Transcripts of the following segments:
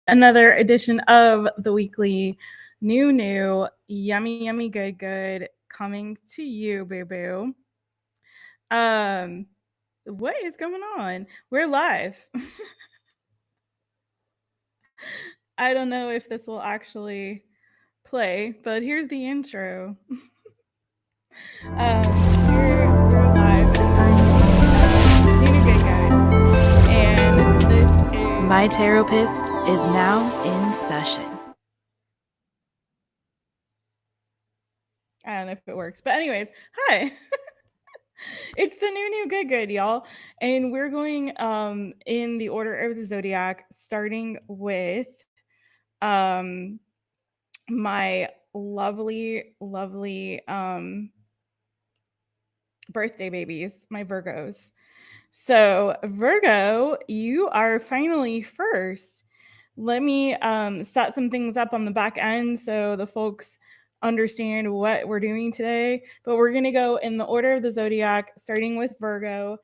another edition of the weekly new yummy good coming to you, boo boo. What is going on? We're live. I don't know if this will actually play, but here's the intro. We're live and we're good. And this is My Taropist is now in session. I don't know if it works, but anyways, hi. It's the new good, y'all. And we're going in the order of the zodiac, starting with my lovely birthday babies, my Virgos. So Virgo, you are finally first. Let me set some things up on the back end so the folks understand what we're doing today. But we're going to go in the order of the zodiac, starting with Virgo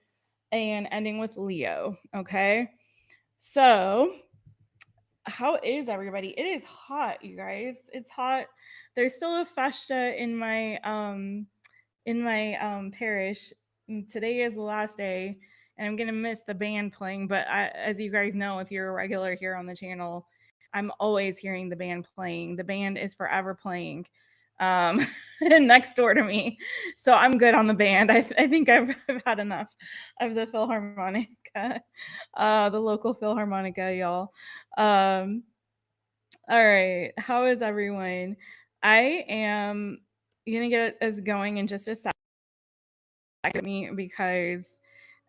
and ending with Leo. Okay. So, how is everybody? It is hot, you guys. It's hot. There's still a festa in my parish. Today is the last day, and I'm gonna miss the band playing. But as you guys know, if you're a regular here on the channel, I'm always hearing the band playing. The band is forever playing next door to me, so I'm good on the band. I think I've had enough of the Philharmonica, the local Philharmonica, y'all. All right, how is everyone? I am gonna get us going in just a second because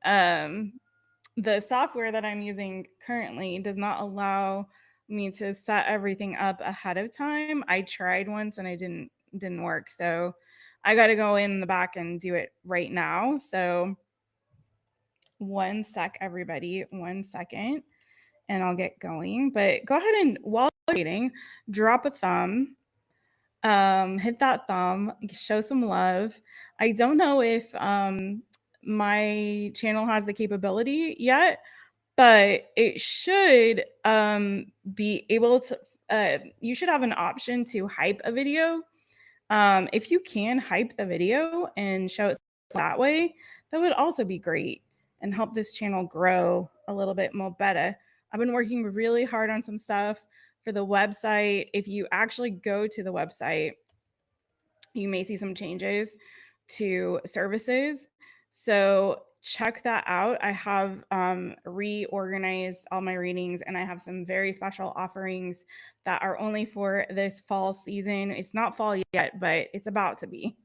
the software that I'm using currently does not allow me to set everything up ahead of time. I tried once and it didn't work. So I got to go in the back and do it right now. So one sec, everybody, 1 second, and I'll get going. But go ahead and while waiting, drop a thumb. Hit that thumb, show some love. I don't know if my channel has the capability yet, but it should be able to you should have an option to hype a video. If you can hype the video and show it that way, that would also be great and help this channel grow a little bit more better. I've been working really hard on some stuff for the website. If you actually go to the website, you may see some changes to services. So check that out. I have reorganized all my readings, and I have some very special offerings that are only for this fall season. It's not fall yet, but it's about to be.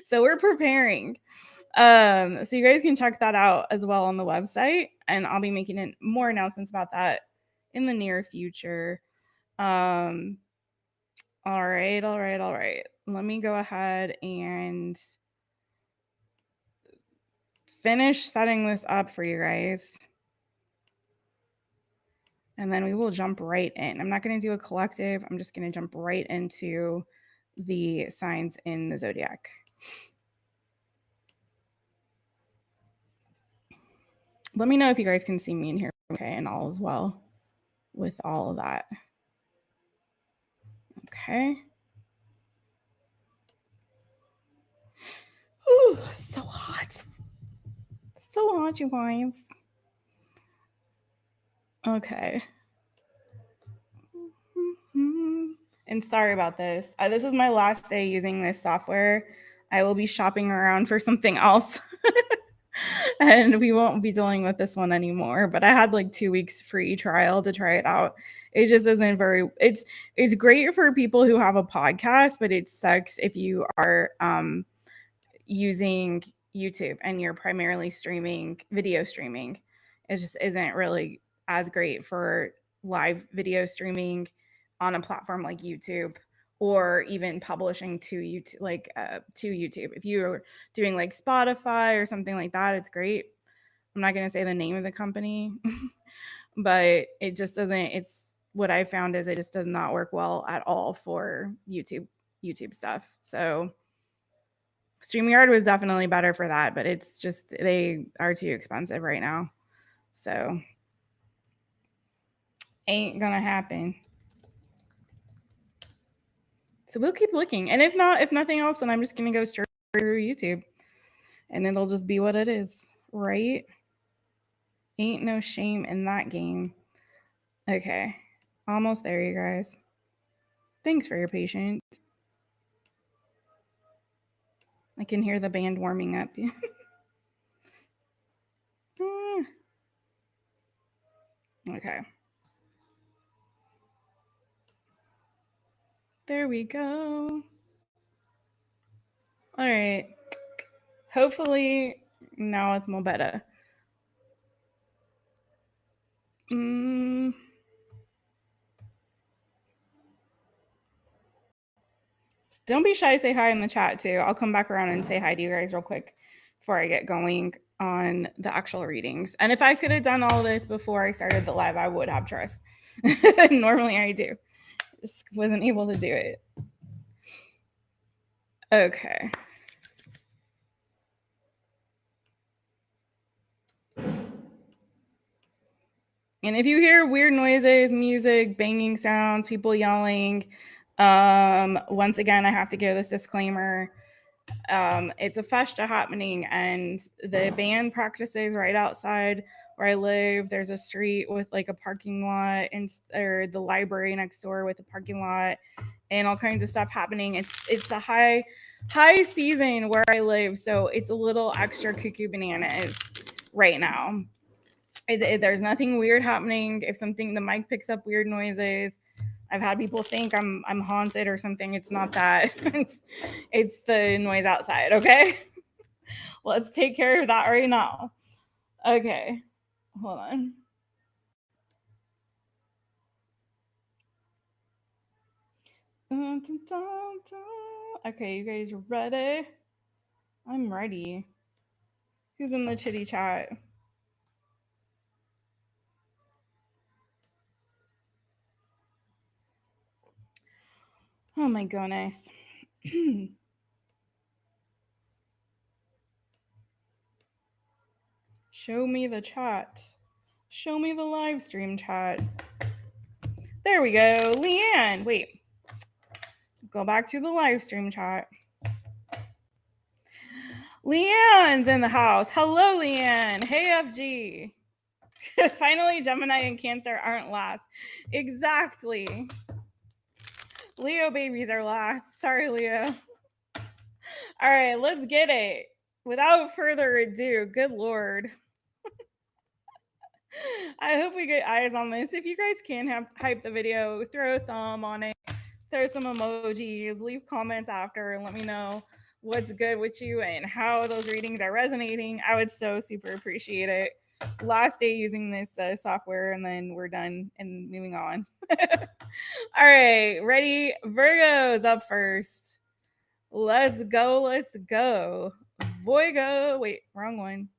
So we're preparing. So you guys can check that out as well on the website, and I'll be making more announcements about that in the near future. All right. Let me go ahead and finish setting this up for you guys. And then we will jump right in. I'm not going to do a collective. I'm just going to jump right into the signs in the zodiac. Let me know if you guys can see me in here, okay, and all is well with all of that. Okay. Ooh, so hot. So hot, you guys. Okay. And sorry about this. This is my last day using this software. I will be shopping around for something else. And we won't be dealing with this one anymore. But I had like 2 weeks free trial to try it out. It just isn't very, it's great for people who have a podcast, but it sucks if you are using YouTube and you're primarily video streaming. It just isn't really as great for live video streaming on a platform like YouTube, or even publishing to YouTube, to YouTube. If you're doing like Spotify or something like that, it's great. I'm not going to say the name of the company, but it just doesn't. It's what I found is it just does not work well at all for YouTube stuff. So StreamYard was definitely better for that, but it's just they are too expensive right now. So, Ain't gonna happen. So we'll keep looking. And if nothing else, then I'm just gonna go straight through YouTube. And it'll just be what it is, right? Ain't no shame in that game. Okay. Almost there, you guys. Thanks for your patience. I can hear the band warming up. Okay. There we go. All right. Hopefully now it's more better. Don't be shy. Say hi in the chat too. I'll come back around and say hi to you guys real quick before I get going on the actual readings. And if I could have done all this before I started the live, I would have trust. Normally I do. Just wasn't able to do it. Okay. And if you hear weird noises, music, banging sounds, people yelling, once again, I have to give this disclaimer. It's a festa happening, and the band practices right outside where I live. There's a street with like a parking lot, or the library next door with a parking lot, and all kinds of stuff happening. It's the high season where I live, so it's a little extra cuckoo bananas right now. There's nothing weird happening. If the mic picks up weird noises, I've had people think I'm haunted or something. It's not that. It's the noise outside, okay? Let's take care of that right now. Okay. Hold on. Okay, you guys ready? I'm ready. Who's in the chitty chat? Oh my goodness. Show me the chat. Show me the live stream chat. There we go. Leanne. Wait. Go back to the live stream chat. Leanne's in the house. Hello, Leanne. Hey, FG. Finally, Gemini and Cancer aren't last. Exactly. Leo babies are last. Sorry, Leo. All right, let's get it. Without further ado, good Lord. I hope we get eyes on this. If you guys can hype the video, throw a thumb on it, throw some emojis, leave comments after, and let me know what's good with you and how those readings are resonating. I would so super appreciate it. Last day using this software, and then we're done and moving on. All right, ready? Virgo's up first. Let's go. Let's go. Voigo. Wait, wrong one.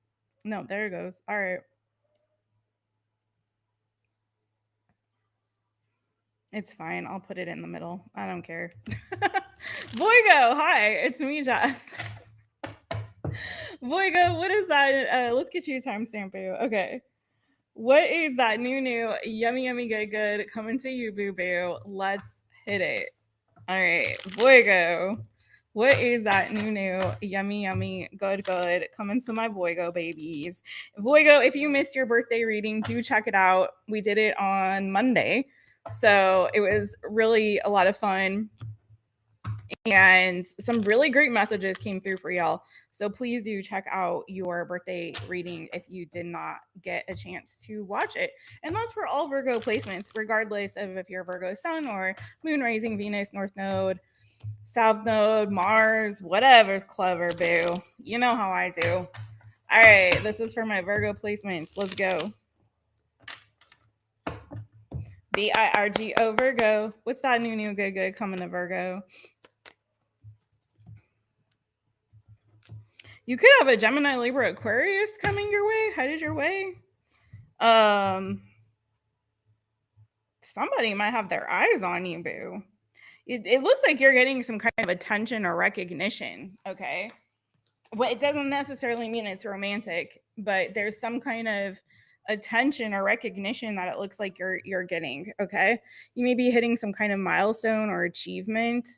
No, there it goes. All right. It's fine. I'll put it in the middle. I don't care. Voigo, hi. It's me, Jess. Voigo, what is that? Let's get you a timestamp, boo. Okay. What is that new yummy, yummy, good coming to you, boo boo? Let's hit it. All right. Voigo. What is that new yummy, yummy, good coming to my Voigo babies? Voigo, if you missed your birthday reading, do check it out. We did it on Monday. So it was really a lot of fun. And some really great messages came through for y'all. So please do check out your birthday reading if you did not get a chance to watch it. And that's for all Virgo placements, regardless of if you're Virgo Sun or Moon, Rising, Venus, North Node, South Node, Mars, whatever's clever, boo. You know how I do. All right, this is for my Virgo placements. Let's go. VIRGO Virgo. What's that new good coming to Virgo? You could have a Gemini, Libra, Aquarius coming your way, headed your way. Somebody might have their eyes on you, boo. It looks like you're getting some kind of attention or recognition, okay? Well, it doesn't necessarily mean it's romantic, but there's some kind of attention or recognition that it looks like you're getting. Okay, you may be hitting some kind of milestone or achievement,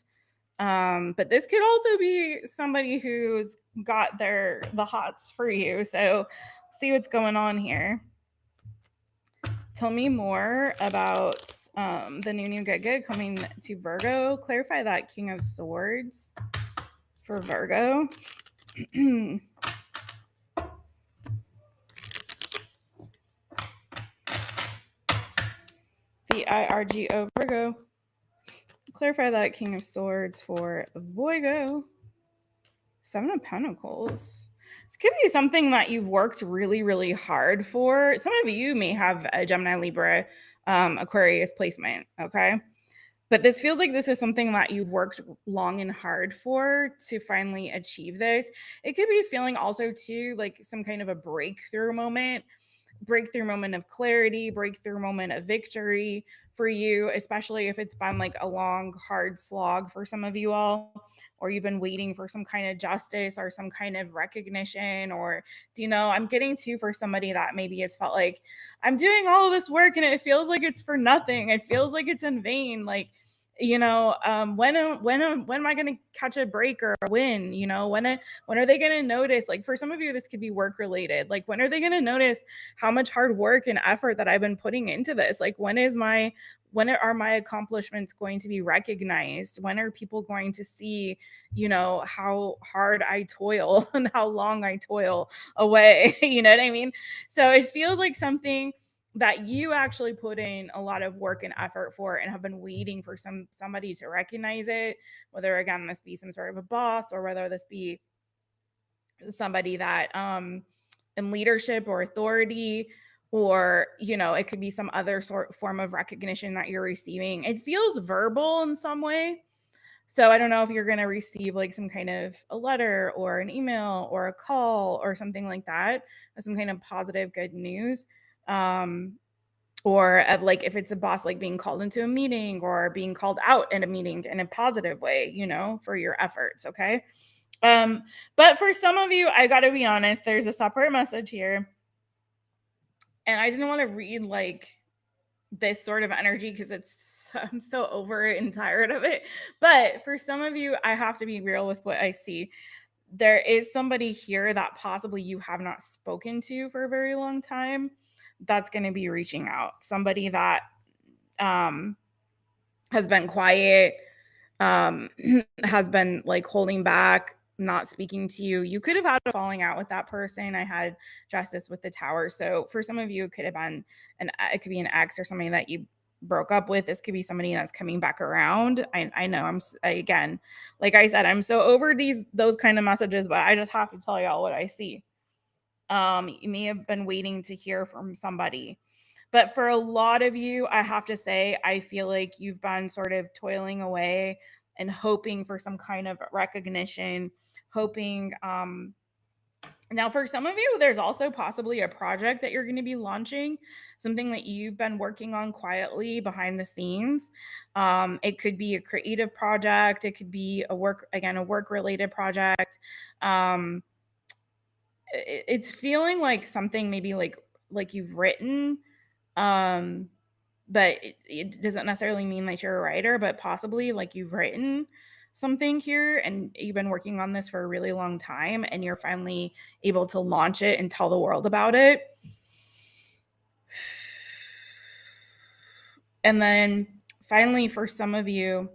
but this could also be somebody who's got the hots for you. So see what's going on here. Tell me more about the new good coming to Virgo. Clarify that King of Swords for Virgo. VIRGO Virgo. Clarify that King of Swords for Virgo. Seven of Pentacles. This could be something that you've worked really, really hard for. Some of you may have a Gemini, Libra, Aquarius placement, okay? But this feels like this is something that you've worked long and hard for to finally achieve this. It could be feeling also too like some kind of a breakthrough moment of clarity, breakthrough moment of victory for you, especially if it's been like a long, hard slog for some of you all, or you've been waiting for some kind of justice or some kind of recognition. Or, do you know, I'm getting to for somebody that maybe has felt like I'm doing all of this work and it feels like it's for nothing. It feels like it's in vain. Like, you know, when am I going to catch a break or a win? You know, when are they going to notice? Like for some of you, this could be work related. Like when are they going to notice how much hard work and effort that I've been putting into this? Like when are my accomplishments going to be recognized? When are people going to see, you know, how hard I toil and how long I toil away? You know what I mean? So it feels like something that you actually put in a lot of work and effort for and have been waiting for somebody to recognize it, whether again this be some sort of a boss or whether this be somebody that in leadership or authority, or you know, it could be some other form of recognition that you're receiving. It feels verbal in some way. So I don't know if you're going to receive like some kind of a letter or an email or a call or something like that, some kind of positive good news. Or like if it's a boss like being called into a meeting or being called out in a meeting in a positive way, you know, for your efforts. Okay. But for some of you, I got to be honest, there's a separate message here. And I didn't want to read like this sort of energy because I'm so over it and tired of it. But for some of you, I have to be real with what I see. There is somebody here that possibly you have not spoken to for a very long time that's going to be reaching out. Somebody that has been quiet, has been like holding back, not speaking to you. You could have had a falling out with that person. I had justice with the tower. So for some of you, it could have been it could be an ex or somebody that you broke up with. This could be somebody that's coming back around. I know again, like I said, I'm so over those kind of messages, but I just have to tell y'all what I see. You may have been waiting to hear from somebody. But for a lot of you, I have to say, I feel like you've been sort of toiling away and hoping for some kind of recognition, hoping. Now, for some of you, there's also possibly a project that you're going to be launching, something that you've been working on quietly behind the scenes. It could be a creative project. It could be a work-related project. It's feeling like something maybe like you've written, but it doesn't necessarily mean that you're a writer, but possibly like you've written something here and you've been working on this for a really long time and you're finally able to launch it and tell the world about it. And then finally, for some of you,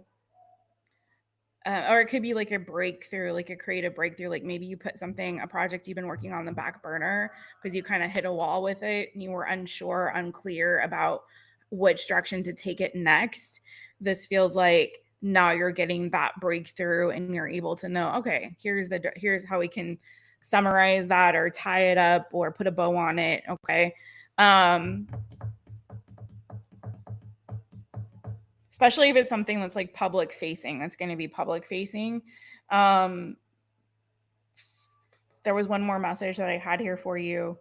or it could be like a breakthrough, like a creative breakthrough. Like maybe you put a project you've been working on the back burner because you kind of hit a wall with it and you were unclear about which direction to take it next. This feels like now you're getting that breakthrough and you're able to know, okay, here's how we can summarize that or tie it up or put a bow on it. Okay. Especially if it's something that's like public facing, that's going to be public facing. There was one more message that I had here for you.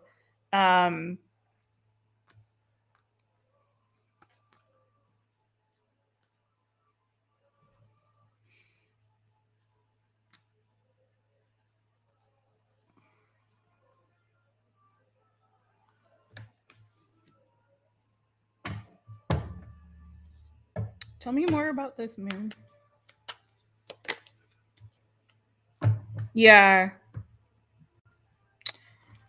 Tell me more about this moon. Yeah.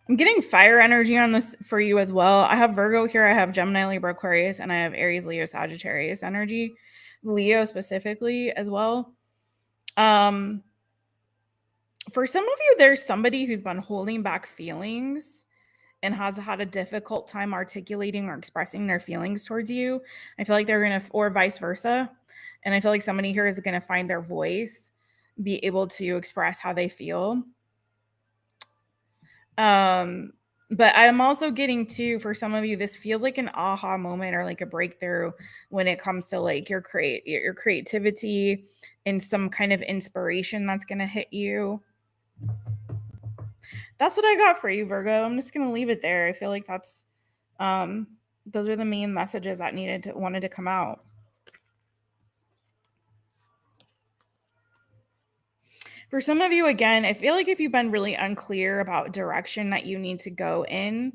I'm getting fire energy on this for you as well. I have Virgo here. I have Gemini, Libra, Aquarius, and I have Aries, Leo, Sagittarius energy. Leo specifically as well. For some of you, there's somebody who's been holding back feelings and has had a difficult time articulating or expressing their feelings towards you. I feel like they're going to, or vice versa. And I feel like somebody here is going to find their voice, be able to express how they feel. But I'm also getting to, for some of you, this feels like an aha moment or like a breakthrough when it comes to like your creativity and some kind of inspiration that's going to hit you. That's what I got for you, Virgo. I'm just going to leave it there. I feel like that's those are the main messages that wanted to come out. For some of you, again, I feel like if you've been really unclear about direction that you need to go in,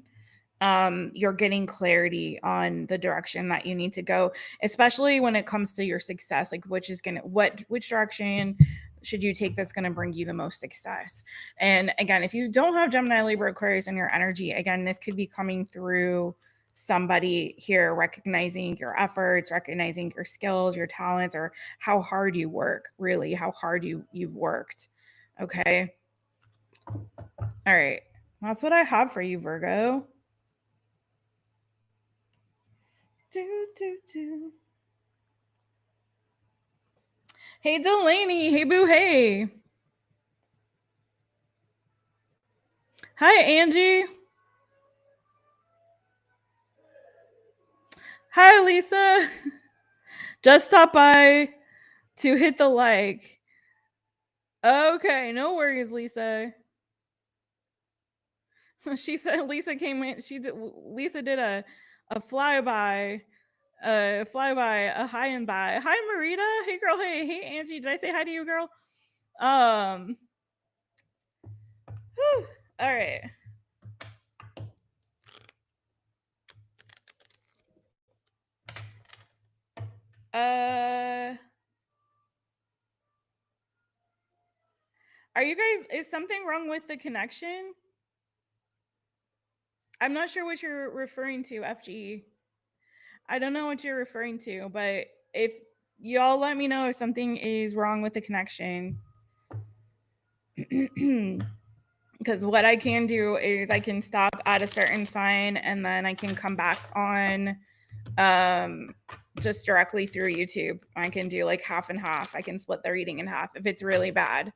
you're getting clarity on the direction that you need to go, especially when it comes to your success, like which direction should you take that's going to bring you the most success. And again, if you don't have Gemini, Libra, Aquarius in your energy, again, this could be coming through somebody here recognizing your efforts, recognizing your skills, your talents, or how hard you work, really how hard you've worked. Okay. All right. That's what I have for you, Virgo. Hey, Delaney. Hey, boo. Hey. Hi, Angie. Hi, Lisa. Just stop by to hit the like. Okay, no worries, Lisa. She said Lisa came in. Lisa did a flyby, a hi and bye. Hi, Marita. Hey, girl. Hey, Angie. Did I say hi to you, girl? Whew. All right. Are you guys? Is something wrong with the connection? I'm not sure what you're referring to, FG. I don't know what you're referring to, but if y'all let me know if something is wrong with the connection. Because what I can do is I can stop at a certain sign and then I can come back on just directly through YouTube. I can do like half and half. I can split the reading in half if it's really bad.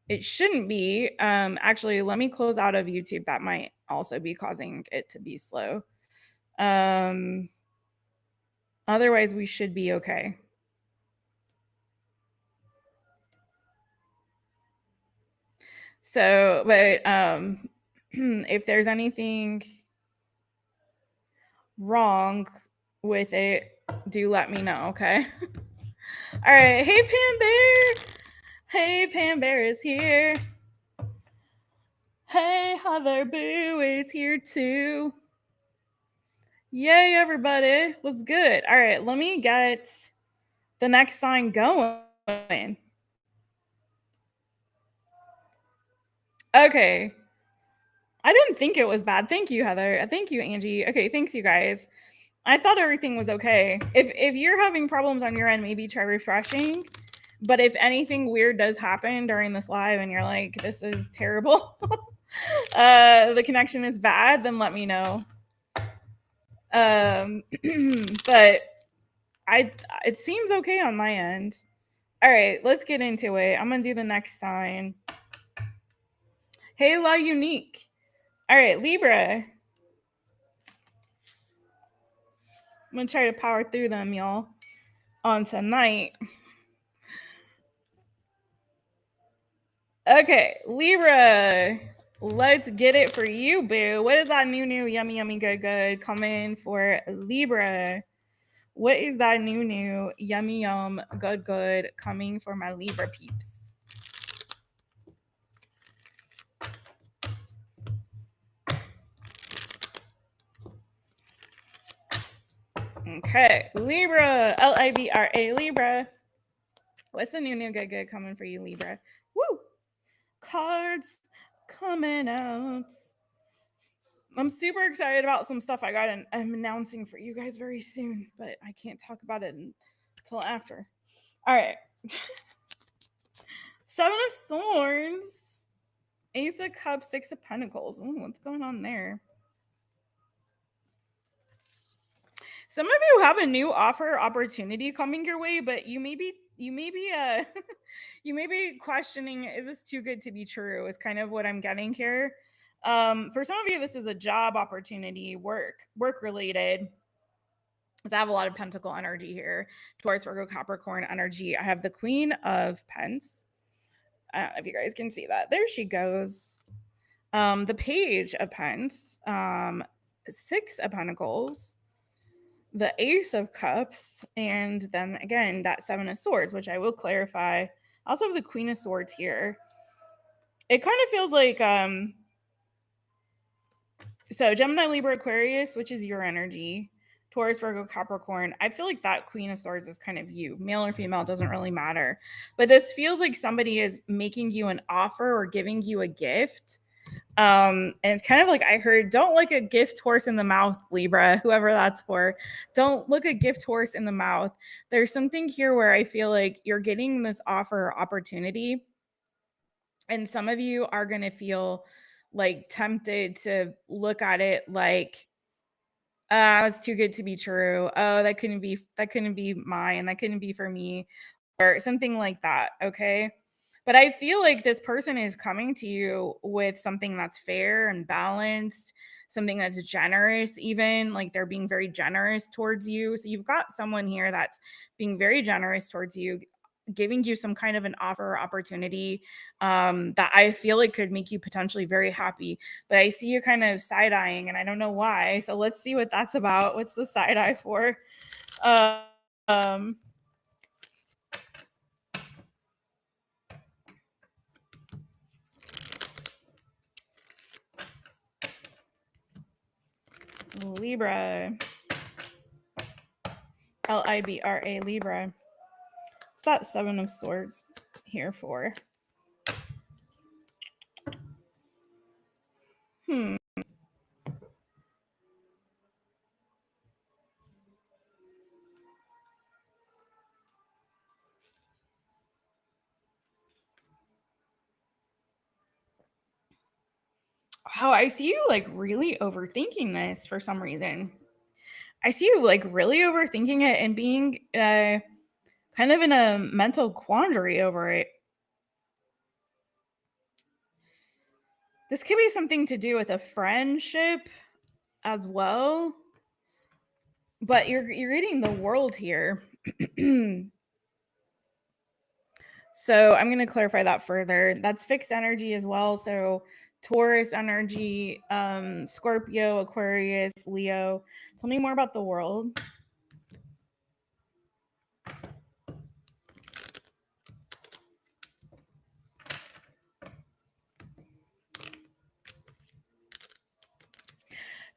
It shouldn't be. Actually, let me close out of YouTube. That might also be causing it to be slow. Otherwise, we should be okay. So, but if there's anything wrong with it, do let me know, okay? All right. Hey, Pam Bear. Hey, Pam Bear is here. Hey, Heather Boo is here too. Yay, everybody. What's good? All right, let me get the next sign going. Okay. I didn't think it was bad. Thank you, Heather. Thank you, Angie. Okay, thanks, you guys. I thought everything was okay. If you're having problems on your end, maybe try refreshing. But if anything weird does happen during this live and you're like, this is terrible, the connection is bad, then let me know. But it seems okay on my end. All right, let's get into it. I'm gonna do the next sign. Hey, La Unique. All right, Libra. I'm gonna try to power through them, y'all, on tonight. Okay, Libra. Let's get it for you, boo. What is that new, yummy, good coming for Libra? What is that new, yummy, good coming for my Libra peeps? Okay, Libra, Libra, Libra. What's the new good coming for you, Libra? Woo! Cards coming out. I'm super excited about some stuff I got, and I'm announcing for you guys very soon, but I can't talk about it until after. All right. Seven of Swords, Ace of Cups, Six of Pentacles. Ooh, what's going on there? Some of you have a new offer opportunity coming your way, but you may be you may be questioning, is this too good to be true? Is kind of what I'm getting here. For some of you, this is a job opportunity, work related. I have a lot of pentacle energy here. Taurus, Virgo, Capricorn energy. I have the Queen of Pence. I don't know if you guys can see that. There she goes. The Page of Pence. Six of Pentacles. The Ace of Cups. And then again, that Seven of Swords, which I will clarify. I also have the Queen of Swords here. It kind of feels like so Gemini, Libra, Aquarius, which is your energy. Taurus, Virgo, Capricorn. I feel like that Queen of Swords is kind of you. Male or female, doesn't really matter. But this feels like somebody is making you an offer or giving you a gift. And it's kind of like I heard, don't look a gift horse in the mouth, Libra, whoever that's for. Don't look a gift horse in the mouth. There's something here where I feel like you're getting this offer or opportunity. And some of you are going to feel like tempted to look at it like, it's too good to be true. Oh, that couldn't be mine. That couldn't be for me, or something like that. Okay. But I feel like this person is coming to you with something that's fair and balanced, something that's generous, even like they're being very generous towards you. So you've got someone here that's being very generous towards you, giving you some kind of an offer or opportunity that I feel like could make you potentially very happy. But I see you kind of side eyeing, and I don't know why. So let's see what that's about. What's the side eye for? Um, Libra, Libra, Libra. What's that Seven of Swords here for? Wow, I see you like really overthinking this for some reason. I see you like really overthinking it and being kind of in a mental quandary over it. This could be something to do with a friendship as well. But you're reading the world here. So I'm going to clarify that further. That's fixed energy as well. So Taurus energy, Scorpio, Aquarius, Leo. Tell me more about the world.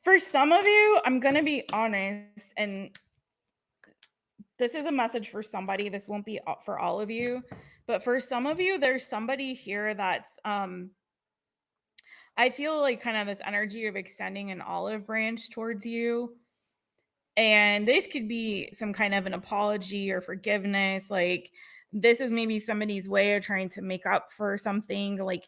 For some of you, I'm going to be honest, and this is a message for somebody. This won't be for all of you, but for some of you, there's somebody here that's I feel like kind of this energy of extending an olive branch towards you. And this could be some kind of an apology or forgiveness. Like, this is maybe somebody's way of trying to make up for something. Like,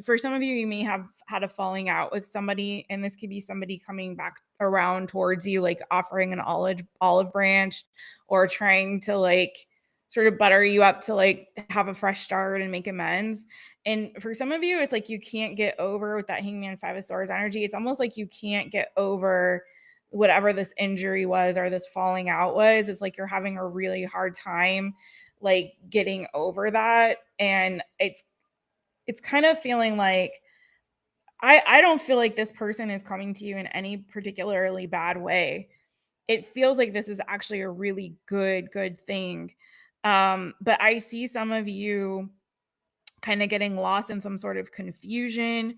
for some of you, you may have had a falling out with somebody, and this could be somebody coming back around towards you, like offering an olive branch, or trying to like sort of butter you up to like have a fresh start and make amends. And for some of you, it's like you can't get over with that Hangman Five of Swords energy. It's almost like you can't get over whatever this injury was or this falling out was. It's like you're having a really hard time like getting over that. And it's kind of feeling like I don't feel like this person is coming to you in any particularly bad way. It feels like this is actually a really good thing. But I see some of you kind of getting lost in some sort of confusion,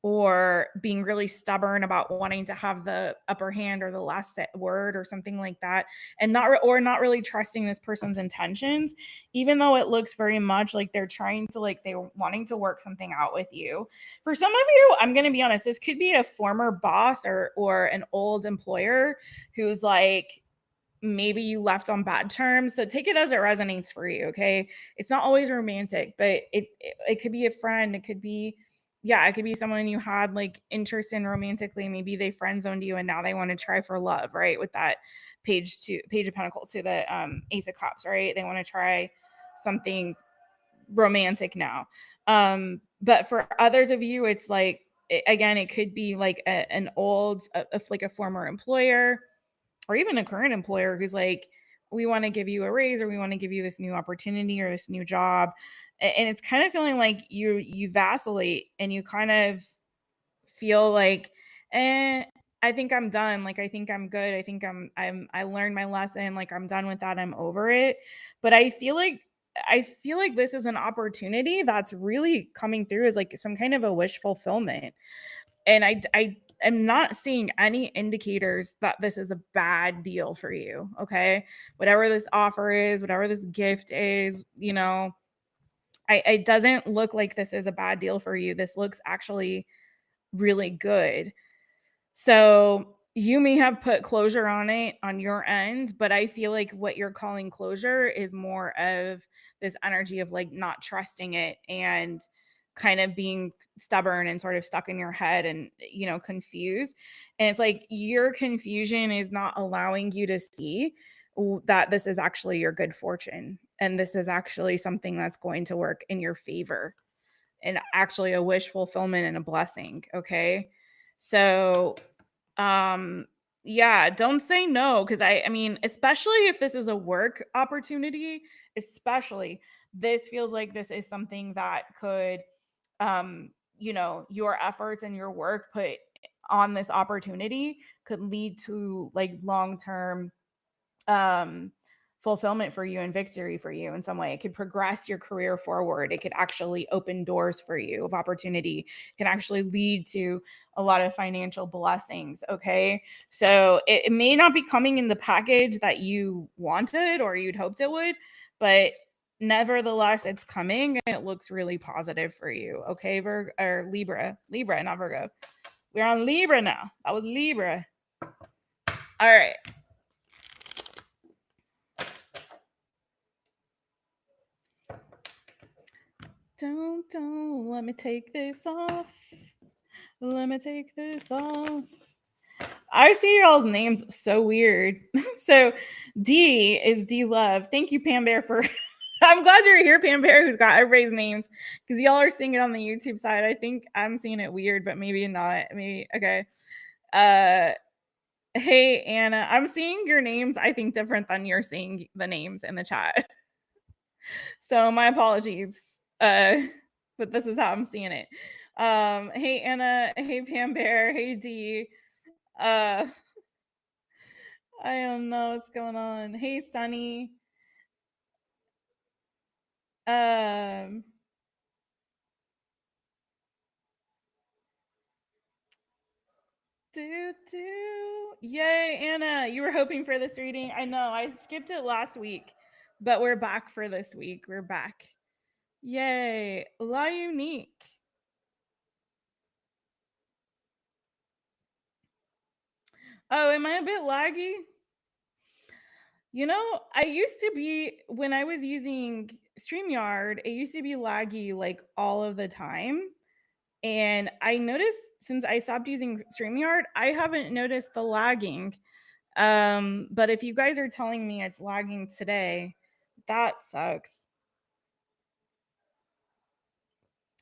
or being really stubborn about wanting to have the upper hand or the last word or something like that, and not really trusting this person's intentions, even though it looks very much like they're trying to, like, they're wanting to work something out with you. For some of you, I'm going to be honest, this could be a former boss or an old employer who's like, maybe you left on bad terms. So take it as it resonates for you. Okay. It's not always romantic, but it could be a friend. It could be, yeah, it could be someone you had like interest in romantically. Maybe they friend zoned you and now they want to try for love, right? With that page of pentacles to the ace of cups, right? They want to try something romantic now. But for others of you, it's like, again, it could be like an old, like a former employer or even a current employer who's like, we want to give you a raise or we want to give you this new opportunity or this new job. And it's kind of feeling like you vacillate and you kind of feel like, eh, I think I'm done. Like, I think I'm good. I think I learned my lesson. Like, I'm done with that. I'm over it. But I feel like this is an opportunity that's really coming through as like some kind of a wish fulfillment. And I am not seeing any indicators that this is a bad deal for you. Okay. Whatever this offer is, whatever this gift is, it doesn't look like this is a bad deal for you. This looks actually really good. So you may have put closure on it on your end, but I feel like what you're calling closure is more of this energy of like not trusting it and kind of being stubborn and sort of stuck in your head and, confused. And it's like your confusion is not allowing you to see that this is actually your good fortune and this is actually something that's going to work in your favor and actually a wish fulfillment and a blessing. Okay. So yeah, don't say no because I mean, especially if this is a work opportunity, especially this feels like this is something that could your efforts and your work put on this opportunity could lead to like long-term um fulfillment for you and victory for you in some way. It could progress your career forward. It could actually open doors for you of opportunity. It can actually lead to a lot of financial blessings. Okay. So it may not be coming in the package that you wanted or you'd hoped it would, but nevertheless, it's coming and it looks really positive for you. Okay, Virgo or Libra, not Virgo. We're on Libra now. That was Libra. All right. Don't let me take this off. Let me take this off. I see y'all's names so weird. So D is D Love. Thank you, Pam Bear, for I'm glad you're here, Pam Bear, who's got everybody's names. Because y'all are seeing it on the YouTube side. I think I'm seeing it weird, but maybe not. Maybe okay. Uh hey Anna. I'm seeing your names, I think, different than you're seeing the names in the chat. So my apologies. Uh, but this is how I'm seeing it. Hey Anna, hey Pam Bear, hey D. Uh, I don't know what's going on. Hey Sunny. Um, Yay, Anna. You were hoping for this reading. I know. I skipped it last week, but we're back for this week. We're back. Yay. La Unique. Oh, am I a bit laggy? I used to be when I was using StreamYard, it used to be laggy like all of the time. And I noticed since I stopped using StreamYard, I haven't noticed the lagging. But if you guys are telling me it's lagging today, that sucks.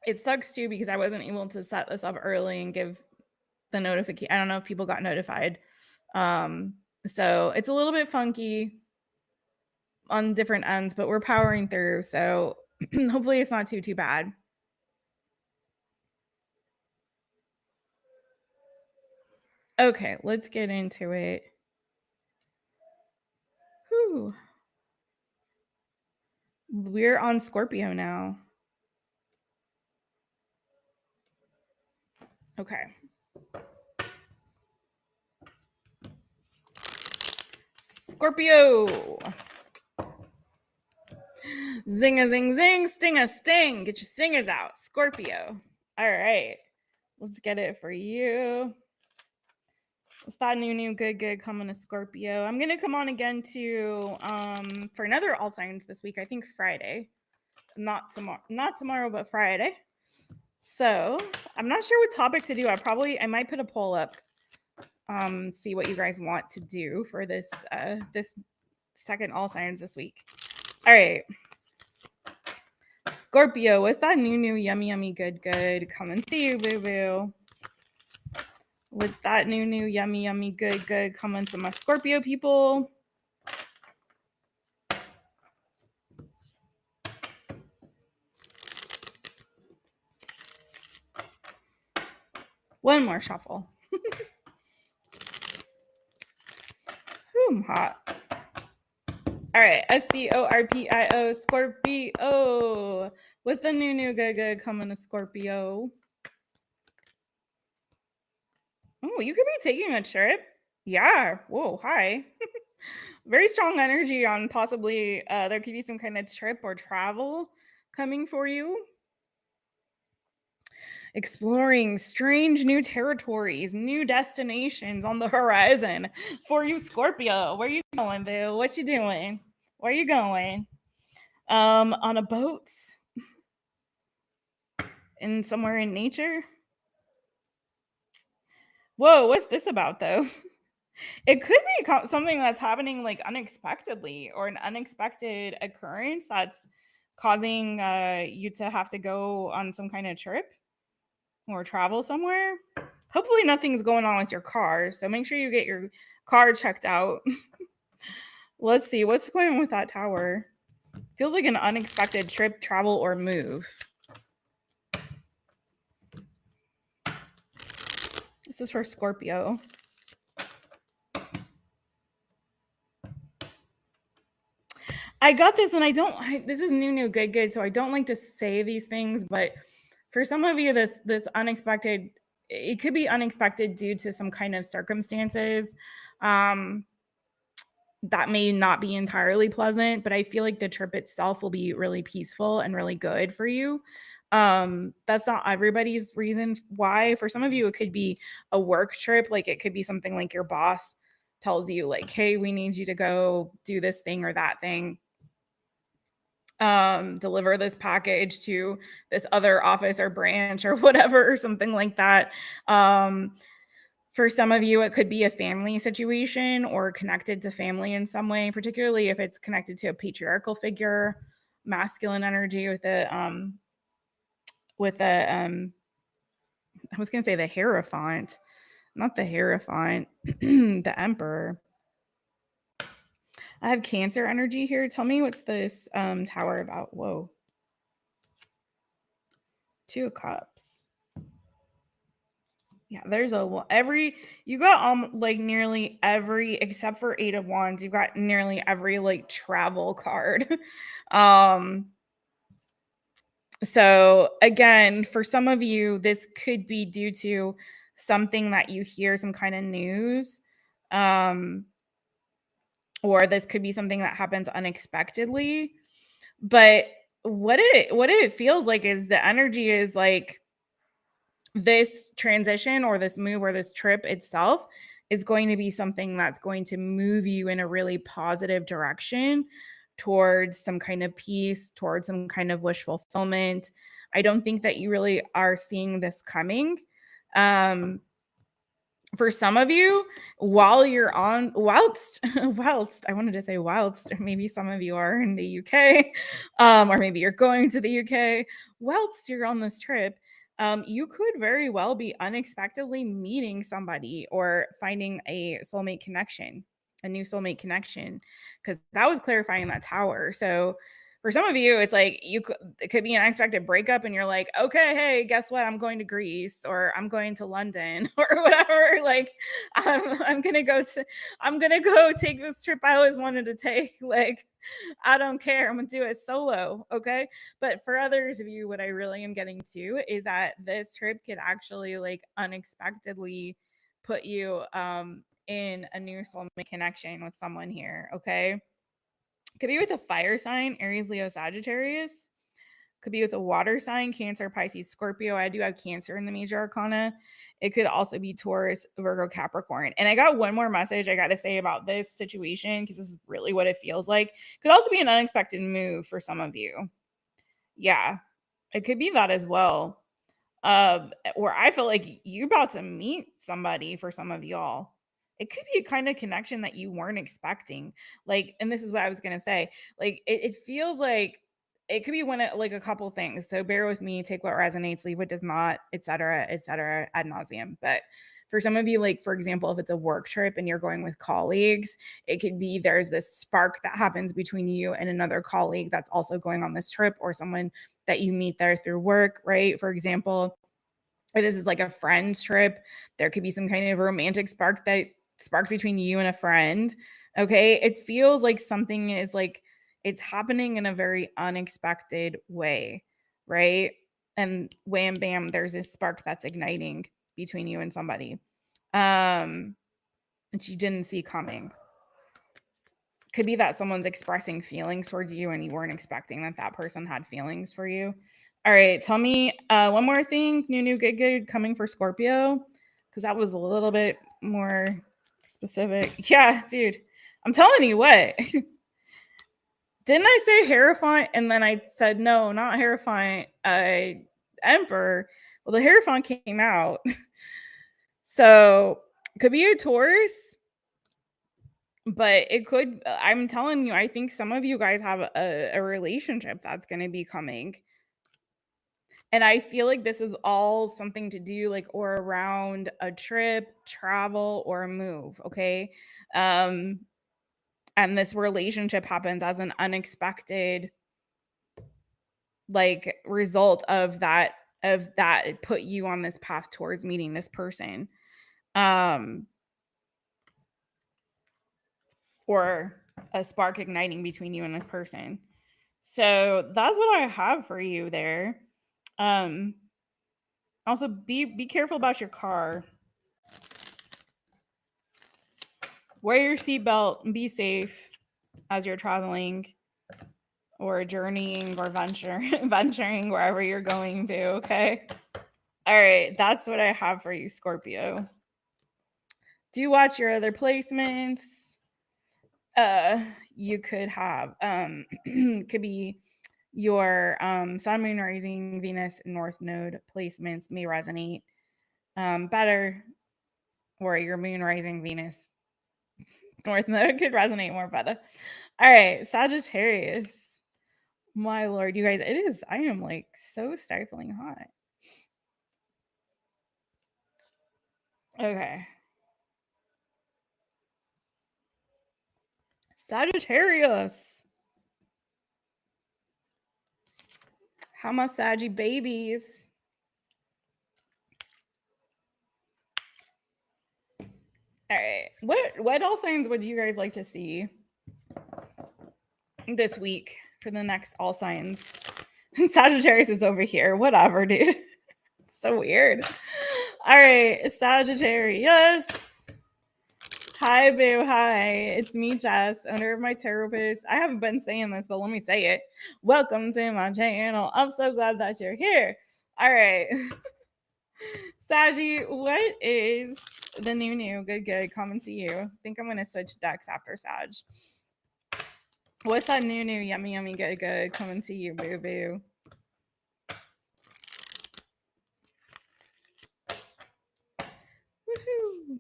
It sucks too because I wasn't able to set this up early and give the notification. I don't know if people got notified. So it's a little bit funky on different ends, but we're powering through. So hopefully it's not too bad. Okay, let's get into it. Whew. We're on Scorpio now. Okay. Scorpio. Zing a zing zing, sting a sting. Get your stingers out. Scorpio. All right. Let's get it for you. What's that new good coming to Scorpio? I'm gonna come on again to for another all signs this week. I think Friday. Not tomorrow, but Friday. So I'm not sure what topic to do. I might put a poll up. See what you guys want to do for this this second all signs this week. All right. Scorpio, what's that new yummy good coming to you, boo boo? What's that new yummy good coming to my Scorpio people? One more shuffle. I'm hot. All right, SCORPIO, Scorpio. What's the new good coming to Scorpio? Oh, you could be taking a trip. Yeah. Whoa, hi. Very strong energy on possibly there could be some kind of trip or travel coming for you. Exploring strange new territories, new destinations on the horizon for you, Scorpio. Where you going, boo? What you doing? Where you going? On a boat? In somewhere in nature? Whoa, what's this about though? It could be something that's happening like unexpectedly or an unexpected occurrence that's causing you to have to go on some kind of trip or travel somewhere. Hopefully, nothing's going on with your car. So make sure you get your car checked out. Let's see what's going on with that tower. Feels like an unexpected trip, travel, or move. This is for Scorpio. I got this, and this is new, good. So I don't like to say these things, but for some of you, this unexpected, it could be unexpected due to some kind of circumstances that may not be entirely pleasant. But I feel like the trip itself will be really peaceful and really good for you. That's not everybody's reason why. For some of you, it could be a work trip. Like it could be something like your boss tells you, like, hey, we need you to go do this thing or that thing. Deliver this package to this other office or branch or whatever, or something like that. For some of you, it could be a family situation or connected to family in some way, particularly if it's connected to a patriarchal figure, masculine energy with a I was gonna say the Hierophant, not the Hierophant, the Emperor. I have Cancer energy here. Tell me what's this tower about? Whoa. Two of Cups. Yeah, there's you got like nearly every except for Eight of Wands, you've got nearly every like travel card. So again, for some of you, this could be due to something that you hear, some kind of news. Or this could be something that happens unexpectedly. But what it feels like is the energy is like this transition or this move or this trip itself is going to be something that's going to move you in a really positive direction towards some kind of peace, towards some kind of wish fulfillment. I don't think that you really are seeing this coming. For some of you, while you're on whilst I wanted to say whilst, maybe some of you are in the UK, or maybe you're going to the UK, whilst you're on this trip, you could very well be unexpectedly meeting somebody or finding a new soulmate connection, because that was clarifying that tower. So For some of you, it's like it could be an unexpected breakup, and you're like, okay, hey, guess what? I'm going to Greece, or I'm going to London, or whatever. Like, I'm gonna go take this trip I always wanted to take. Like, I don't care. I'm gonna do it solo. Okay. But for others of you, what I really am getting to is that this trip could actually like unexpectedly put you in a new soulmate connection with someone here. Okay. Could be with a fire sign, Aries, Leo, Sagittarius. Could be with a water sign, Cancer, Pisces, Scorpio. I do have Cancer in the major arcana. It could also be Taurus, Virgo, Capricorn. And I got one more message I got to say about this situation because this is really what it feels like. Could also be an unexpected move for some of you. Yeah, it could be that as well. Where I feel like you're about to meet somebody for some of y'all. It could be a kind of connection that you weren't expecting. Like, and this is what I was gonna say. Like, it feels like it could be like a couple things. So bear with me, take what resonates, leave what does not, etc., ad nauseum. But for some of you, like for example, if it's a work trip and you're going with colleagues, it could be there's this spark that happens between you and another colleague that's also going on this trip, or someone that you meet there through work, right? For example, if this is like a friend's trip, there could be some kind of romantic spark that sparked between you and a friend. Okay. It feels like something is like it's happening in a very unexpected way, right? And wham bam, there's this spark that's igniting between you and somebody. And you didn't see coming. Could be that someone's expressing feelings towards you and you weren't expecting that person had feelings for you. All right, tell me one more thing. New, good coming for Scorpio, because that was a little bit more specific. Yeah, dude, I'm telling you what. Didn't I say Hierophant? And then I said, no, not Hierophant, Emperor. Well, the Hierophant came out. So could be a Taurus, but it could, I'm telling you, I think some of you guys have a relationship that's going to be coming. And I feel like this is all something to do like or around a trip, travel, or a move. Okay. And this relationship happens as an unexpected like result of that it put you on this path towards meeting this person. Or a spark igniting between you and this person. So that's what I have for you there. Also be careful about your car. Wear your seatbelt and be safe as you're traveling or journeying or venturing wherever you're going to, okay? All right, that's what I have for you, Scorpio. Do watch your other placements. You could have could be your sun, moon, rising, Venus, North Node placements may resonate better, or your moon, rising, Venus, North Node could resonate more better. All right, Sagittarius. My lord, you guys, I am like so stifling hot. Okay. Sagittarius. How my Saggy babies? All right. What all signs would you guys like to see this week for the next all signs? Sagittarius is over here. Whatever, dude. So weird. All right, Sagittarius. Hi, boo. Hi. It's me, Jess, owner of My Taropist. I haven't been saying this, but let me say it. Welcome to my channel. I'm so glad that you're here. All right. Saggy, what is the new good coming to you? I think I'm going to switch decks after Sag. What's that new yummy good coming to you, boo boo? Woohoo!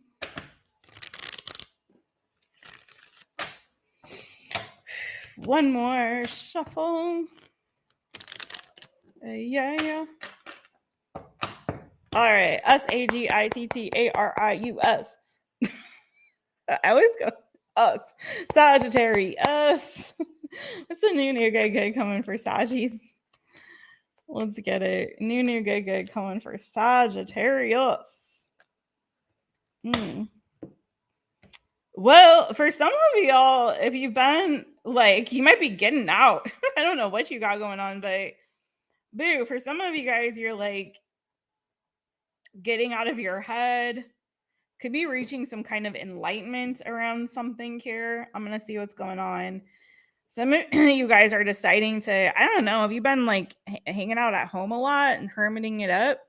One more shuffle. Yeah. All right. SAGITTARIUS. I always go us. Sagittarius. What's the new good coming for Saggies? Let's get it. New good coming for Sagittarius. Well, for some of y'all, if you've been like, you might be getting out. I don't know what you got going on, but boo, for some of you guys, you're like getting out of your head. Could be reaching some kind of enlightenment around something here. I'm going to see what's going on. Some of you guys are deciding to, I don't know, have you been like hanging out at home a lot and hermiting it up?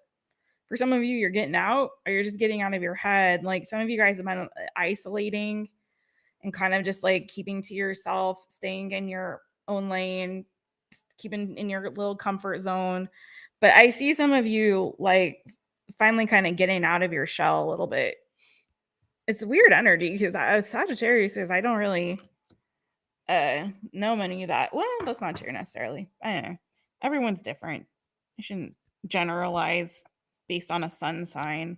For some of you, you're getting out or you're just getting out of your head. Like some of you guys have been isolating and kind of just like keeping to yourself, staying in your own lane, keeping in your little comfort zone. But I see some of you like finally kind of getting out of your shell a little bit. It's weird energy because Sagittarius is, I don't really know many of that. Well, that's not true necessarily. I don't know. Everyone's different. I shouldn't generalize based on a sun sign.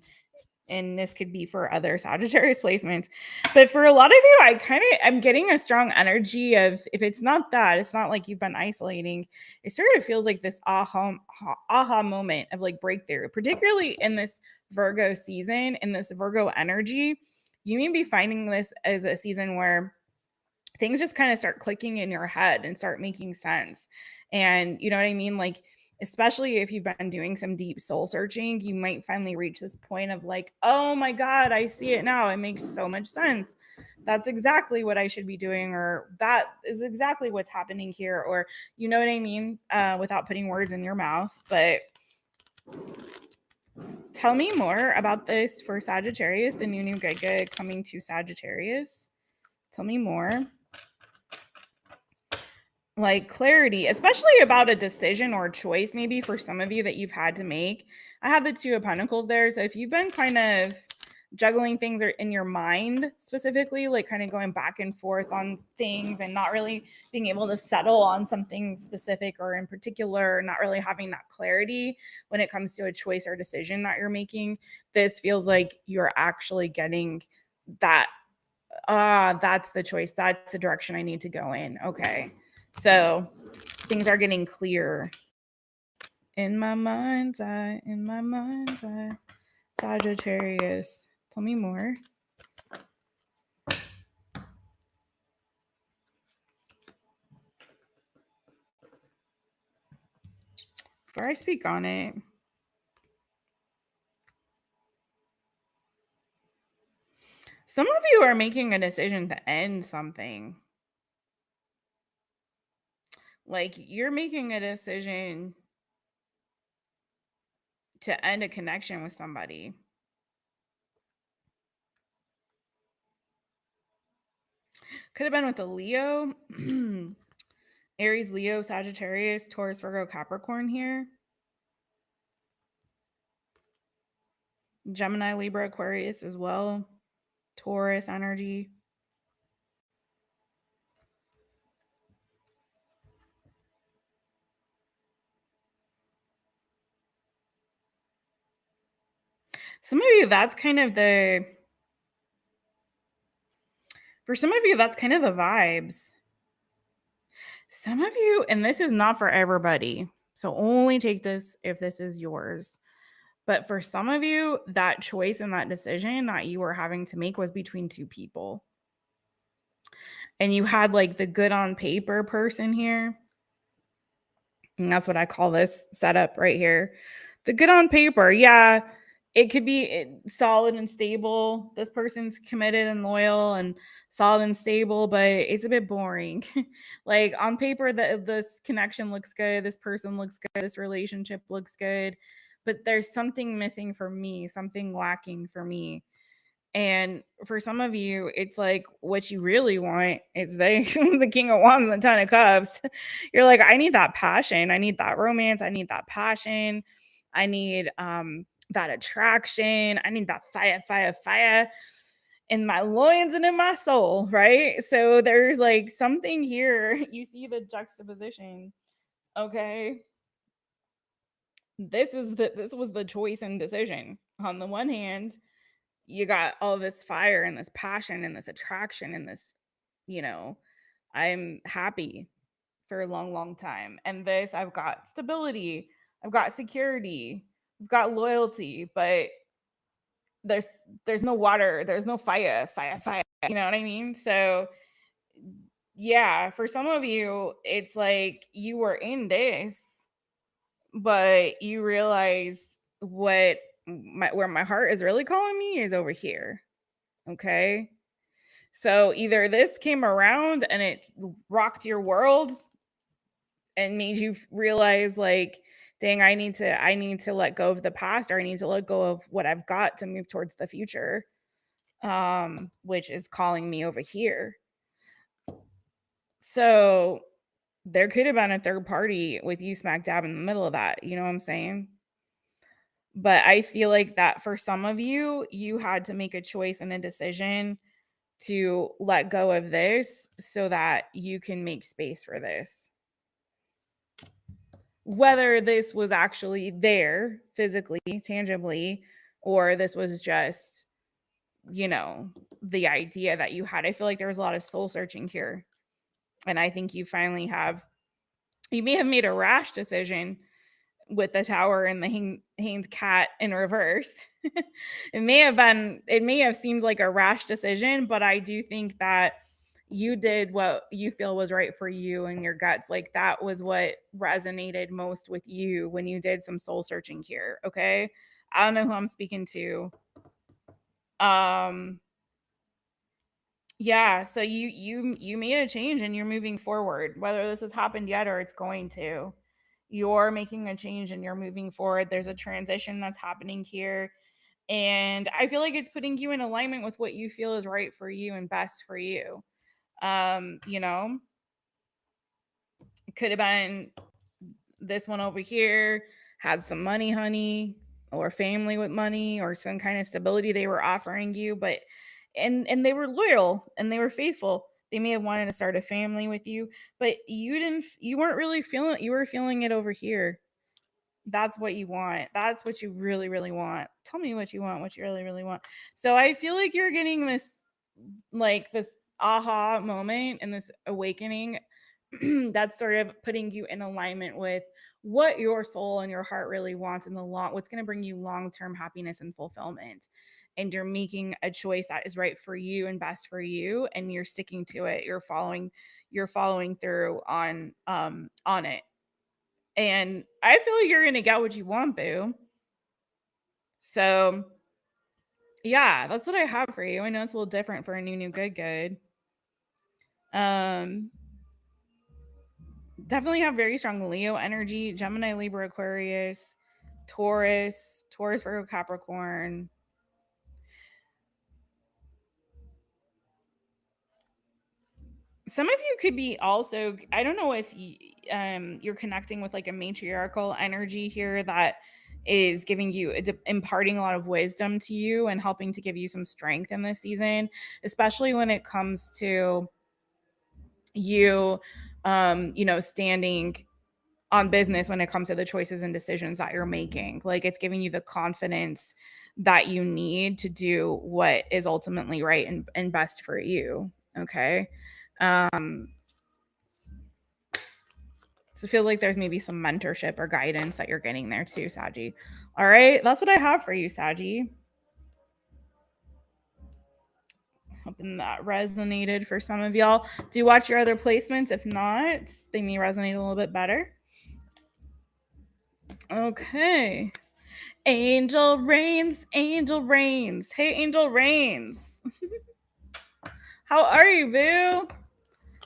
And this could be for other Sagittarius placements. But for a lot of you, I'm getting a strong energy of, if it's not that, it's not like you've been isolating. It sort of feels like this aha moment of like breakthrough, particularly in this Virgo season, in this Virgo energy. You may be finding this as a season where things just kind of start clicking in your head and start making sense. And you know what I mean? Like, especially if you've been doing some deep soul searching, you might finally reach this point of like, oh my God, I see it now. It makes so much sense. That's exactly what I should be doing, or that is exactly what's happening here, or you know what I mean? Without putting words in your mouth. But tell me more about this for Sagittarius, the new good coming to Sagittarius. Tell me more. Like clarity, especially about a decision or choice, maybe for some of you that you've had to make. I have the Two of Pentacles there. So if you've been kind of juggling things or in your mind specifically, like kind of going back and forth on things and not really being able to settle on something specific or in particular, not really having that clarity when it comes to a choice or decision that you're making, this feels like you're actually getting that. That's the choice. That's the direction I need to go in. Okay. So things are getting clear in my mind's eye, Sagittarius. Tell me more. Before I speak on it, some of you are making a decision to end something. Like you're making a decision to end a connection with somebody. Could have been with a Leo, Aries, Leo, Sagittarius, Taurus, Virgo, Capricorn here. Gemini, Libra, Aquarius as well. Taurus energy. Some of you, that's kind of the, for some of you, that's kind of the vibes. Some of you, and this is not for everybody, so only take this if this is yours. But for some of you, that choice and that decision that you were having to make was between two people. And you had like the good on paper person here. And that's what I call this setup right here. The good on paper. Yeah, it could be solid and stable. This person's committed and loyal and solid and stable, but it's a bit boring. Like on paper, this connection looks good. This person looks good. This relationship looks good. But there's something missing for me, something lacking for me. And for some of you, it's like what you really want is the King of Wands and the Ten of Cups. You're like, I need that passion. I need that romance. I need that passion. I need that attraction. I need that fire in my loins and in my soul, right? So there's like something here. You see the juxtaposition. Okay. This was the choice and decision. On the one hand, you got all this fire and this passion and this attraction and this, I'm happy. for a long, long time. And this, I've got stability, I've got security, I've got loyalty, but there's there's no water, there's no fire. You know what I mean? So yeah, for some of you, it's like you were in this, but you realize where my heart is really calling me is over here. Okay. So either this came around and it rocked your world and made you realize like, dang, I need to let go of the past, or I need to let go of what I've got to move towards the future, which is calling me over here. So there could have been a third party with you smack dab in the middle of that. You know what I'm saying? But I feel like that for some of you, you had to make a choice and a decision to let go of this so that you can make space for this. Whether this was actually there physically, tangibly, or this was just, you know, the idea that you had. I feel like there was a lot of soul searching here. And I think you may have made a rash decision with the tower and the Haynes cat in reverse. It may have seemed like a rash decision, but I do think that you did what you feel was right for you and your guts. Like that was what resonated most with you when you did some soul searching here. Okay. I don't know who I'm speaking to. Um, yeah, so you made a change and you're moving forward. Whether this has happened yet or it's going to. You're making a change and you're moving forward. There's a transition that's happening here. And I feel like it's putting you in alignment with what you feel is right for you and best for you. You know, it could have been this one over here had some money, honey, or family with money or some kind of stability they were offering you, but and they were loyal and they were faithful. They may have wanted to start a family with you, but you weren't really feeling it. You were feeling it over here. That's what you want. That's what you really, really want. Tell me what you want, what you really, really want. So I feel like you're getting this like this aha moment and this awakening that's sort of putting you in alignment with what your soul and your heart really wants in the long what's going to bring you long-term happiness and fulfillment, and you're making a choice that is right for you and best for you, and you're sticking to it. You're following through on it, and I feel like you're going to get what you want, boo. So yeah, that's what I have for you. I know it's a little different for a new good. um Definitely have very strong Leo energy, Gemini, Libra, Aquarius, Taurus, Virgo, Capricorn. Some of you could be also, I don't know if you're connecting with like a matriarchal energy here that is giving you, imparting a lot of wisdom to you and helping to give you some strength in this season, especially when it comes to you, standing on business when it comes to the choices and decisions that you're making. Like it's giving you the confidence that you need to do what is ultimately right and best for you. Okay. Um, so it feels like there's maybe some mentorship or guidance that you're getting there too, Saji. All right. That's what I have for you, Saji. Hoping that resonated for some of y'all. Do watch your other placements. If not, they may resonate a little bit better. Okay. Angel Rains, Angel Rains. Hey, Angel Rains. How are you, boo?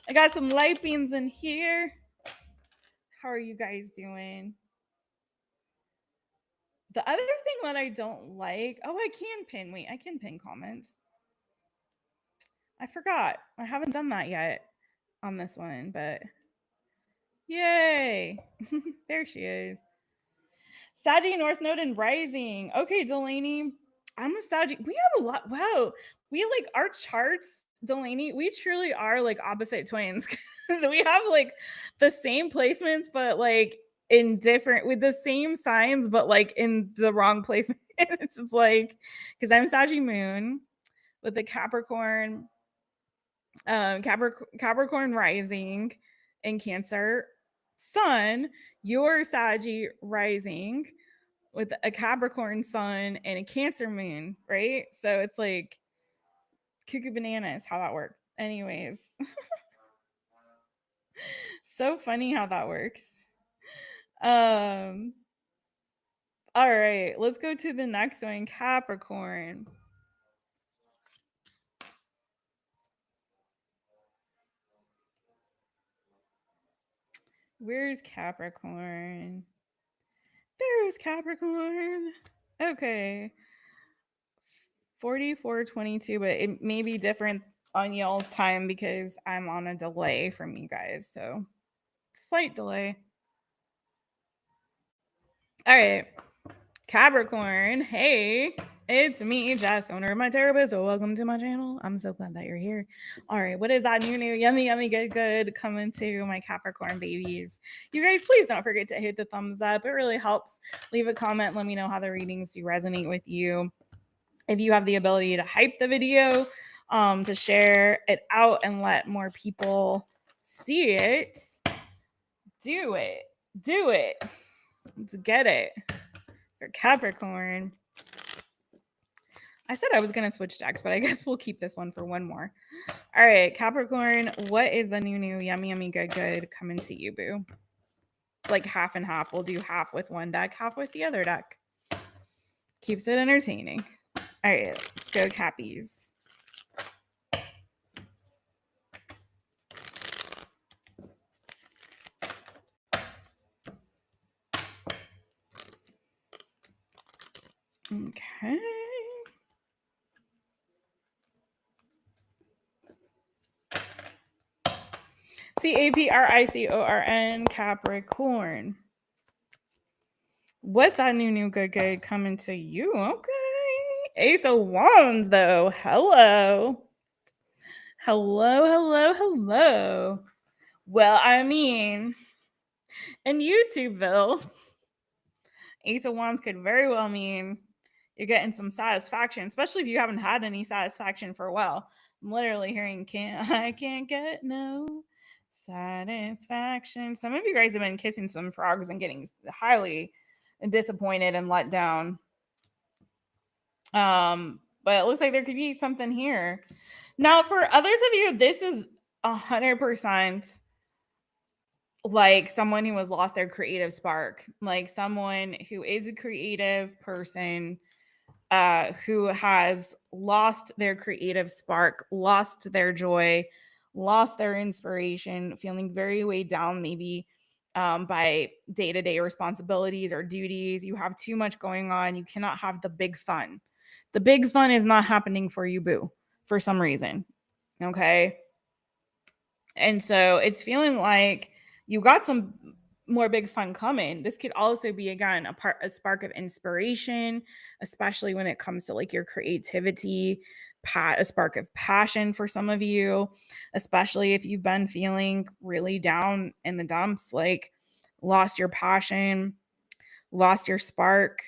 I got some light beams in here. How are you guys doing? The other thing that I don't like, I can pin. Wait, I can pin comments. I forgot. I haven't done that yet on this one, but yay. There she is. Saggy North Node and Rising. Okay, Delaney. I'm a Saggy. We have a lot. Wow. We like our charts, Delaney. We truly are like opposite twins. So we have like the same placements, but like in different with the same signs, but like in the wrong placement. It's like because I'm Saggy Moon with the Capricorn, Capricorn rising, in Cancer sun, your Saggy rising with a Capricorn sun and a Cancer moon, right? So it's like cuckoo bananas how that works. Anyways, so funny how that works. All right, let's go to the next one, Capricorn. Where's Capricorn? There's Capricorn. Okay. 44:22, but it may be different on y'all's time because I'm on a delay from you guys. So, slight delay. All right. Capricorn. Hey, it's me, Jess, owner of My Taropist. So, welcome to my channel. I'm so glad that you're here. All right. What is that new, yummy, good coming to my Capricorn babies? You guys, please don't forget to hit the thumbs up. It really helps. Leave a comment. Let me know how the readings do resonate with you. If you have the ability to hype the video, to share it out and let more people see it, do it. Do it. Let's get it. For Capricorn. I said I was going to switch decks, but I guess we'll keep this one for one more. All right, Capricorn, what is the new, yummy, good coming to you, boo? It's like half and half. We'll do half with one deck, half with the other deck. Keeps it entertaining. All right, let's go, Cappies. Okay. CAPRICORN, Capricorn. What's that new, good coming to you? Okay. Ace of Wands, though. Hello. Well, I mean, in YouTubeville, Ace of Wands could very well mean you're getting some satisfaction, especially if you haven't had any satisfaction for a while. I'm literally hearing, I can't get no satisfaction. Some of you guys have been kissing some frogs and getting highly disappointed and let down. But it looks like there could be something here. Now, for others of you, this is 100% like someone who has lost their creative spark, like someone who is a creative person, who has lost their creative spark, lost their joy, lost their inspiration, feeling very weighed down, maybe by day-to-day responsibilities or duties. You have too much going on. You cannot have the big fun. The big fun is not happening for you, boo, for some reason. Okay. And so it's feeling like you got some more big fun coming. This could also be, again, a spark of inspiration, especially when it comes to like your creativity, a spark of passion for some of you, especially if you've been feeling really down in the dumps, like lost your passion, lost your spark.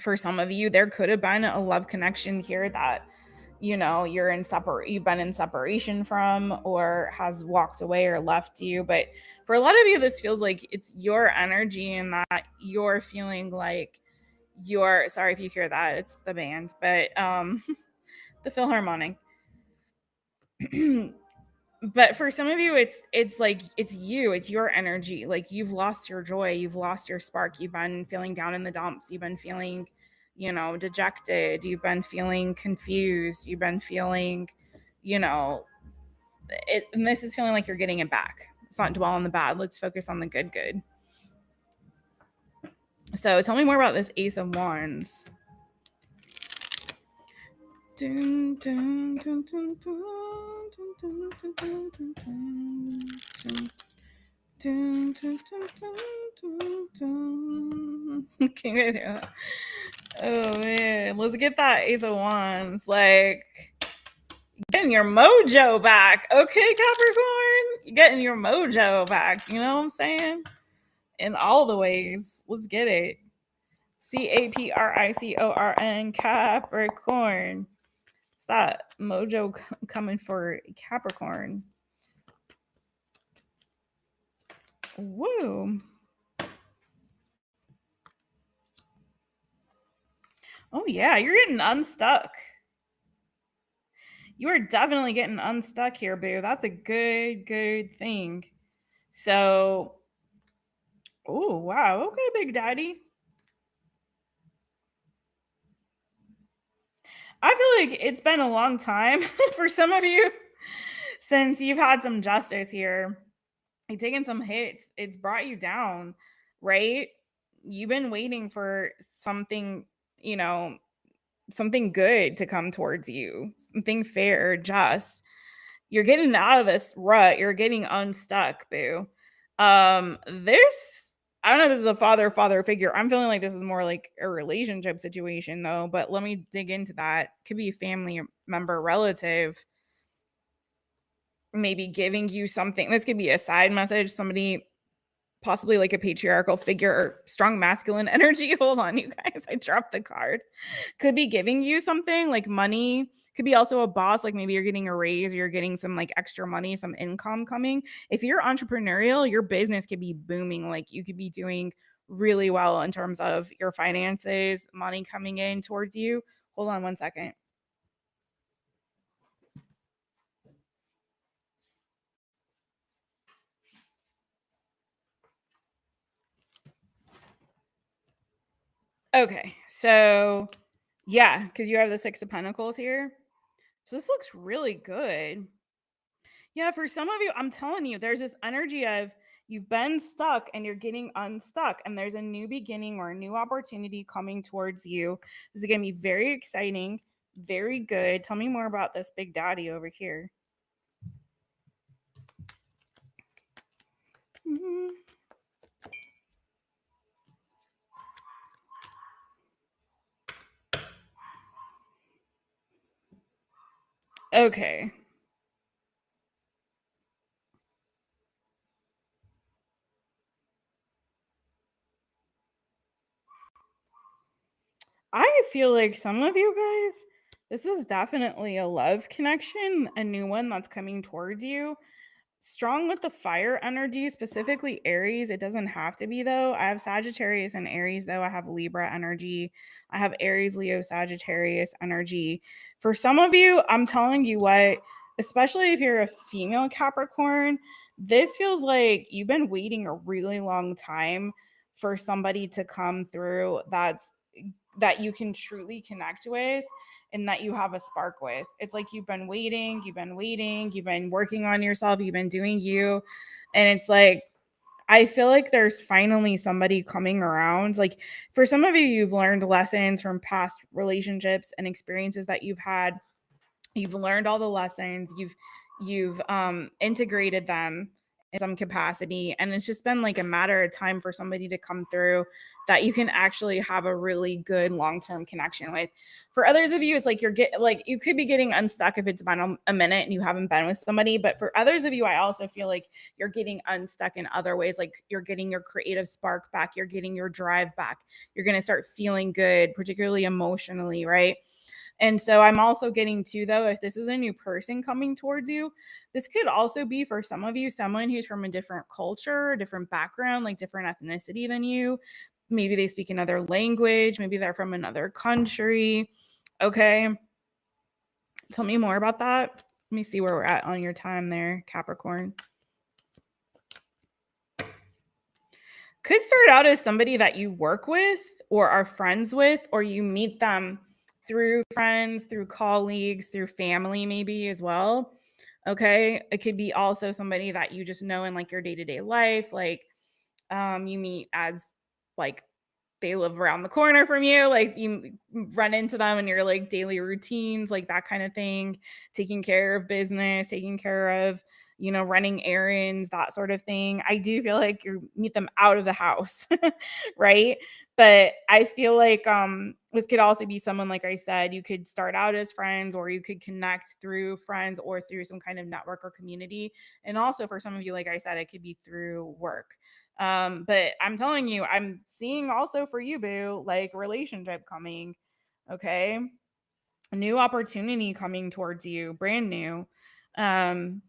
For some of you, there could have been a love connection here that you've been in separation from, or has walked away or left you. But for a lot of you, this feels like it's your energy and that you're feeling like sorry if you hear that, it's the band, but the Philharmonic. But for some of you, it's like it's your energy. Like you've lost your joy, you've lost your spark, you've been feeling down in the dumps, you've been feeling dejected, you've been feeling confused, you've been feeling and this is feeling like you're getting it back. Let's not dwell on the bad, let's focus on the good. So tell me more about this Ace of Wands. Dun, dun, dun, dun, dun, dun, dun, dun, dun, dun, dun. Dun, dun, dun, dun, dun, dun. Can you guys hear that? Oh man, let's get that Ace of Wands. Like, getting your mojo back. Okay, Capricorn, you're getting your mojo back. You know what I'm saying? In all the ways. Let's get it. CAPRICORN, Capricorn. It's that mojo coming for Capricorn. Woo. Oh yeah, you're getting unstuck. You are definitely getting unstuck here, boo. That's a good thing. So, oh wow, okay, Big Daddy. I feel like it's been a long time for some of you since you've had some justice here. You've taken some hits. It's brought you down, right? You've been waiting for something, you know, something good to come towards you, something fair, just. You're getting out of this rut. You're getting unstuck, boo. This I don't know if this is a father figure. I'm feeling like this is more like a relationship situation though, but let me dig into that. Could be a family member, relative, maybe giving you something. This could be a side message, somebody possibly like a patriarchal figure or strong masculine energy. Hold on, you guys. I dropped the card. Could be giving you something like money. Could be also a boss, like maybe you're getting a raise or you're getting some like extra money, some income coming. If you're entrepreneurial, your business could be booming. Like you could be doing really well in terms of your finances, money coming in towards you. Hold on one second. Okay. So, yeah, because you have the 6 of Pentacles here. So this looks really good. Yeah, for some of you, I'm telling you, there's this energy of you've been stuck and you're getting unstuck, and there's a new beginning or a new opportunity coming towards you. This is going to be very exciting, very good. Tell me more about this Big Daddy over here. Mhm. Okay. I feel like some of you guys, this is definitely a love connection, a new one that's coming towards you. Strong with the fire energy, specifically Aries. It doesn't have to be though. I have Sagittarius and Aries though. I have Libra energy. I have Aries, Leo, Sagittarius energy. For some of you, I'm telling you what, especially if you're a female Capricorn, this feels like you've been waiting a really long time for somebody to come through that you can truly connect with and that you have a spark with. It's like you've been working on yourself, you've been doing you. And it's like, I feel like there's finally somebody coming around. Like for some of you, you've learned lessons from past relationships and experiences that you've had. You've learned all the lessons, you've integrated them in some capacity, and it's just been like a matter of time for somebody to come through that you can actually have a really good long-term connection with. For others of you, it's like you could be getting unstuck if it's been a minute and you haven't been with somebody, but for others of you, I also feel like you're getting unstuck in other ways. Like you're getting your creative spark back, you're getting your drive back, you're going to start feeling good, particularly emotionally, right? And so I'm also getting to, though, if this is a new person coming towards you, this could also be for some of you, someone who's from a different culture, different background, like different ethnicity than you. Maybe they speak another language, maybe they're from another country. Okay. Tell me more about that. Let me see where we're at on your time there, Capricorn. Could start out as somebody that you work with or are friends with, or you meet them through friends, through colleagues, through family, maybe as well. Okay. It could be also somebody that you just know in like your day to day life. Like you meet as like they live around the corner from you, like you run into them in your like daily routines, like that kind of thing, taking care of business, taking care of, running errands, that sort of thing. I do feel like you meet them out of the house, right? But I feel like this could also be someone, like I said, you could start out as friends or you could connect through friends or through some kind of network or community. And also for some of you, like I said, it could be through work. But I'm telling you, I'm seeing also for you, boo, like relationship coming. Okay. A new opportunity coming towards you, brand new. Um,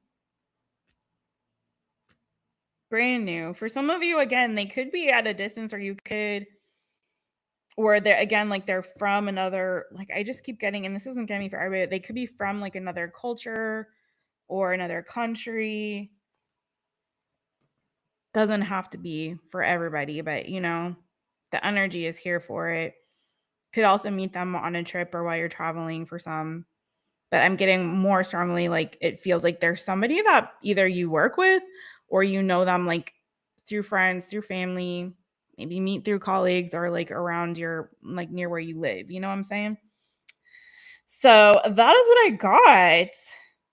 brand new. For some of you, again, they could be at a distance, or you could, or they're again, like they're from another, like I just keep getting, and this isn't getting me for everybody, they could be from like another culture or another country. Doesn't have to be for everybody, but the energy is here for it. Could also meet them on a trip or while you're traveling for some. But I'm getting more strongly like it feels like there's somebody that either you work with or them like through friends, through family, maybe meet through colleagues or like around your like near where you live. You know what I'm saying? So that is what I got.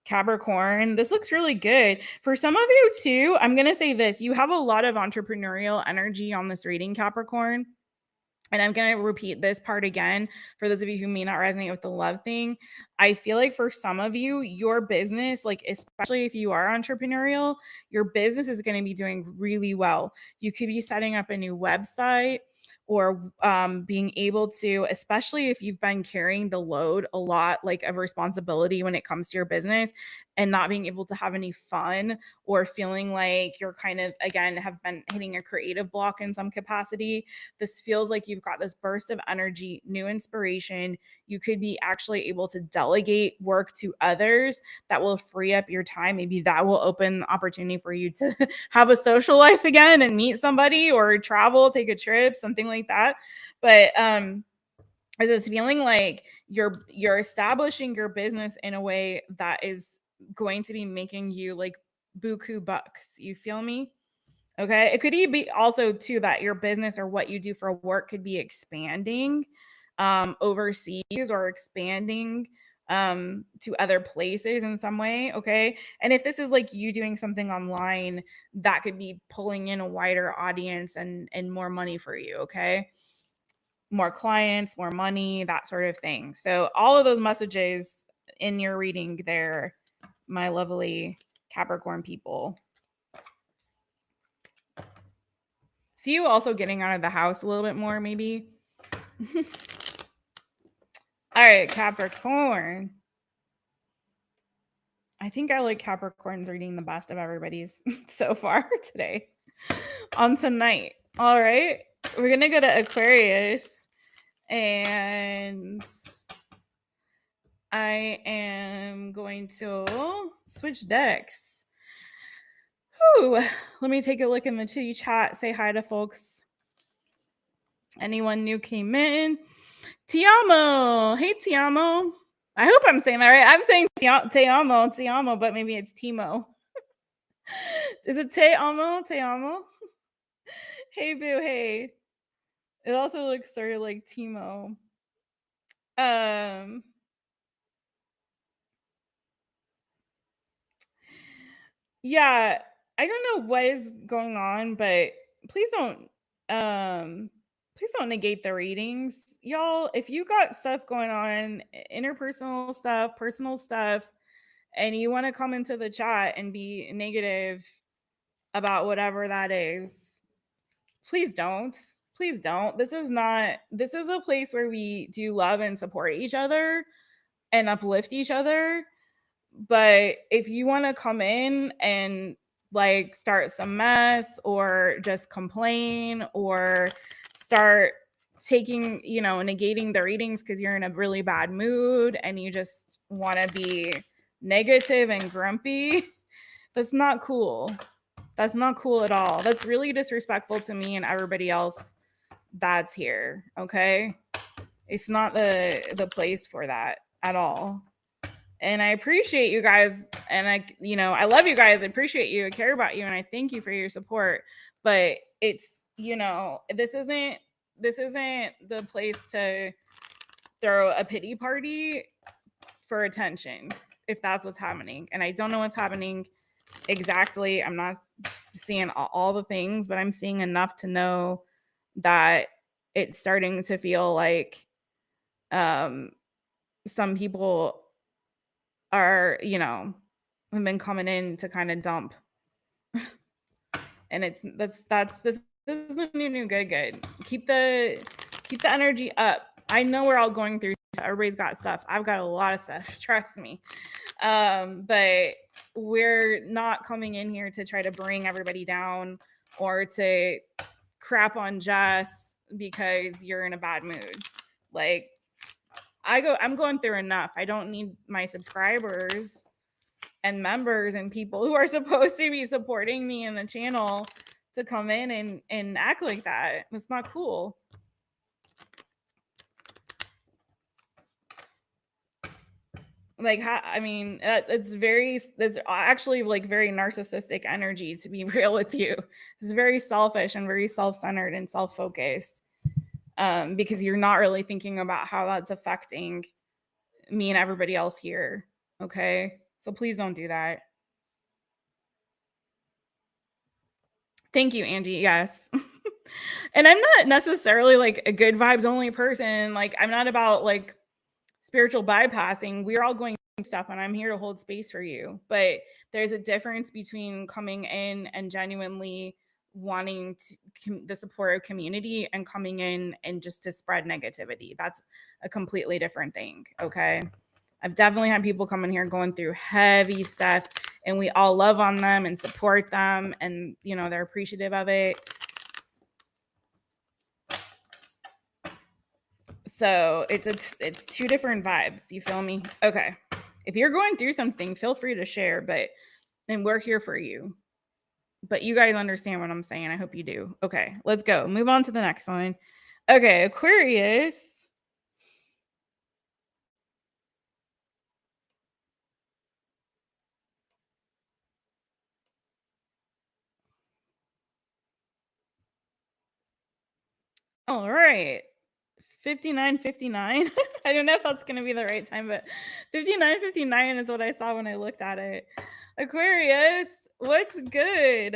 Capricorn, this looks really good. For some of you too, I'm going to say this. You have a lot of entrepreneurial energy on this reading, Capricorn. And I'm going to repeat this part again for those of you who may not resonate with the love thing. I feel like for some of you, your business, like especially if you are entrepreneurial, your business is going to be doing really well. You could be setting up a new website or being able to, especially if you've been carrying the load a lot, like of responsibility when it comes to your business and not being able to have any fun or feeling like you're kind of, again, have been hitting a creative block in some capacity. This feels like you've got this burst of energy, new inspiration. You could be actually able to delegate work to others that will free up your time. Maybe that will open the opportunity for you to have a social life again and meet somebody or travel, take a trip, something like that. But I was feeling like you're establishing your business in a way that is going to be making you like buku bucks. You feel me? Okay. It could be also too that your business or what you do for work could be expanding overseas or expanding to other places in some way. Okay. And if this is like you doing something online, that could be pulling in a wider audience and more money for you. Okay. More clients, more money, that sort of thing. So all of those messages in your reading there, my lovely Capricorn people. See you also getting out of the house a little bit more, maybe. All right, Capricorn. I think I like Capricorn's reading the best of everybody's so far today on tonight. All right, we're going to go to Aquarius, and I am going to switch decks. Whew. Let me take a look in the chitty chat, say hi to folks. Anyone new came in? Tiamo. Hey, Tiamo. I hope I'm saying that right. I'm saying Tiamo, but maybe it's Timo. Is it Teamo? Hey, boo, hey. It also looks sort of like Timo. Yeah, I don't know what is going on, but please don't negate the readings. Y'all, if you got stuff going on, interpersonal stuff, personal stuff, and you want to come into the chat and be negative about whatever that is, please don't. Please don't. This is a place where we do love and support each other and uplift each other. But if you want to come in and like start some mess or just complain or start taking, negating the readings because you're in a really bad mood and you just want to be negative and grumpy, that's not cool. That's not cool at all. That's really disrespectful to me and everybody else that's here. Okay. It's not the place for that at all. And I appreciate you guys. And I love you guys. I appreciate you. I care about you. And I thank you for your support. But it's, this isn't the place to throw a pity party for attention, if that's what's happening. And I don't know what's happening exactly. I'm not seeing all the things, but I'm seeing enough to know that it's starting to feel like some people are, have been coming in to kind of dump. And this isn't new good. Keep the energy up. I know we're all going through everybody's got stuff. I've got a lot of stuff, trust me. But we're not coming in here to try to bring everybody down or to crap on Jess because you're in a bad mood. Like, I'm going through enough. I don't need my subscribers and members and people who are supposed to be supporting me in the channel to come in and act like that. That's not cool. Like, I mean, it's actually like very narcissistic energy, to be real with you. It's very selfish and very self-centered and self-focused, because you're not really thinking about how that's affecting me and everybody else here. Okay, so please don't do that. Thank you, Angie. Yes. And I'm not necessarily like a good vibes only person. Like, I'm not about like spiritual bypassing. We're all going through stuff and I'm here to hold space for you. But there's a difference between coming in and genuinely wanting the support of community and coming in and just to spread negativity. That's a completely different thing. Okay. I've definitely had people come in here going through heavy stuff and we all love on them and support them and, you know, they're appreciative of it. So it's two different vibes. You feel me? Okay. If you're going through something, feel free to share, and we're here for you. But you guys understand what I'm saying. I hope you do. Okay, let's go. Move on to the next one. Okay, Aquarius. All right. 59:59. I don't know if that's going to be the right time, but 59:59 is what I saw when I looked at it. Aquarius, what's good?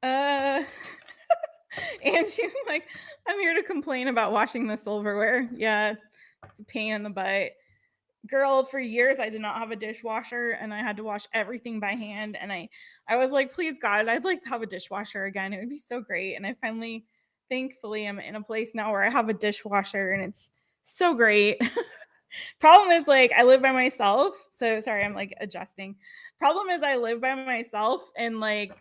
And she's like, I'm here to complain about washing the silverware. Yeah, it's a pain in the butt. Girl, for years I did not have a dishwasher and I had to wash everything by hand. And I was like, please God, I'd like to have a dishwasher again. It would be so great. And I finally, thankfully, I'm in a place now where I have a dishwasher and it's so great. Problem is, like, I live by myself. So sorry, I'm like adjusting. Problem is I live by myself and like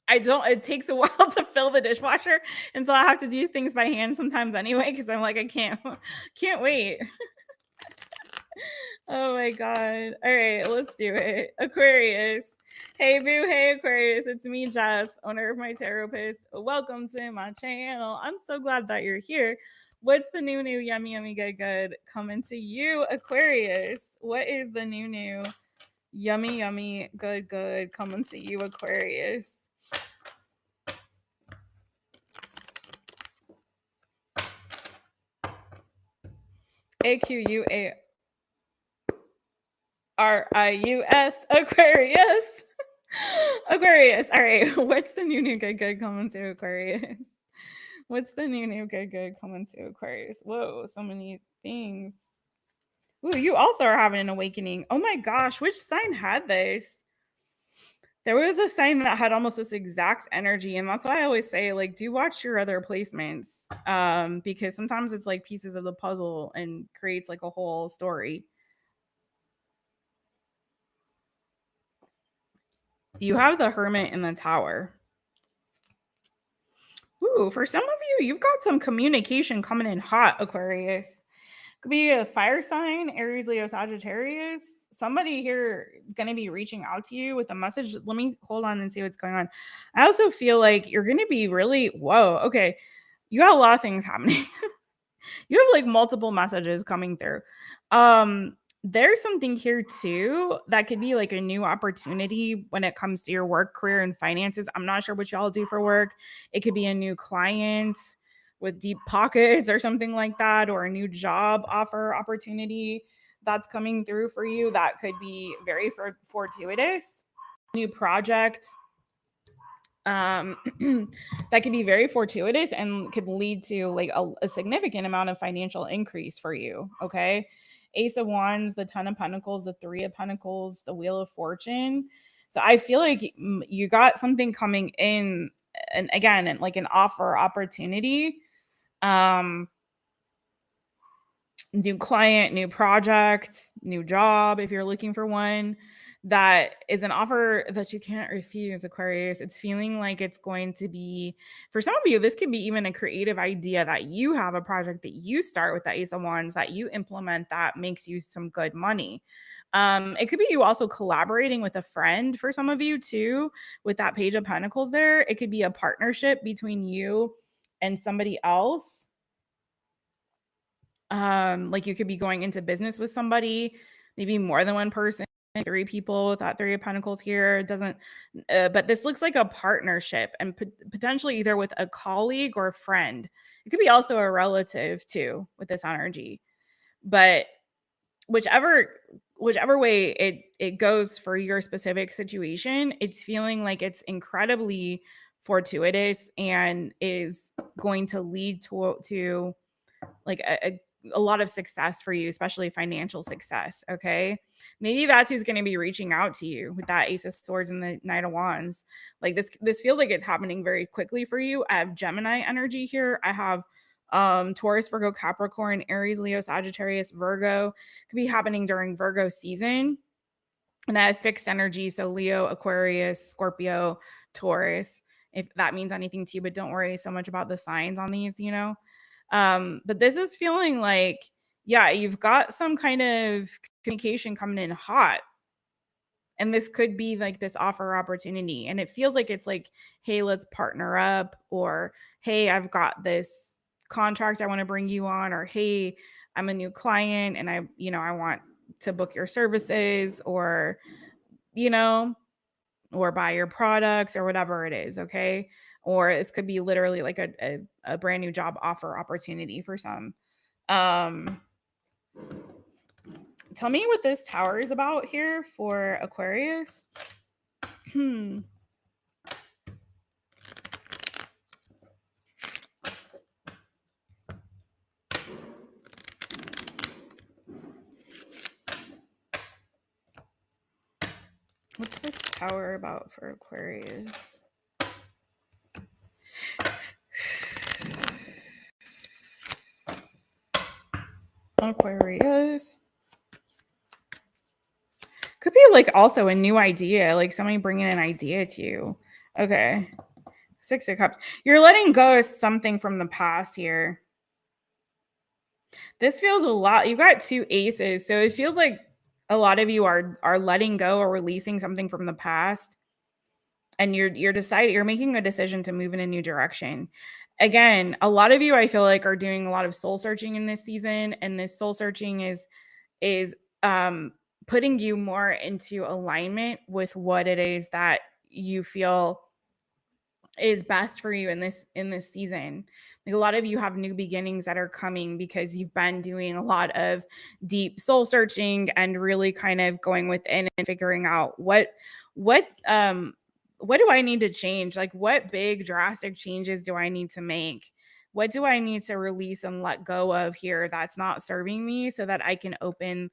it takes a while to fill the dishwasher. And so I have to do things by hand sometimes anyway, because I'm like, I can't wait. Oh my God. All right, let's do it. Aquarius. Hey boo, hey Aquarius. It's me, Jess, owner of My Taropist. Welcome to my channel. I'm so glad that you're here. What's the new yummy yummy good coming to you, Aquarius? What is the new yummy yummy good coming to you, Aquarius? AQUARIUS, Aquarius. Aquarius. All right. What's the new good coming to Aquarius? What's the new good coming to Aquarius? Whoa, so many things. Ooh, you also are having an awakening. Oh my gosh, which sign had this? There was a sign that had almost this exact energy, and that's why I always say, like, do watch your other placements, because sometimes it's like pieces of the puzzle and creates like a whole story. You have the Hermit in the Tower. Ooh, for some of you, you've got some communication coming in hot, Aquarius. Could be a fire sign, Aries, Leo, Sagittarius. Somebody here is going to be reaching out to you with a message. Let me hold on and see what's going on. I also feel like you're going to be really, whoa, okay. You got a lot of things happening. You have like multiple messages coming through. There's something here too that could be like a new opportunity when it comes to your work, career, and finances. I'm not sure what y'all do for work. It could be a new client with deep pockets or something like that, or a new job offer opportunity that's coming through for you that could be very fortuitous. New project that could be very fortuitous and could lead to like a significant amount of financial increase for you. Okay. Ace of Wands, the Ten of Pentacles, the Three of Pentacles, the Wheel of Fortune. So I feel like you got something coming in, and again, like an offer opportunity New client, new project, new job, if you're looking for one, that is an offer that you can't refuse, Aquarius. It's feeling like it's going to be, for some of you, this could be even a creative idea that you have a project that you start with the Ace of Wands that you implement that makes you some good money. It could be you also collaborating with a friend for some of you too, with that Page of Pentacles there. It could be a partnership between you and somebody else. Like you could be going into business with somebody, maybe more than one person, 3 people with that 3 of Pentacles here. It doesn't, but this looks like a partnership and potentially either with a colleague or a friend. It could be also a relative too with this energy. But whichever way it goes for your specific situation, it's feeling like it's incredibly fortuitous and is going to lead to like a lot of success for you, especially financial success. Okay. Maybe that's who's going to be reaching out to you with that Ace of Swords and the Knight of Wands. Like this feels like it's happening very quickly for you. I have Gemini energy here. I have Taurus, Virgo, Capricorn, Aries, Leo, Sagittarius, Virgo. Could be happening during Virgo season. And I have fixed energy. So Leo, Aquarius, Scorpio, Taurus, if that means anything to you, but don't worry so much about the signs on these, you know. But this is feeling like, yeah, you've got some kind of communication coming in hot. And this could be like this offer opportunity. And it feels like it's like, hey, let's partner up, or hey, I've got this contract I want to bring you on, or hey, I'm a new client and I want to book your services, or, you know, or buy your products or whatever it is. Okay. Or this could be literally like a brand new job offer opportunity for some. Um, Tell me what this tower is about here for Aquarius. What's this tower about for Aquarius? Aquarius. Could be like also a new idea, like somebody bringing an idea to you. Okay. 6 of Cups. You're letting go of something from the past here. This feels a lot. You got 2 aces, so it feels like a lot of you are letting go or releasing something from the past, and you're making a decision to move in a new direction. Again, a lot of you I feel like are doing a lot of soul searching in this season, and this soul searching is putting you more into alignment with what it is that you feel is best for you in this season. Like a lot of you have new beginnings that are coming because you've been doing a lot of deep soul searching and really kind of going within and figuring out what do I need to change? Like what big drastic changes do I need to make? What do I need to release and let go of here that's not serving me, so that I can open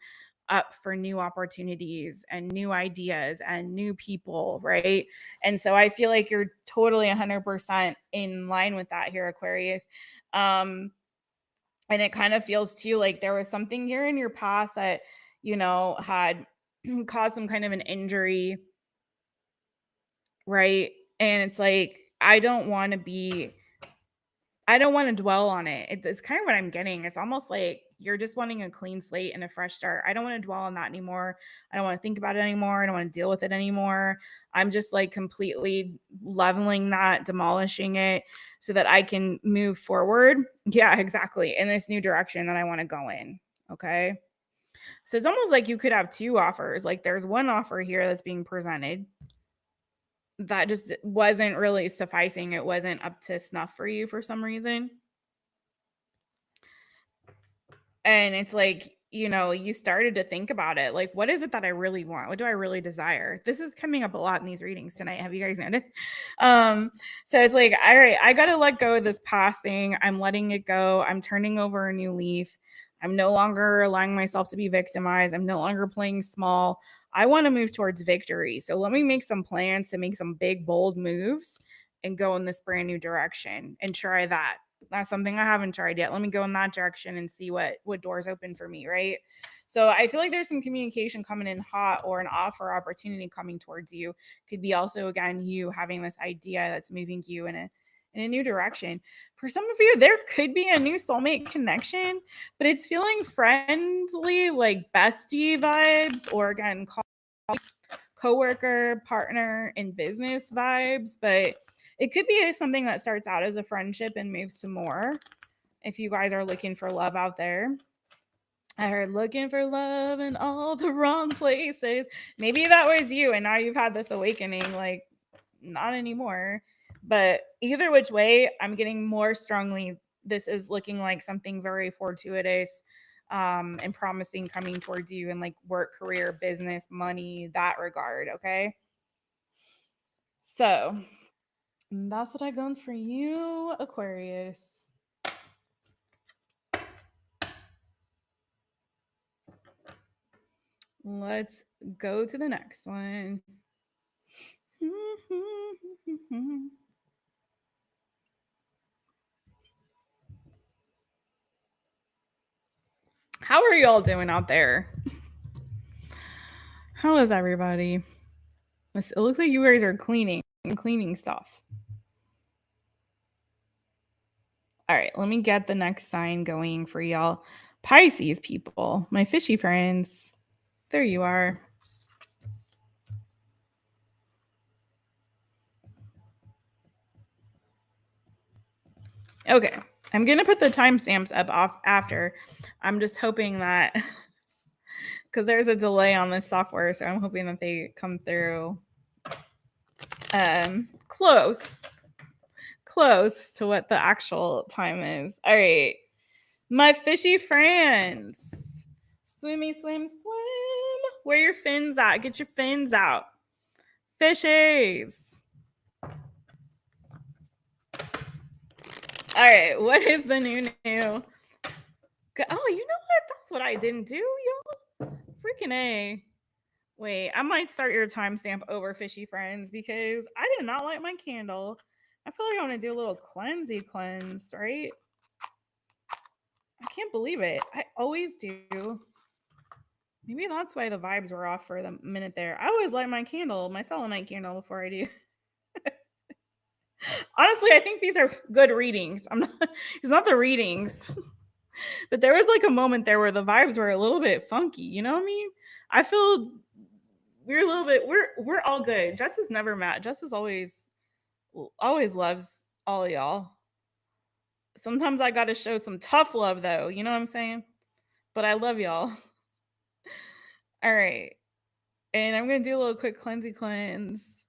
up for new opportunities and new ideas and new people, right? And so I feel like you're totally 100% in line with that here, Aquarius. And it kind of feels too like there was something here in your past that, had caused some kind of an injury, right? And it's like, I don't want to dwell on it. It's kind of what I'm getting. It's almost like you're just wanting a clean slate and a fresh start. I don't want to dwell on that anymore. I don't want to think about it anymore. I don't want to deal with it anymore. I'm just like completely leveling that, demolishing it so that I can move forward. Yeah, exactly. In this new direction that I want to go in. Okay. So it's almost like you could have 2 offers. Like there's one offer here that's being presented that just wasn't really sufficing. It wasn't up to snuff for you for some reason. And it's like, you started to think about it. Like, what is it that I really want? What do I really desire? This is coming up a lot in these readings tonight. Have you guys noticed? So it's like, all right, I got to let go of this past thing. I'm letting it go. I'm turning over a new leaf. I'm no longer allowing myself to be victimized. I'm no longer playing small. I want to move towards victory. So let me make some plans to make some big, bold moves and go in this brand new direction and try that. That's something I haven't tried yet. Let me go in that direction and see what doors open for me, right? So I feel like there's some communication coming in hot, or an offer opportunity coming towards you. Could be also, again, you having this idea that's moving you in a new direction. For some of you, there could be a new soulmate connection, but it's feeling friendly, like bestie vibes, or again, coworker, partner in business vibes. But it could be something that starts out as a friendship and moves to more. If you guys are looking for love out there, I heard looking for love in all the wrong places. Maybe that was you, and now you've had this awakening, like, not anymore. But either which way, I'm getting more strongly this is looking like something very fortuitous, and promising coming towards you in like work, career, business, money, that regard. Okay. So that's what I got for you, Aquarius. Let's go to the next one. How are y'all doing out there? How is everybody? It looks like you guys are cleaning stuff. All right, let me get the next sign going for y'all. Pisces people, my fishy friends. There you are. Okay, I'm going to put the timestamps up off after. I'm just hoping that, because there's a delay on this software, so I'm hoping that they come through close to what the actual time is. All right, my fishy friends. Swimmy, swim, swim. Where your fins at? Get your fins out. Fishies. All right, what is the new? Oh, you know what? That's what I didn't do, y'all. Freaking A. Wait, I might start your timestamp over, fishy friends, because I did not light my candle. I feel like I want to do a little cleanse, right? I can't believe it. I always do. Maybe that's why the vibes were off for the minute there. I always light my candle, my selenite candle, before I do. Honestly, I think these are good readings. It's not the readings. But there was like a moment there where the vibes were a little bit funky. You know what I mean? I feel we're a little bit, we're all good. Jess is never mad. Jess is always loves all of y'all. Sometimes I got to show some tough love though. You know what I'm saying? But I love y'all. All right. And I'm going to do a little quick cleanse.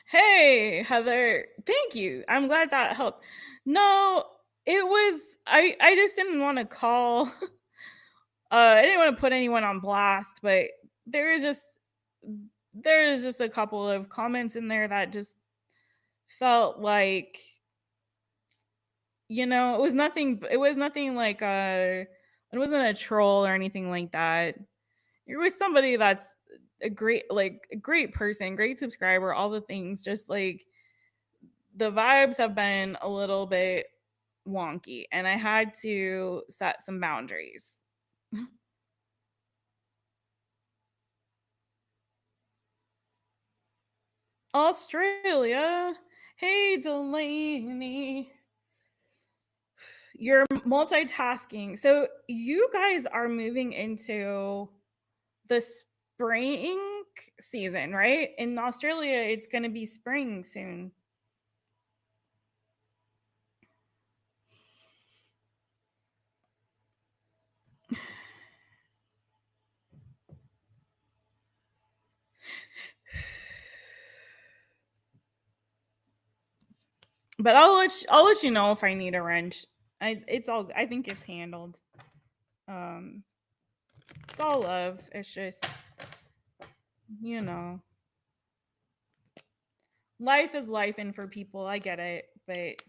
Hey, Heather. Thank you. I'm glad that helped. No, it was, I just didn't want to call. I didn't want to put anyone on blast, but there's just a couple of comments in there that just felt like, it was nothing like it wasn't a troll or anything like that. It was somebody that's a great person, great subscriber, all the things. Just like the vibes have been a little bit wonky, and I had to set some boundaries. Australia. Hey, Delaney. You're multitasking. So you guys are moving into the spring season, right? In Australia, it's going to be spring soon. But I'll let you know if I need a wrench. I think it's handled. It's all love. It's just, life is life, and for people, I get it, but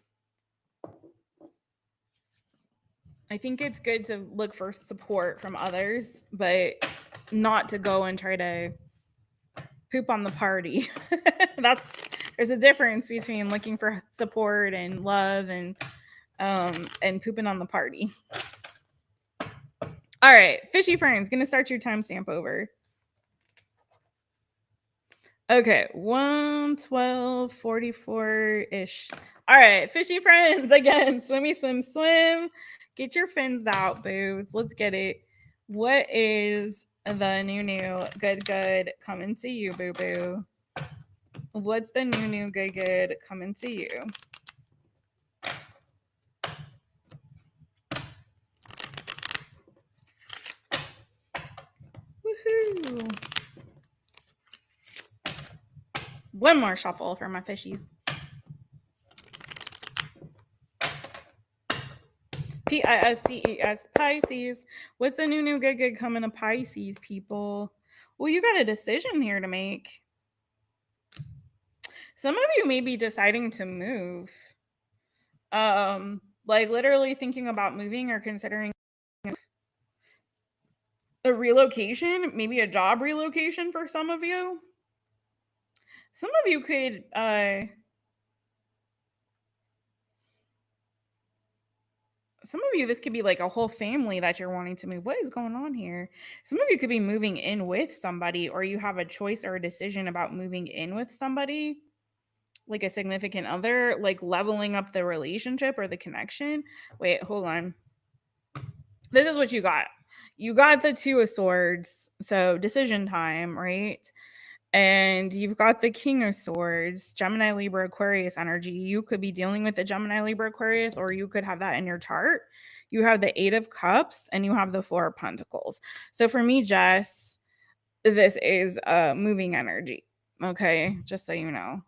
I think it's good to look for support from others, but not to go and try to poop on the party. That's There's a difference between looking for support and love and pooping on the party. All right, fishy friends, gonna start your timestamp over. Okay, 1:12:44-ish. All right, fishy friends, again, swimmy, swim, swim. Get your fins out, boo. Let's get it. What is the new good coming to you, boo boo? What's the new good coming to you? Woohoo! One more shuffle for my fishies. PISCES, Pisces. What's the new good coming to Pisces, people? Well, you got a decision here to make. Some of you may be deciding to move. Like literally thinking about moving or considering a relocation, maybe a job relocation for some of you. Some of you could some of you, this could be like a whole family that you're wanting to move. What is going on here? Some of you could be moving in with somebody, or you have a choice or a decision about moving in with somebody, like a significant other, like leveling up the relationship or the connection. Wait, hold on. This is what you got. You got the Two of Swords, so decision time, right? And you've got the King of Swords, Gemini, Libra, Aquarius energy. You could be dealing with the Gemini, Libra, Aquarius, or you could have that in your chart. You have the Eight of Cups and you have the Four of Pentacles. So for me, Jess, this is moving energy. Okay, just so you know.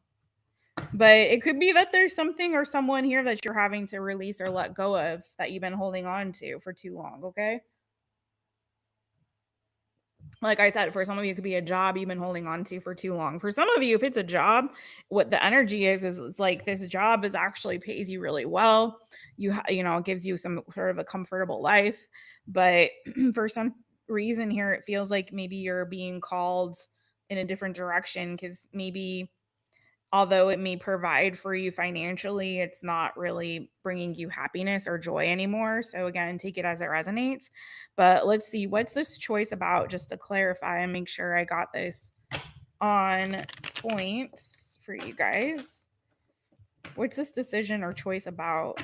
But it could be that there's something or someone here that you're having to release or let go of that you've been holding on to for too long. Okay. Like I said, for some of you, it could be a job you've been holding on to for too long. For some of you, if it's a job, what the energy is it's like this job is actually pays you really well. You know, it gives you some sort of a comfortable life. But for some reason here, it feels like maybe you're being called in a different direction because maybe although it may provide for you financially, it's not really bringing you happiness or joy anymore. So again, take it as it resonates. But let's see, what's this choice about, just to clarify and make sure I got this on point for you guys. What's this decision or choice about?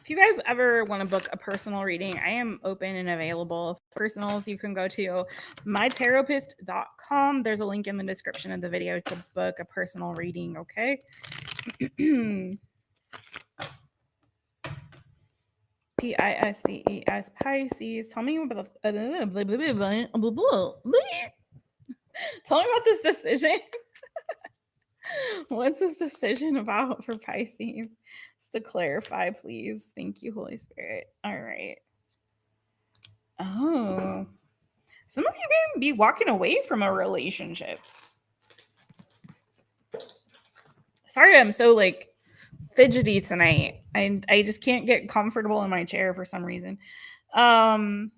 If you guys ever want to book a personal reading, I am open and available. For personals, you can go to mytaropist.com. There's a link in the description of the video to book a personal reading, okay? PISCES, Pisces. Tell me about tell me about this decision. What's this decision about for Pisces? Just to clarify, please. Thank you, Holy Spirit. All right. Oh, some of you may be walking away from a relationship. Sorry, I'm so like fidgety tonight. I just can't get comfortable in my chair for some reason. For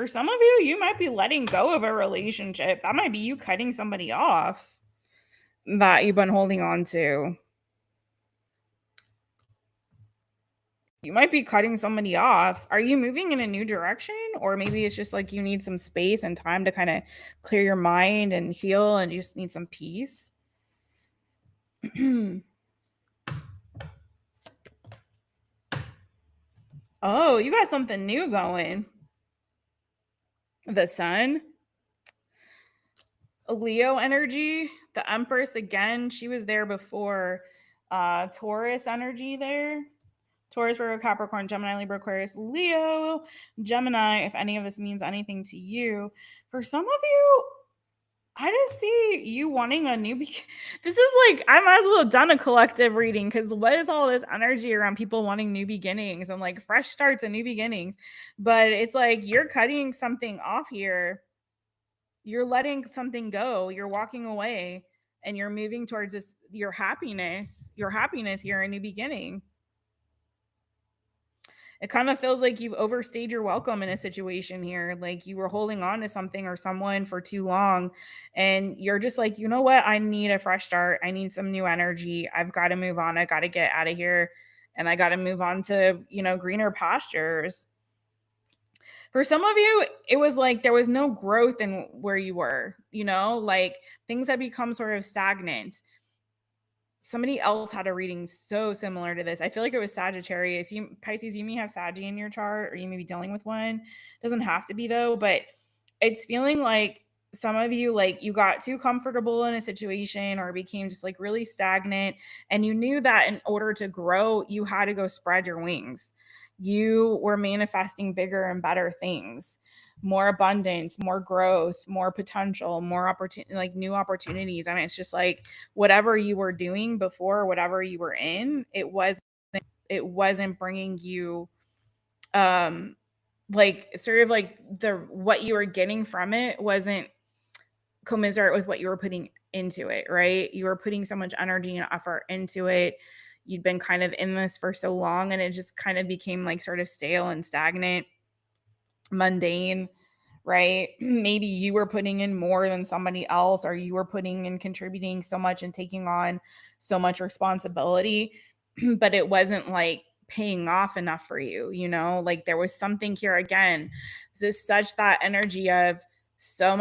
some of you, you might be letting go of a relationship. That might be you cutting somebody off that you've been holding on to. You might be cutting somebody off. Are you moving in a new direction? Or maybe it's just like you need some space and time to kind of clear your mind and heal and you just need some peace. Oh, you got something new going. The Sun. Leo energy. The Empress again. She was there before. Taurus energy there. Taurus, Virgo, Capricorn, Gemini, Libra, Aquarius, Leo, Gemini, if any of this means anything to you. For some of you, I just see you wanting a new this is like, I might as well have done a collective reading because what is all this energy around people wanting new beginnings and like fresh starts and new beginnings? But it's like you're cutting something off here. You're letting something go. You're walking away and you're moving towards this your happiness here, a new beginning. It kind of feels like you've overstayed your welcome in a situation here. Like you were holding on to something or someone for too long. And you're just like, you know what? I need a fresh start. I need some new energy. I've got to move on. I got to get out of here. And I got to move on to, greener pastures. For some of you, it was like there was no growth in where you were, like things had become sort of stagnant. Somebody else had a reading so similar to this. I feel like it was Sagittarius. You Pisces, you may have Saggy in your chart, or you may be dealing with one. Doesn't have to be though, but it's feeling like some of you, like you got too comfortable in a situation or became just like really stagnant, and you knew that in order to grow, you had to go spread your wings. You were manifesting bigger and better things, more abundance, more growth, more potential, more opportunity, like new opportunities. And it's just like whatever you were doing before, whatever you were in, it wasn't bringing you like sort of like the what you were getting from it wasn't commiserate with what you were putting into it, right? You were putting so much energy and effort into it. You'd been kind of in this for so long, and it just kind of became like sort of stale and stagnant, mundane, right? Maybe you were putting in more than somebody else, or you were putting and contributing so much and taking on so much responsibility, but it wasn't like paying off enough for you, like there was something here again. This is such that energy of so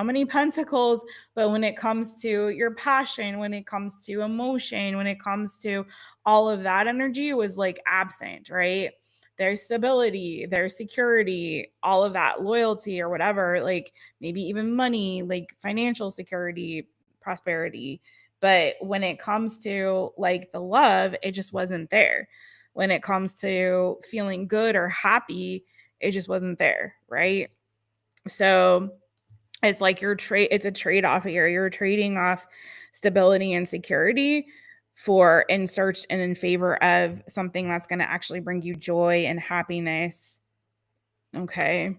many pentacles, but when it comes to your passion, when it comes to emotion, when it comes to all of that energy was like absent, right? There's stability, there's security, all of that loyalty or whatever, like maybe even money, like financial security, prosperity. But when it comes to like the love, it just wasn't there. When it comes to feeling good or happy, it just wasn't there, right? So it's like it's a trade-off here. You're trading off stability and security for in search and in favor of something that's going to actually bring you joy and happiness. Okay.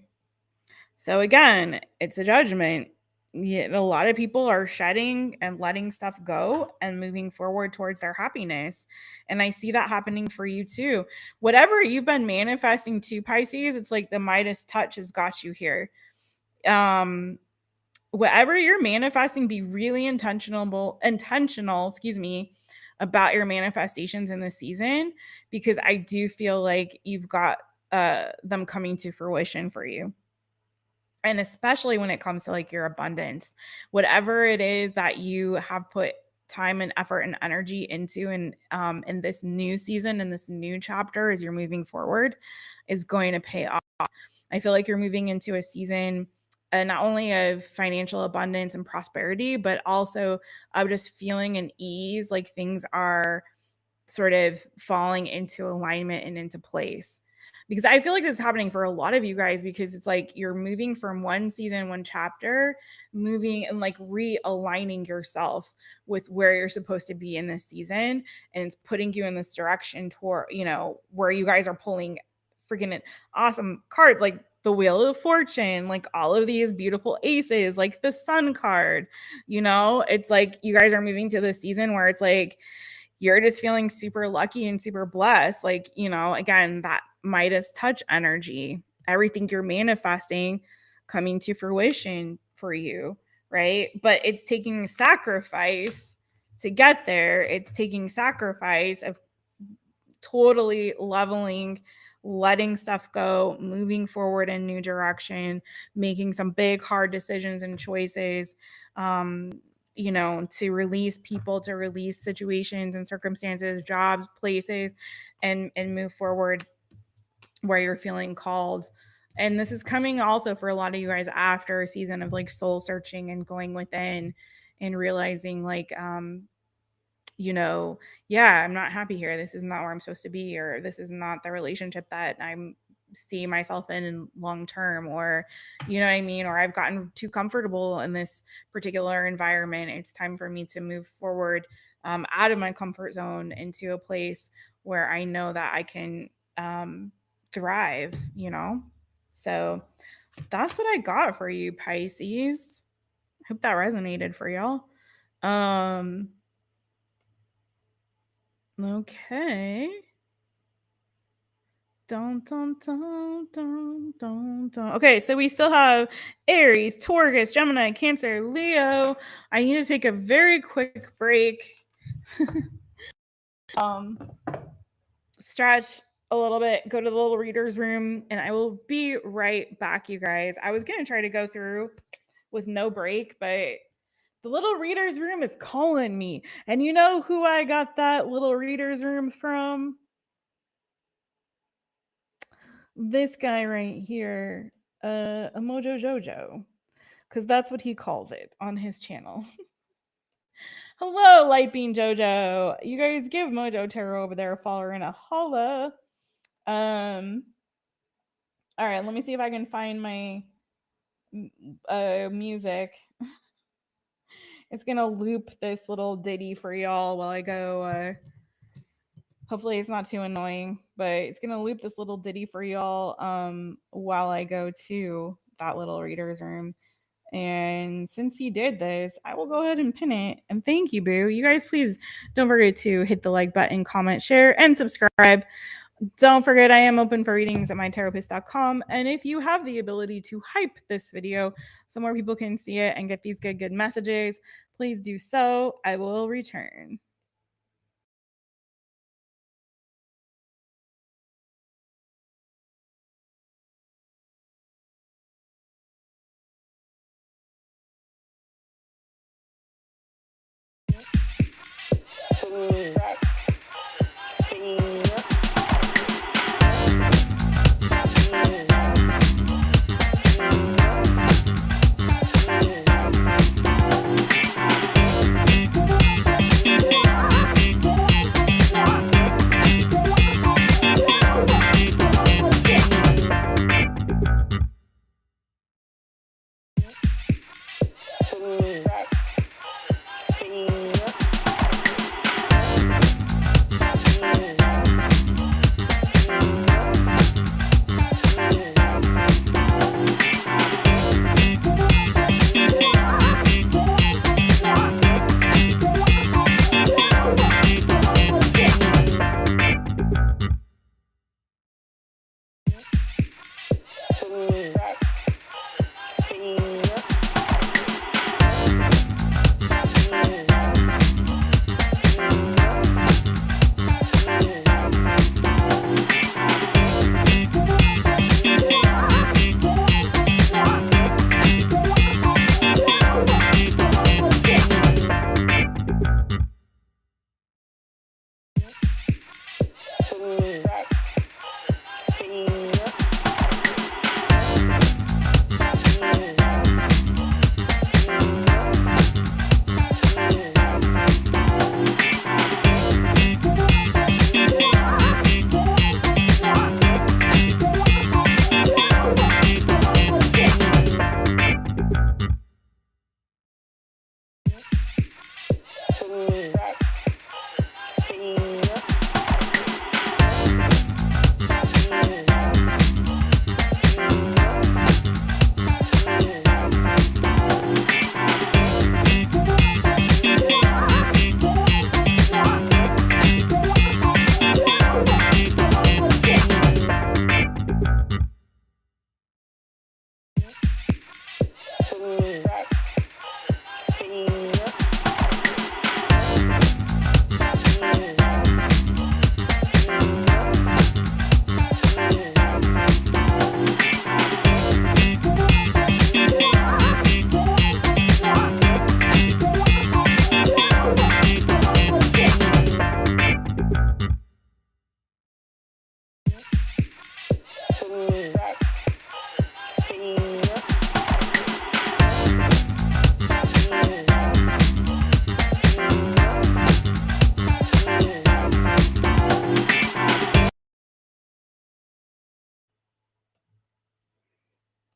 So again, it's a judgment. Yeah, a lot of people are shedding and letting stuff go and moving forward towards their happiness. And I see that happening for you too. Whatever you've been manifesting to Pisces, it's like the Midas touch has got you here. Whatever you're manifesting, be really intentional, excuse me, about your manifestations in this season, because I do feel like you've got them coming to fruition for you. And especially when it comes to like your abundance, whatever it is that you have put time and effort and energy into in this new season, in this new chapter as you're moving forward, is going to pay off. I feel like you're moving into a season not only of financial abundance and prosperity, but also of just feeling an ease, like things are sort of falling into alignment and into place. Because I feel like this is happening for a lot of you guys, because it's like you're moving from one season, one chapter, moving and like realigning yourself with where you're supposed to be in this season. And it's putting you in this direction toward, where you guys are pulling freaking awesome cards like the Wheel of Fortune, like all of these beautiful aces, like the Sun card. It's like you guys are moving to this season where it's like you're just feeling super lucky and super blessed. Like, again, that Midas touch energy, everything you're manifesting coming to fruition for you, right? But it's taking sacrifice to get there. It's taking sacrifice of totally leveling, letting stuff go, moving forward in new direction, making some big hard decisions and choices, to release people, to release situations and circumstances, jobs, places, and move forward where you're feeling called. And this is coming also for a lot of you guys after a season of like soul searching and going within and realizing like yeah, I'm not happy here. This is not where I'm supposed to be, or this is not the relationship that I'm see myself in long term, or you know what I mean, or I've gotten too comfortable in this particular environment. It's time for me to move forward out of my comfort zone into a place where I know that I can thrive, So that's what I got for you, Pisces. Hope that resonated for y'all. Okay. Dun, dun, dun, dun, dun, dun. Okay, so we still have Aries, Taurus, Gemini, Cancer, Leo. I need to take a very quick break. Stretch a little bit, go to the little reader's room, and I will be right back, you guys. I was gonna try to go through with no break, but the little reader's room is calling me. And you know who I got that little reader's room from? This guy right here, a Mojo Jojo, because that's what he calls it on his channel. Hello, Light Bean Jojo. You guys give Mojo Tarot over there a follower and a holla. All right, let me see if I can find my music. It's gonna loop this little ditty for y'all while I go. Hopefully it's not too annoying, but it's gonna loop this little ditty for y'all while I go to that little reader's room. And since he did this, I will go ahead and pin it. And thank you, Boo. You guys, please don't forget to hit the like button, comment, share, and subscribe. Don't forget, I am open for readings at mytaropist.com. And if you have the ability to hype this video so more people can see it and get these good messages, please do so. I will return.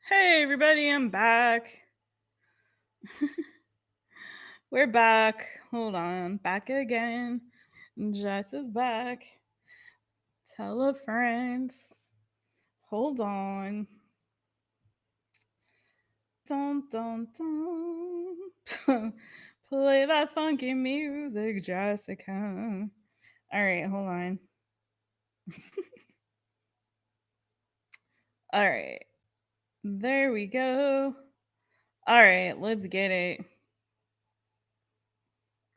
Hey, everybody, I'm back. We're back. Hold on. Back again. Jess is back. Tell a friend. Hold on. Dun, dun, dun. Play that funky music, Jessica. All right, hold on. All right. There we go. All right, let's get it.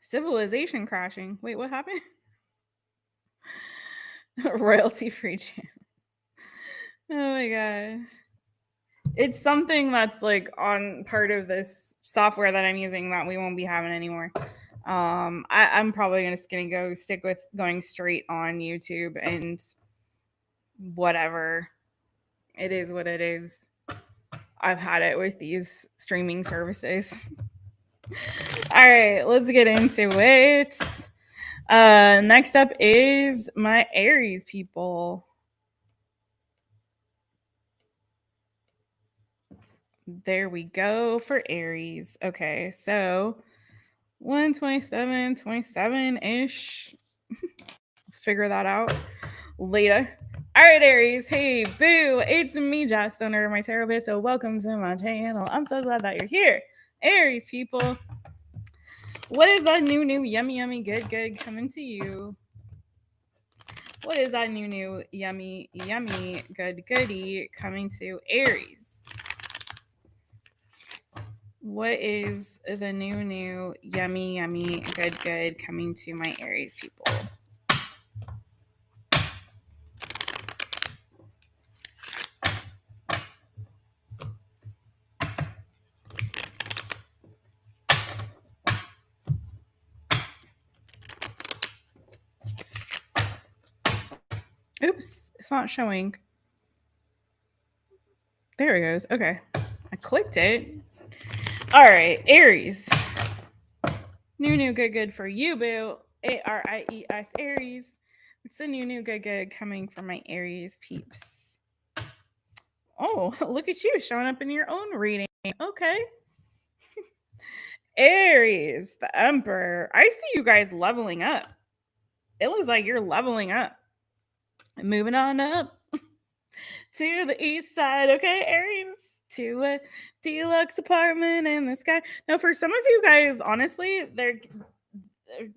Civilization crashing. Wait, what happened? Royalty free channel. Oh my god. It's something that's like on part of this software that I'm using that we won't be having anymore. I'm probably just gonna go stick with going straight on YouTube and whatever. It is what it is. I've had it with these streaming services. All right, let's get into it. Next up is my Aries people. There we go for Aries. Okay, so 127, 27-ish. Figure that out later. All right, Aries. Hey, boo. It's me, Jess, owner of My Taropist. So welcome to my channel. I'm so glad that you're here. Aries people. What is that new, yummy, good coming to you? What is that new, yummy, goodie coming to Aries? What is the new, yummy, good coming to my Aries people? Oops, it's not showing. There it goes. Okay. I clicked it. All right, Aries. New, good for you, boo. ARIES, Aries. What's the new, good coming from my Aries peeps? Oh, look at you showing up in your own reading. Okay. Aries, the Emperor. I see you guys leveling up. It looks like you're leveling up. Moving on up to the east side, okay, Aries? To a deluxe apartment in the sky. Now, for some of you guys, honestly,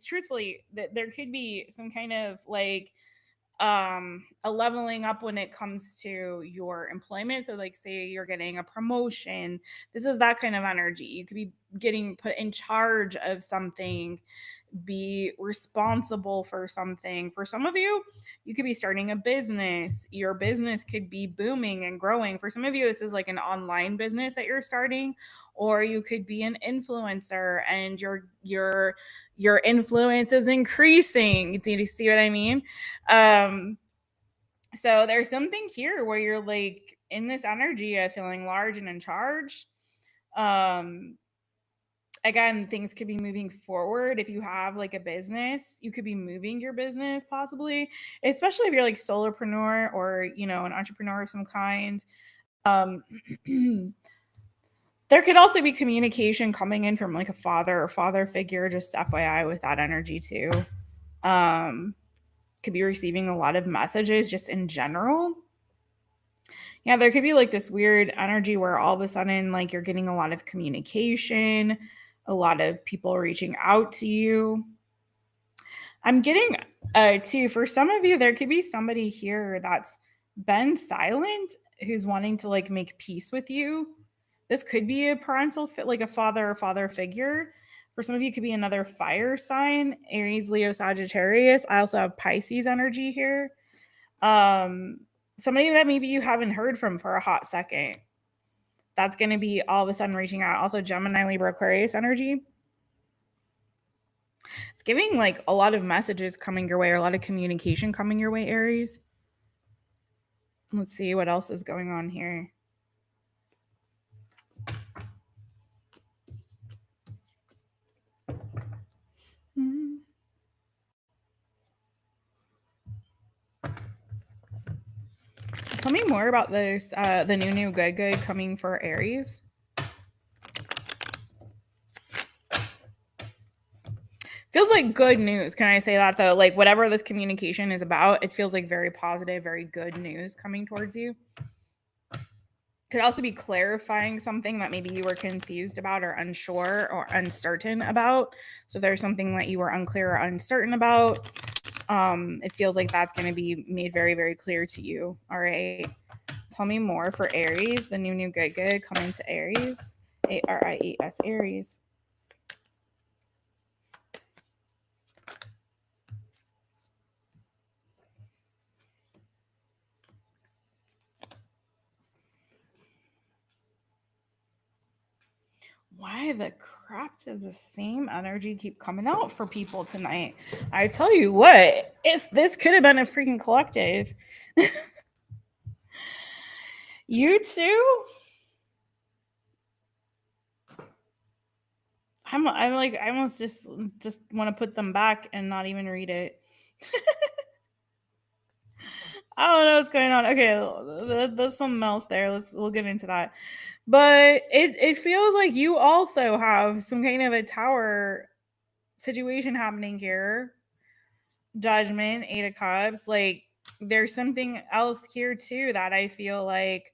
truthfully, there could be some kind of like a leveling up when it comes to your employment. So like say you're getting a promotion, this is that kind of energy. You could be getting put in charge of something, be responsible for something. For some of you, you could be starting a business. Your business could be booming and growing. For some of you, this is like an online business that you're starting, or you could be an influencer and your influence is increasing. Do you see what I mean? So there's something here where you're like in this energy of feeling large and in charge. Again, things could be moving forward. If you have like a business, you could be moving your business possibly, especially if you're like solopreneur or an entrepreneur of some kind. There could also be communication coming in from like a father or father figure, just FYI with that energy too. Could be receiving a lot of messages just in general. Yeah, there could be like this weird energy where all of a sudden like you're getting a lot of communication, a lot of people reaching out to you. I'm getting too, for some of you, there could be somebody here that's been silent who's wanting to like make peace with you. This could be a parental fit, like a father or father figure. For some of you, it could be another fire sign, Aries, Leo, Sagittarius. I also have Pisces energy here. Somebody that maybe you haven't heard from for a hot second. That's going to be all of a sudden reaching out. Also, Gemini, Libra, Aquarius energy. It's giving like a lot of messages coming your way, or a lot of communication coming your way, Aries. Let's see what else is going on here. Tell me more about this, the new good coming for Aries. Feels like good news. Can I say that though? Like whatever this communication is about, it feels like very positive, very good news coming towards you. Could also be clarifying something that maybe you were confused about or unsure or uncertain about. So if there's something that you were unclear or uncertain about, it feels like that's going to be made very, very clear to you. All right. Tell me more for Aries, the new good coming to Aries. ARIES, Aries. Why the crap does the same energy keep coming out for people tonight? I tell you what, this could have been a freaking collective. You too? I'm like, I almost just want to put them back and not even read it. I don't know what's going on. Okay, there's something else there. We'll get into that. But it feels like you also have some kind of a tower situation happening here. Judgment, 8 of Cups. Like, there's something else here too that I feel like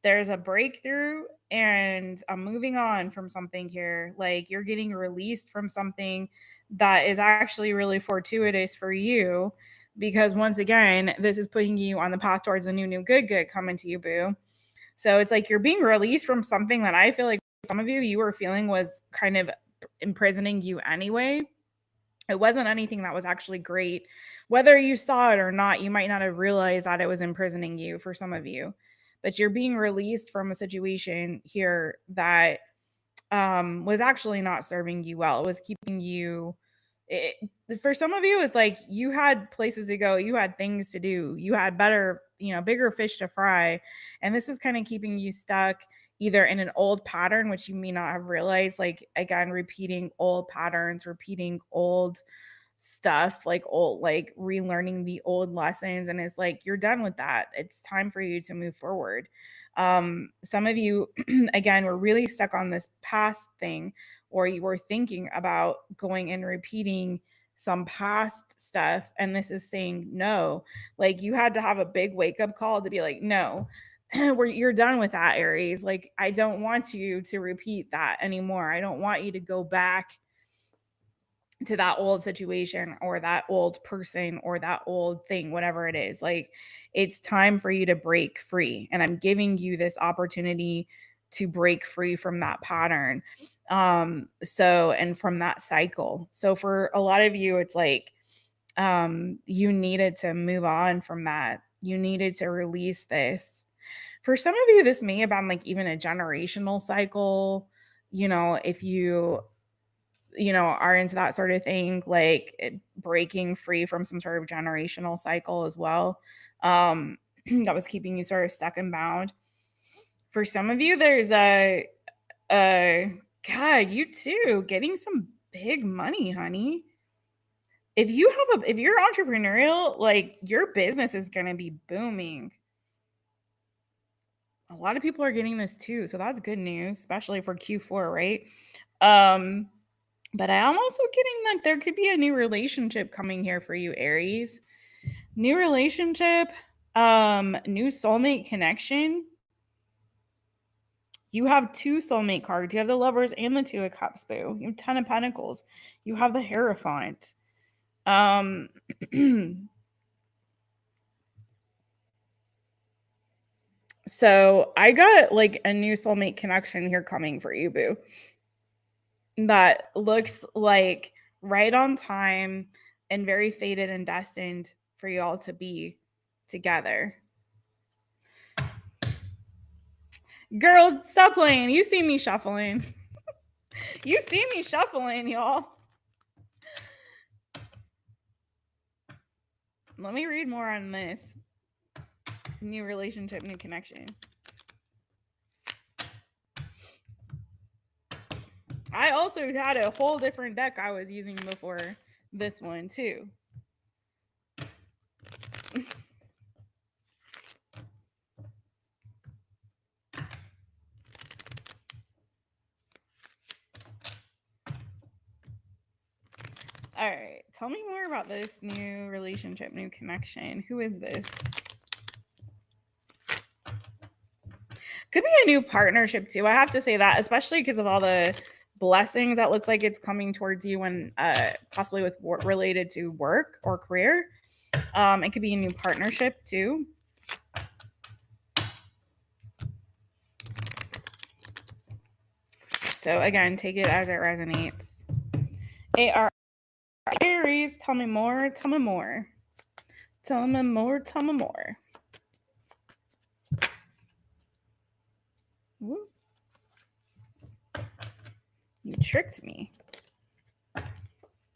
there's a breakthrough and I'm moving on from something here. Like, you're getting released from something that is actually really fortuitous for you, because once again, this is putting you on the path towards a new good coming to you, boo. So it's like you're being released from something that I feel like some of you were feeling was kind of imprisoning you anyway. It wasn't anything that was actually great. Whether you saw it or not, you might not have realized that it was imprisoning you for some of you. But you're being released from a situation here that was actually not serving you well. It was keeping you. For some of you, it's like you had places to go, you had things to do, you had better, bigger fish to fry, and this was kind of keeping you stuck either in an old pattern, which you may not have realized, like, again, repeating old patterns, repeating old stuff, like old, like relearning the old lessons, and it's like you're done with that. It's time for you to move forward. Some of you again were really stuck on this past thing, or you were thinking about going and repeating some past stuff, and this is saying no. Like, you had to have a big wake up call to be like, no, you're done with that, Aries. Like, I don't want you to repeat that anymore. I don't want you to go back to that old situation or that old person or that old thing, whatever it is. Like, it's time for you to break free. And I'm giving you this opportunity to break free from that pattern. And from that cycle. So for a lot of you, it's like, you needed to move on from that. You needed to release this. For some of you, this may have been like even a generational cycle. If you are into that sort of thing, like breaking free from some sort of generational cycle as well, that was keeping you sort of stuck and bound. For some of you, there's God, you too, getting some big money, honey. If you're entrepreneurial, like, your business is going to be booming. A lot of people are getting this too, so that's good news, especially for Q4, right? But I'm also getting that there could be a new relationship coming here for you, Aries. New relationship, new soulmate connection. You have 2 soulmate cards. You have the Lovers and the 2 of Cups, boo. You have 10 of Pentacles. You have the Hierophant. So I got like a new soulmate connection here coming for you, boo. That looks like right on time and very fated and destined for you all to be together. Girl, stop playing. You see me shuffling. You see me shuffling, y'all. Let me read more on this. New relationship, new connection. I also had a whole different deck I was using before this one too. All right, tell me more about this new relationship, new connection. Who is this? Could be a new partnership too. I have to say that, especially because of all the blessings that looks like it's coming towards you, and possibly with related to work or career. It could be a new partnership too. So again, take it as it resonates. Aries, tell me more, tell me more. Tell me more, tell me more. Woo. You tricked me.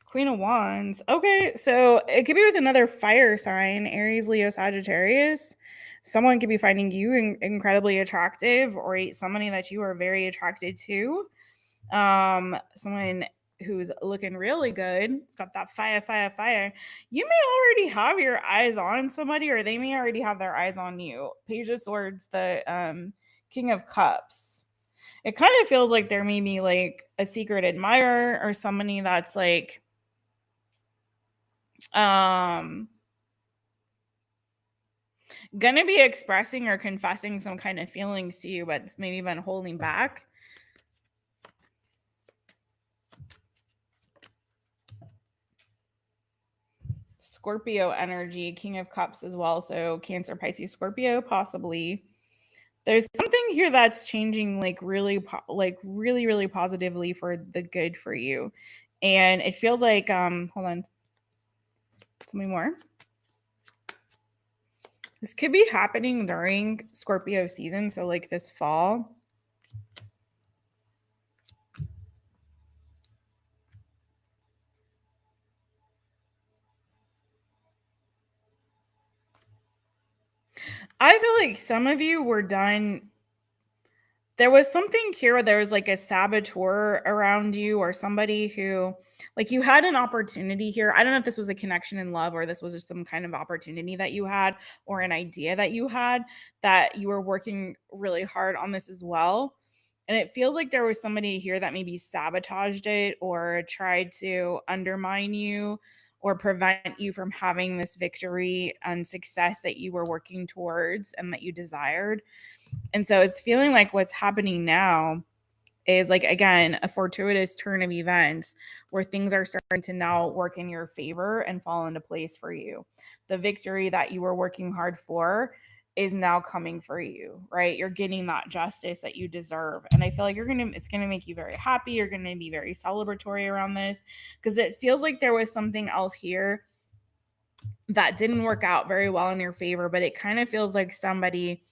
Queen of Wands. Okay, so it could be with another fire sign, Aries, Leo, Sagittarius. Someone could be finding you incredibly attractive, or somebody that you are very attracted to. Someone who's looking really good. It's got that fire, fire, fire. You may already have your eyes on somebody, or they may already have their eyes on you. Page of Swords, the King of Cups. It kind of feels like there may be like a secret admirer or somebody that's like gonna be expressing or confessing some kind of feelings to you, but it's maybe been holding back. Scorpio energy, King of Cups as well. So Cancer, Pisces, Scorpio, possibly. There's something here that's changing like really positively for the good for you. And it feels like hold on. Tell me more. This could be happening during Scorpio season, so like this fall. I feel like some of you were done. There was something here where there was like a saboteur around you, or somebody who, like, you had an opportunity here. I don't know if this was a connection in love, or this was just some kind of opportunity that you had, or an idea that you had, that you were working really hard on this as well. And it feels like there was somebody here that maybe sabotaged it or tried to undermine you or prevent you from having this victory and success that you were working towards and that you desired. And so it's feeling like what's happening now is, like, again, a fortuitous turn of events where things are starting to now work in your favor and fall into place for you. The victory that you were working hard for is now coming for you, right? You're getting that justice that you deserve. And I feel like it's going to make you very happy. You're going to be very celebratory around this, because it feels like there was something else here that didn't work out very well in your favor, but it kind of feels like somebody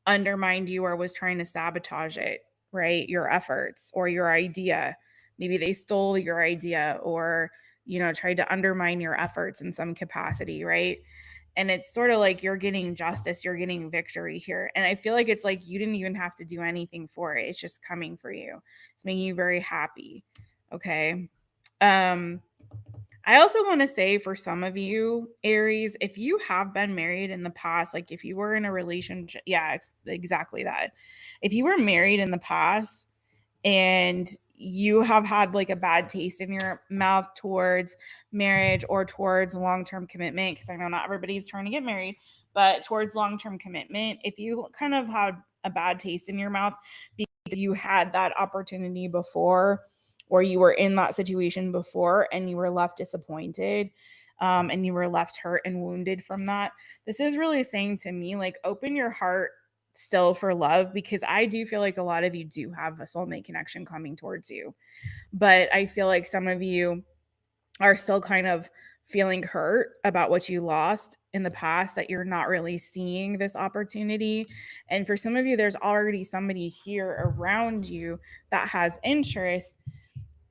undermined you or was trying to sabotage it, right? Your efforts or your idea. Maybe they stole your idea, or, tried to undermine your efforts in some capacity, right? And it's sort of like you're getting justice, you're getting victory here. And I feel like it's like you didn't even have to do anything for it. It's just coming for you. It's making you very happy. Okay. I also want to say, for some of you, Aries, if you have been married in the past, like if you were in a relationship, yeah, exactly that. If you were married in the past and you have had like a bad taste in your mouth towards marriage or towards long-term commitment, because I know not everybody's trying to get married, but towards long-term commitment, if you kind of had a bad taste in your mouth because you had that opportunity before, or you were in that situation before and you were left disappointed, and you were left hurt and wounded from that, this is really saying to me, like, open your heart still for love, because I do feel like a lot of you do have a soulmate connection coming towards you. But I feel like some of you are still kind of feeling hurt about what you lost in the past, that you're not really seeing this opportunity. And for some of you, there's already somebody here around you that has interest.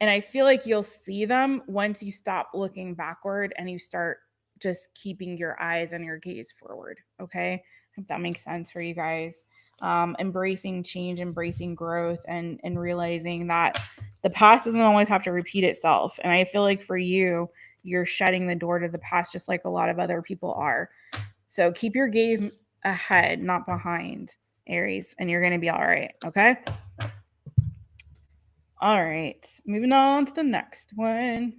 And I feel like you'll see them once you stop looking backward and you start just keeping your eyes and your gaze forward. Okay. I hope that makes sense for you guys. Embracing change, embracing growth, and realizing that the past doesn't always have to repeat itself. And I feel like for you, you're shutting the door to the past just like a lot of other people are. So keep your gaze ahead, not behind, Aries, and you're going to be all right. Okay. All right, moving on to the next one.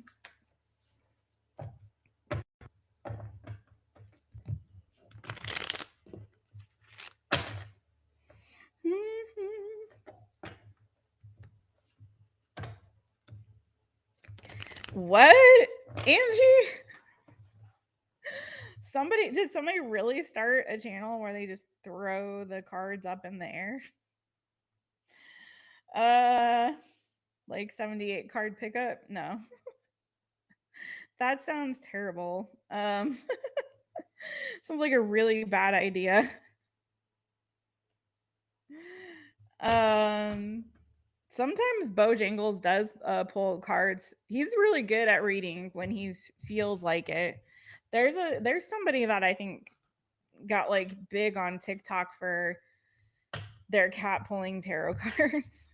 What? Angie? Did somebody really start a channel where they just throw the cards up in the air? like 78 card pickup. No. That sounds terrible. Sounds like a really bad idea. Um Sometimes Bojangles does pull cards. He's really good at reading when he feels like it. There's somebody that I think got like big on TikTok for their cat pulling tarot cards.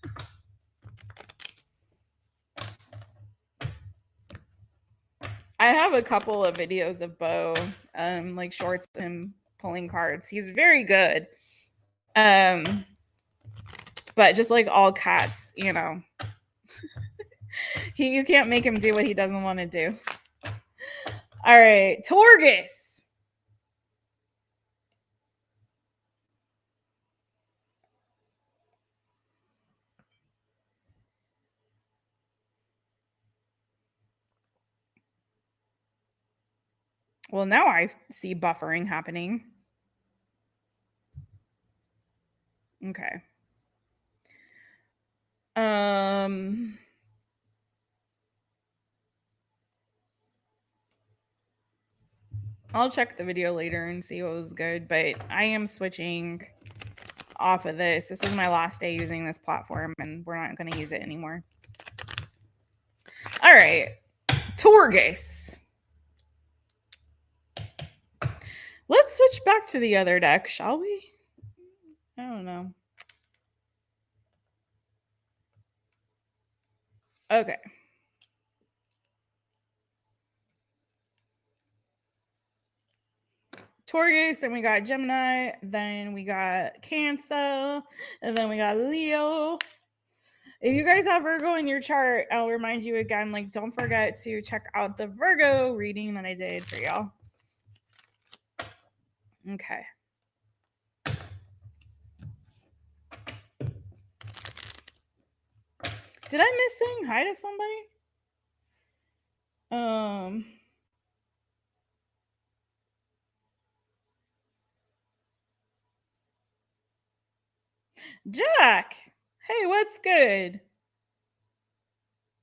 I have a couple of videos of Bo, like shorts of him pulling cards. He's very good. But just like all cats, you know, you can't make him do what he doesn't want to do. All right, Torgus. Well, now I see buffering happening. Okay. I'll check the video later and see what was good, but I am switching off of this. This is my last day using this platform, and we're not going to use it anymore. All right, Torgus. Let's switch back to the other deck, shall we? I don't know. Okay. Taurus, then we got Gemini, then we got Cancer, and then we got Leo. If you guys have Virgo in your chart, I'll remind you again, like, don't forget to check out the Virgo reading that I did for y'all. Okay. Did I miss saying hi to somebody? Jack. Hey, what's good?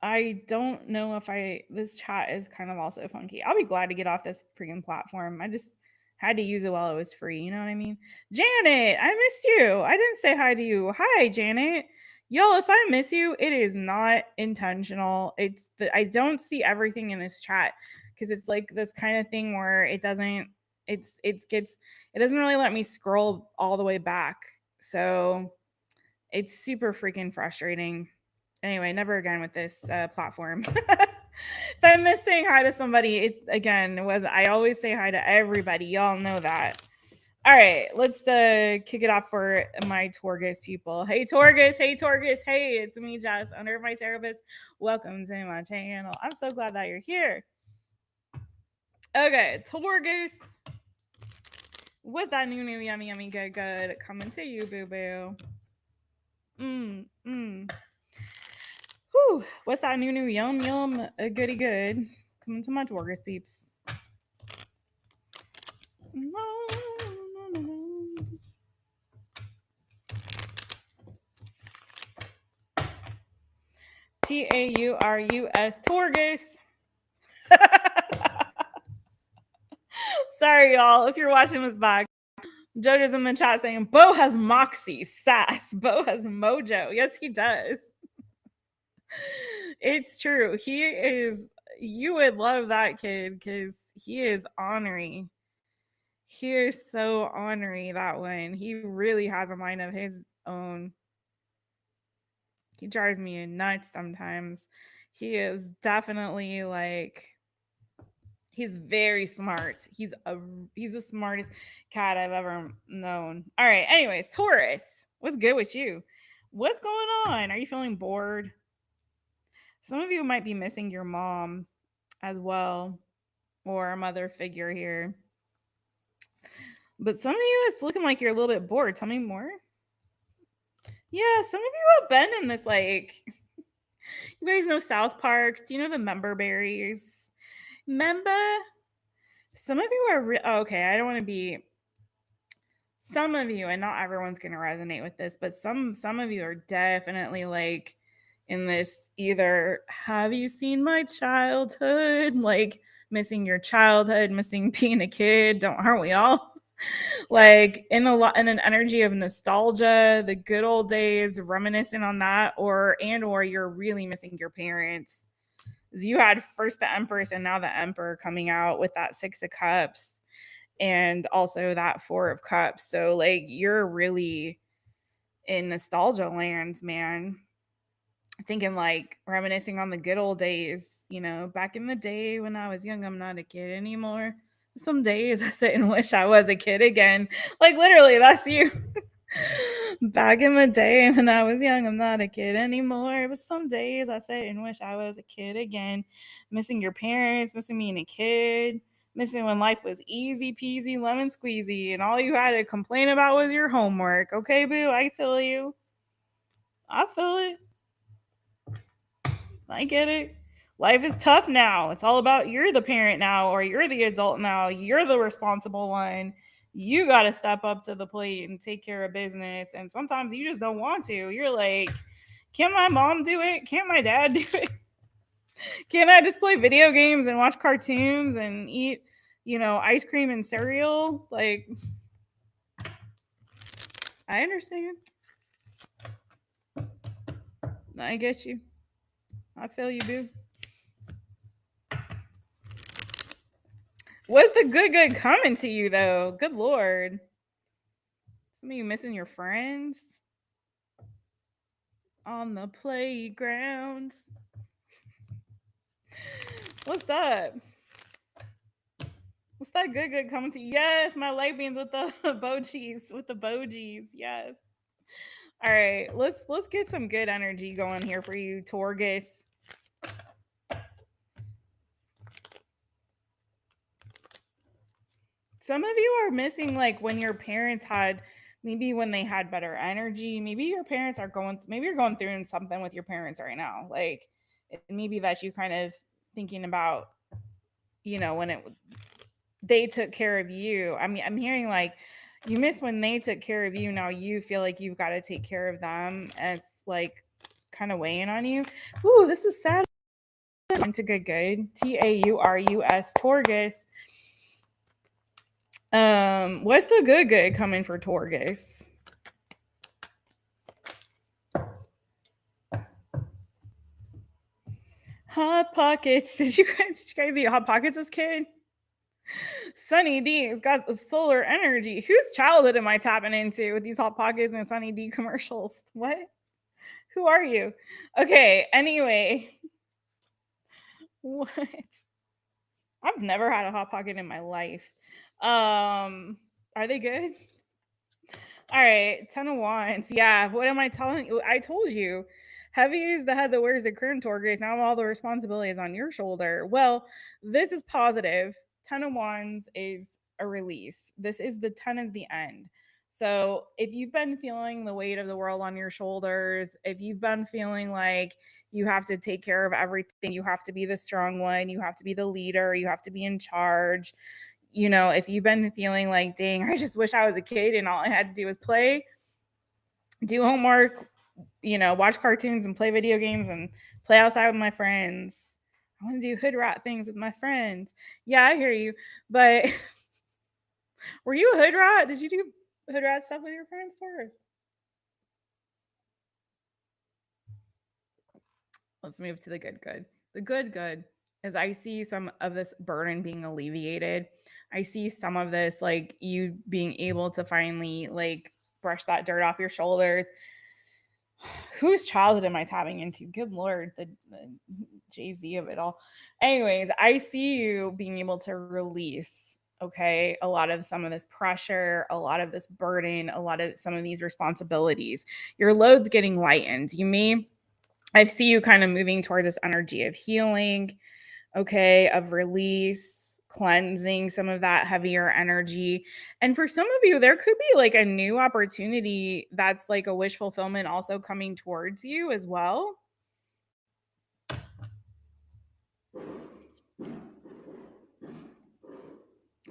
I don't know if this chat is kind of also funky. I'll be glad to get off this freaking platform. I just had to use it while it was free. You know what I mean? Janet, I missed you. I didn't say hi to you. Hi, Janet. Y'all, if I miss you, it is not intentional. It's that I don't see everything in this chat because it's like this kind of thing where it doesn't really let me scroll all the way back. So it's super freaking frustrating. Anyway, never again with this platform. If I'm missing saying hi to somebody, I always say hi to everybody. Y'all know that. All right, let's kick it off for my Torgus people. Hey Torgus, hey, it's me, Jess, owner of My Taropist. Welcome to my channel. I'm so glad that you're here. Okay, Torgus. What's that new yummy good coming to you, boo boo? Whew, what's that new yum goody good coming to my Torgus peeps? TAURUS Torgus. Sorry, y'all, if you're watching this back. JoJo's in the chat saying, Bo has moxie, sass. Bo has mojo. Yes, he does. It's true. You would love that kid because he is ornery. He is so ornery, that one. He really has a mind of his own. He drives me nuts sometimes. He is definitely like, he's very smart. He's the smartest cat I've ever known. All right. Anyways, Taurus, what's good with you? What's going on? Are you feeling bored? Some of you might be missing your mom as well, or a mother figure here. But some of you, it's looking like you're a little bit bored. Tell me more. Yeah, some of you have been in this, like, you guys know South Park. Do you know the member berries? Member? Some of you are okay. I don't want to be. Some of you, and not everyone's going to resonate with this, but some of you are definitely like in this either have you seen my childhood, like missing your childhood, missing being a kid, aren't we all? Like in in an energy of nostalgia, the good old days, reminiscing on that, or you're really missing your parents. You had first the Empress and now the Emperor coming out with that 6 of Cups and also that 4 of Cups. So like you're really in nostalgia lands, man. Thinking like reminiscing on the good old days, back in the day when I was young, I'm not a kid anymore. Some days I sit and wish I was a kid again. Like literally, that's you. Back in the day when I was young, I'm not a kid anymore. But some days I sit and wish I was a kid again. Missing your parents, missing being a kid, missing when life was easy peasy, lemon squeezy, and all you had to complain about was your homework. Okay, boo, I feel you. I feel it. I get it. Life is tough now. It's all about you're the parent now, or you're the adult now. You're the responsible one. You got to step up to the plate and take care of business. And sometimes you just don't want to. You're like, can't my mom do it? Can't my dad do it? Can't I just play video games and watch cartoons and eat, ice cream and cereal? Like, I understand. I get you. I feel you, boo. What's the good coming to you though? Good Lord. Some of you missing your friends on the playground. What's up? What's that good coming to you? Yes, my light beams with the bogies. Yes. All right, let's get some good energy going here for you, Taurus. Some of you are missing like when your parents had maybe when they had better energy. Maybe your parents are maybe you're going through something with your parents right now. Like maybe that you kind of thinking about, when they took care of you. I mean, I'm hearing like you miss when they took care of you. Now you feel like you've got to take care of them. And it's like kind of weighing on you. Ooh, this is sad. Into good. TAURUS, Taurus. What's the good coming for Taurus? Hot Pockets. Did you guys eat Hot Pockets as kid? Sunny D has got the solar energy. Whose childhood am I tapping into with these Hot Pockets and Sunny D commercials? What? Who are you? Okay, anyway. What? I've never had a Hot Pocket in my life. Are they good? All right, 10 of Wands. Yeah, what am I telling you? I told you. Heavy is the head that wears the crown, Taurus. Now all the responsibility is on your shoulder. Well, this is positive. 10 of Wands is a release. This is the 10 is the end. So if you've been feeling the weight of the world on your shoulders, if you've been feeling like you have to take care of everything, you have to be the strong one, you have to be the leader, you have to be in charge, if you've been feeling like, dang, I just wish I was a kid and all I had to do was play, do homework, watch cartoons and play video games and play outside with my friends. I want to do hood rat things with my friends. Yeah, I hear you. But were you a hood rat? Did you do hood rat stuff with your friends, or? Let's move to the good. The good is I see some of this burden being alleviated. I see some of this like you being able to finally like brush that dirt off your shoulders. Whose childhood am I tapping into? Good Lord, the Jay-Z of it all. Anyways, I see you being able to release, okay, a lot of some of this pressure, a lot of this burden, a lot of some of these responsibilities. Your load's getting lightened. I see you kind of moving towards this energy of healing, okay, of release, cleansing some of that heavier energy. And for some of you, there could be like a new opportunity that's like a wish fulfillment also coming towards you as well.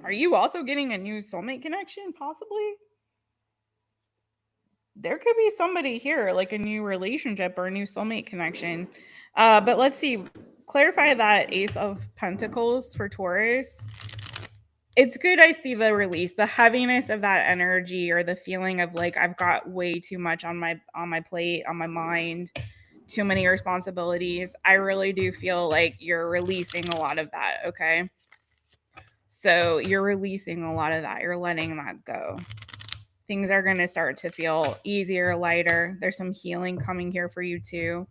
Are you also getting a new soulmate connection, possibly? there could be somebody here, like a new relationship or a new soulmate connection. But let's see. Clarify that Ace of Pentacles for Taurus. It's good I see the release, the heaviness of that energy, or the feeling of like I've got way too much on my plate, on my mind, too many responsibilities. I really do feel like you're releasing a lot of that, okay? So you're releasing a lot of that. You're letting that go. Things are going to start to feel easier, lighter. There's some healing coming here for you too.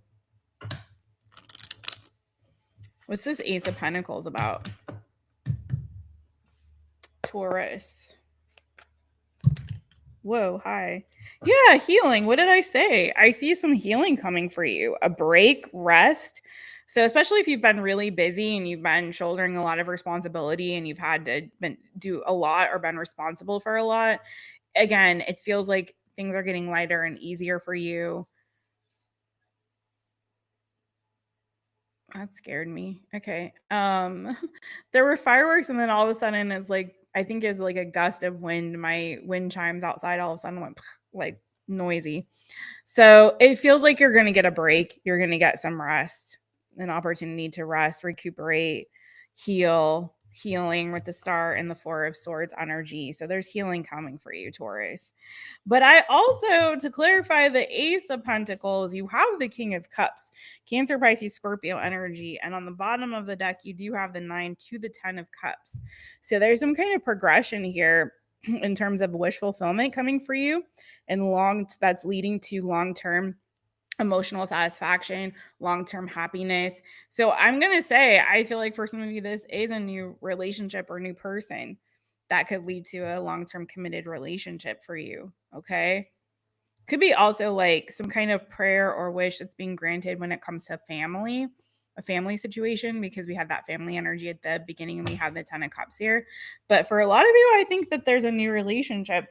What's this Ace of Pentacles about? Taurus. Whoa, hi. Yeah, healing. What did I say? I see some healing coming for you. A break, rest. So especially if you've been really busy and you've been shouldering a lot of responsibility and you've had to do a lot or been responsible for a lot, again, it feels like things are getting lighter and easier for you. That scared me. Okay. There were fireworks and then all of a sudden it's like I think it's like a gust of wind. My wind chimes outside all of a sudden went like noisy. So it feels like you're going to get a break. You're going to get some rest, an opportunity to rest, recuperate, heal, healing with the Star and the Four of Swords energy. So there's healing coming for you, Taurus. But I also, to clarify the Ace of Pentacles, you have the King of Cups, Cancer, Pisces, Scorpio energy. And on the bottom of the deck, you do have the 9 to the 10 of Cups. So there's some kind of progression here in terms of wish fulfillment coming for you, and that's leading to long-term emotional satisfaction, long-term happiness. So I'm going to say, I feel like for some of you, this is a new relationship or new person that could lead to a long-term committed relationship for you. Okay. Could be also like some kind of prayer or wish that's being granted when it comes to family, a family situation, because we had that family energy at the beginning and we have the 10 of Cups here. But for a lot of you, I think that there's a new relationship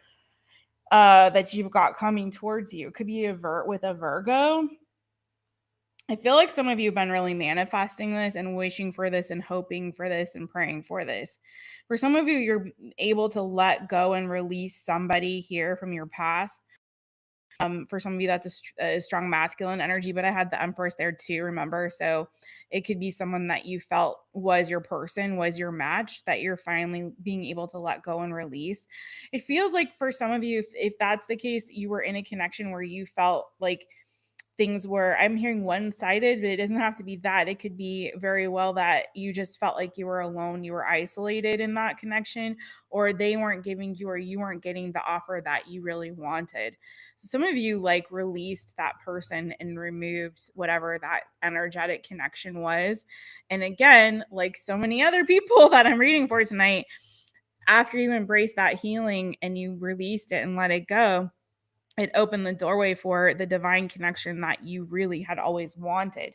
that you've got coming towards you. It could be with a Virgo. I feel like some of you have been really manifesting this and wishing for this and hoping for this and praying for this. For some of you, you're able to let go and release somebody here from your past. For some of you, that's a strong masculine energy, but I had the Empress there too, remember? So it could be someone that you felt was your person, was your match, that you're finally being able to let go and release. It feels like for some of you, if that's the case, you were in a connection where you felt like things were, I'm hearing one-sided, but it doesn't have to be that. It could be very well that you just felt like you were alone, you were isolated in that connection, or they weren't giving you, or you weren't getting the offer that you really wanted. So some of you like released that person and removed whatever that energetic connection was. And again, like so many other people that I'm reading for tonight, after you embrace that healing and you released it and let it go, it opened the doorway for the divine connection that you really had always wanted.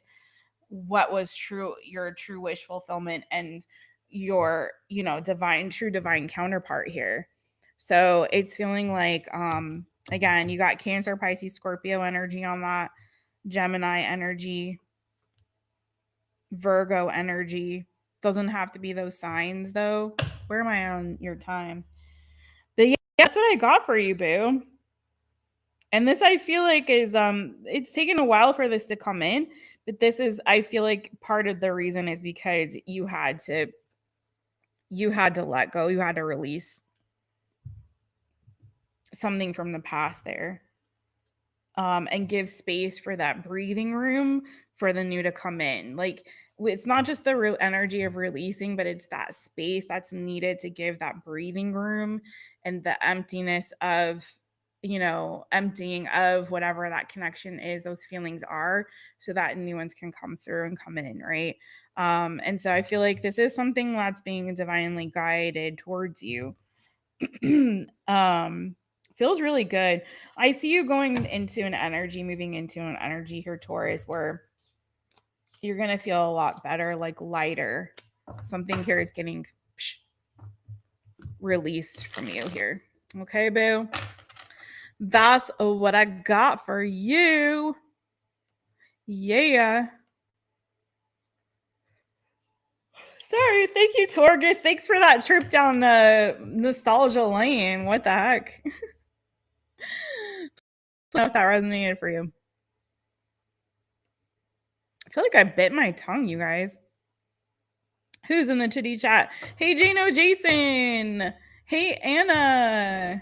What was your true wish fulfillment and your, true divine counterpart here. So it's feeling like, again, you got Cancer, Pisces, Scorpio energy on that, Gemini energy, Virgo energy. Doesn't have to be those signs though. Where am I on your time? But yeah, that's what I got for you, boo. And this I feel like is it's taken a while for this to come in, but this is, I feel like part of the reason is because you had to let go, you had to release something from the past there. And give space for that breathing room for the new to come in. Like it's not just the real energy of releasing, but it's that space that's needed to give that breathing room and the emptiness of, emptying of whatever that connection is, those feelings are, so that new ones can come through and come in, right? And so I feel like this is something that's being divinely guided towards you. Feels really good. I see you moving into an energy here, Taurus, where you're going to feel a lot better, like lighter. Something here is getting released from you here. Okay, boo. That's what I got for you. Yeah. Sorry. Thank you, Taurus. Thanks for that trip down nostalgia lane. What the heck? I don't know if that resonated for you. I feel like I bit my tongue, you guys. Who's in the chitty chat? Hey, Jano Jason. Hey, Anna.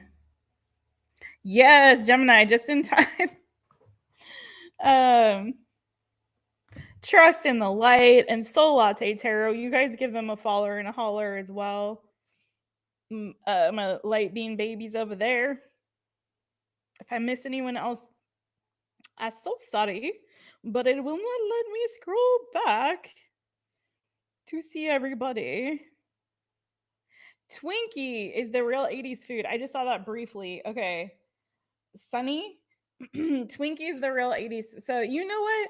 Yes, Gemini, just in time. Trust in the Light and Soul Latte Tarot. You guys give them a follower and a holler as well. My light beam babies over there. If I miss anyone else, I'm so sorry, but it will not let me scroll back to see everybody. Twinkie is the real 80s food. I just saw that briefly. Okay. Sunny, Twinkie is the real 80s. So, you know what?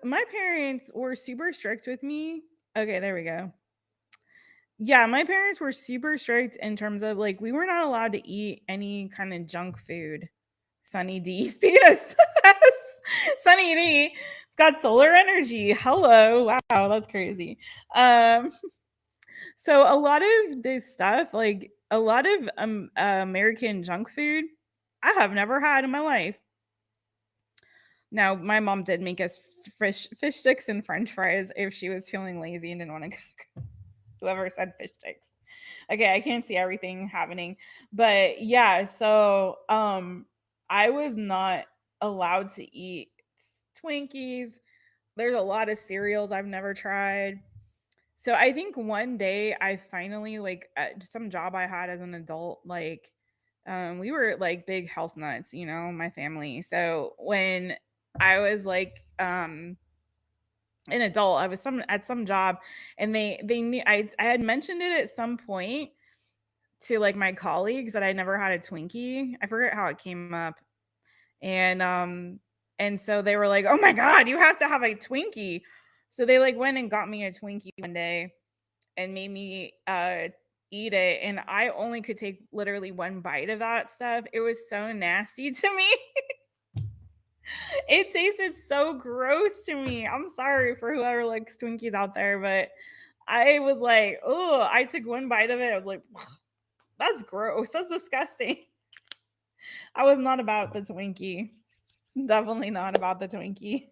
My parents were super strict with me. Okay, there we go. Yeah, my parents were super strict in terms of like we were not allowed to eat any kind of junk food. Sunny D Speedos. Sunny D. It's got solar energy. Hello. Wow, that's crazy. So a lot of this stuff, like a lot of American junk food, I have never had in my life. Now, my mom did make us fish sticks and French fries if she was feeling lazy and didn't want to cook. Whoever said fish sticks. Okay, I can't see everything happening. But yeah, so I was not allowed to eat Twinkies. There's a lot of cereals I've never tried. So I think one day I finally like at some job I had as an adult, like we were like big health nuts, you know, my family. So when I was like an adult, I was at some job and they knew I had mentioned it at some point to like my colleagues that I never had a Twinkie. I forget how it came up. And so they were like, "Oh my god, you have to have a Twinkie." So they like went and got me a Twinkie one day and made me eat it, and I only could take literally one bite of that stuff. It was so nasty to me. It tasted so gross to me. I'm sorry for whoever likes Twinkies out there, but I was like, oh, I took one bite of it. I was like, that's gross. That's disgusting. I was not about the Twinkie. Definitely not about the Twinkie.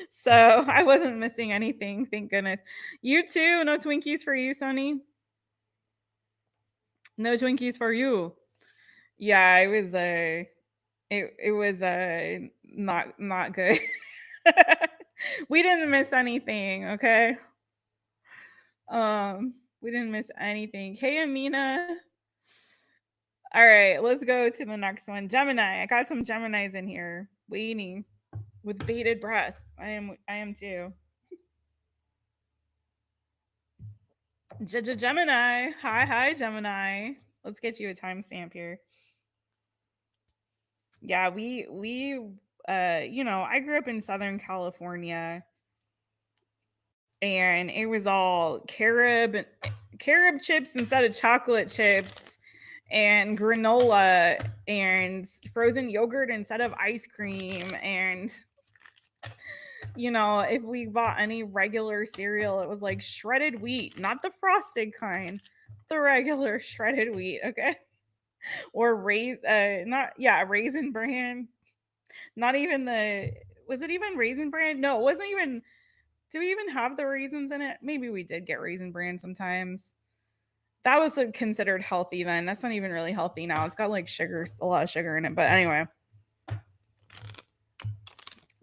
So I wasn't missing anything. Thank goodness. You too. No Twinkies for you, Sonny. No Twinkies for you. Yeah, it was it was not good. We didn't miss anything, okay? We didn't miss anything. Hey, Amina. All right, let's go to the next one. Gemini. I got some Geminis in here waiting with bated breath. I am too. Gemini. Hi, Gemini. Let's get you a timestamp here. Yeah, we you know, I grew up in Southern California and it was all carob chips instead of chocolate chips and granola and frozen yogurt instead of ice cream. And you know, if we bought any regular cereal, it was like shredded wheat, not the frosted kind, the regular shredded wheat, okay? Or raisin bran. Not even the was it even raisin bran? No, it wasn't even. Do we even have the raisins in it? Maybe we did get raisin bran sometimes. That was like, considered healthy then. That's not even really healthy now. It's got like sugar, a lot of sugar in it. But anyway,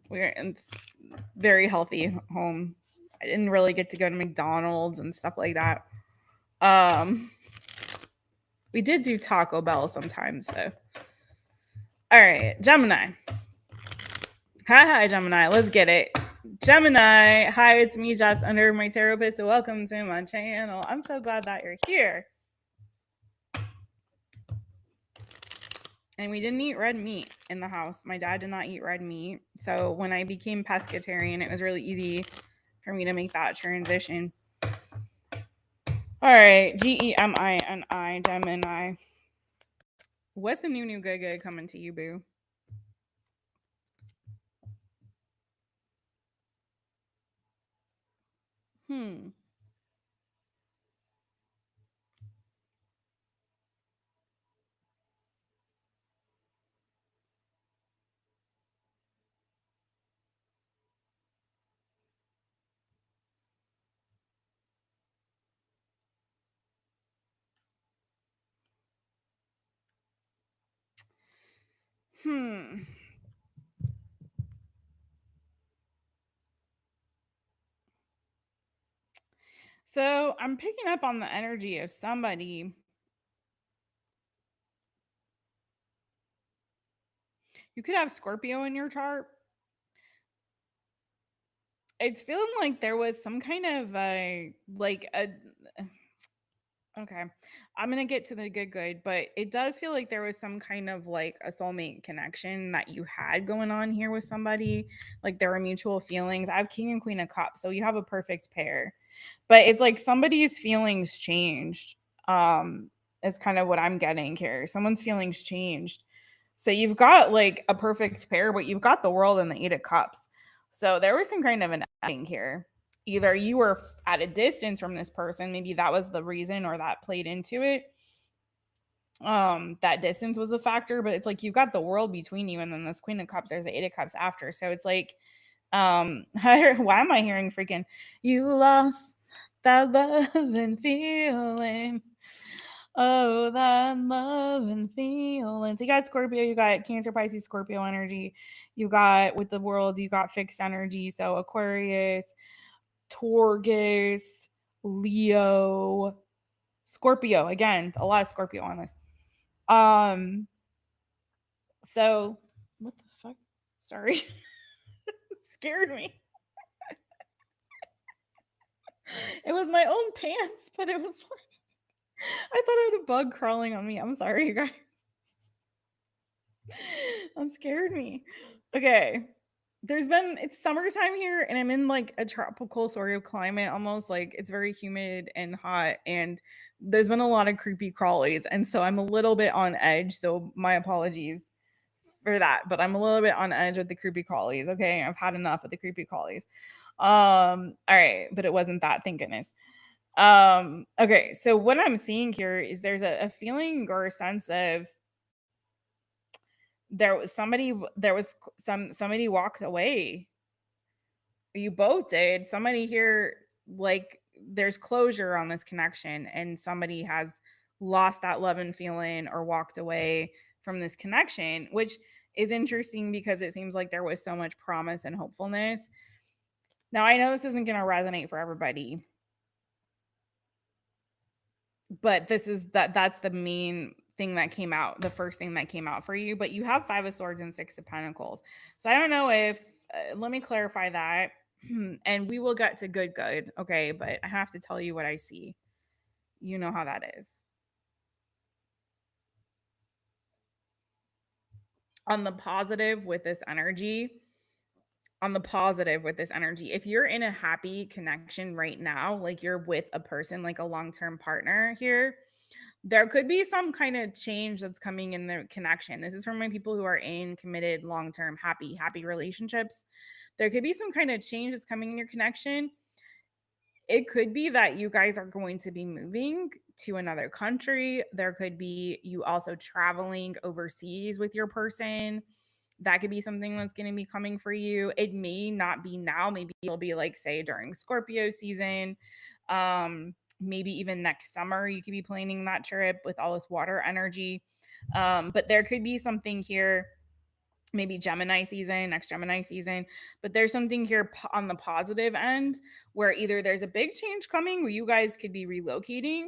we're in very healthy home. I didn't really get to go to McDonald's and stuff like that. We did do Taco Bell sometimes though. All right, Gemini. Hi, Gemini. Let's get it. Gemini. Hi, it's me, Jess, under My Taropist. So welcome to my channel. I'm so glad that you're here. And we didn't eat red meat in the house. My dad did not eat red meat. So when I became pescatarian, it was really easy for me to make that transition. All right, Gemini, Gemini. What's the new good coming to you, boo? Hmm. So I'm picking up on the energy of somebody. You could have Scorpio in your chart. It's feeling like there was some kind of okay. I'm gonna get to the good, but it does feel like there was some kind of like a soulmate connection that you had going on here with somebody. Like there were mutual feelings. I have King and Queen of Cups, so you have a perfect pair. But it's like somebody's feelings changed. Is kind of what I'm getting here. Someone's feelings changed. So you've got like a perfect pair, but you've got the world and the Eight of Cups. So there was some kind of an ending here. Either you were at a distance from this person, maybe that was the reason or that played into it. That distance was a factor, but it's like you've got the world between you and then this Queen of Cups, there's the Eight of Cups after. So it's like why am I hearing freaking you lost that love and feeling? Oh, that love and feeling. So you got Scorpio, you got Cancer, Pisces, Scorpio energy. You got with the world, you got fixed energy. So Aquarius, Taurus, Leo, Scorpio. Again, a lot of Scorpio on this. So what the fuck? Sorry. Scared me. It was my own pants, but it was like I thought I had a bug crawling on me. I'm sorry, you guys. That scared me. Okay. It's summertime here and I'm in like a tropical sort of climate, almost like it's very humid and hot. And there's been a lot of creepy crawlies. And so I'm a little bit on edge. So my apologies for that. But I'm a little bit on edge with the creepy crawlies. Okay. I've had enough of the creepy crawlies. All right, but it wasn't that, thank goodness. Okay, so what I'm seeing here is there's a feeling or a sense of somebody walked away. You both did. Somebody here, like, there's closure on this connection, and somebody has lost that love and feeling or walked away from this connection, which is interesting because it seems like there was so much promise and hopefulness. Now, I know this isn't going to resonate for everybody, but that's the main thing that came out, the first thing that came out for you. But you have Five of Swords and Six of Pentacles, so I don't know if let me clarify that. And we will get to good, okay, but I have to tell you what I see. You know how that is. On the positive with this energy, if you're in a happy connection right now, like you're with a person, like a long-term partner here, there could be some kind of change that's coming in the connection. This is for my people who are in committed, long-term, happy relationships. There could be some kind of change that's coming in your connection. It could be that you guys are going to be moving to another country. There could be you also traveling overseas with your person. That could be something that's going to be coming for you. It may not be now. Maybe it'll be like, say, during Scorpio season. Maybe even next summer, you could be planning that trip with all this water energy. But there could be something here, maybe Gemini season, next Gemini season. But there's something here on the positive end where either there's a big change coming where you guys could be relocating,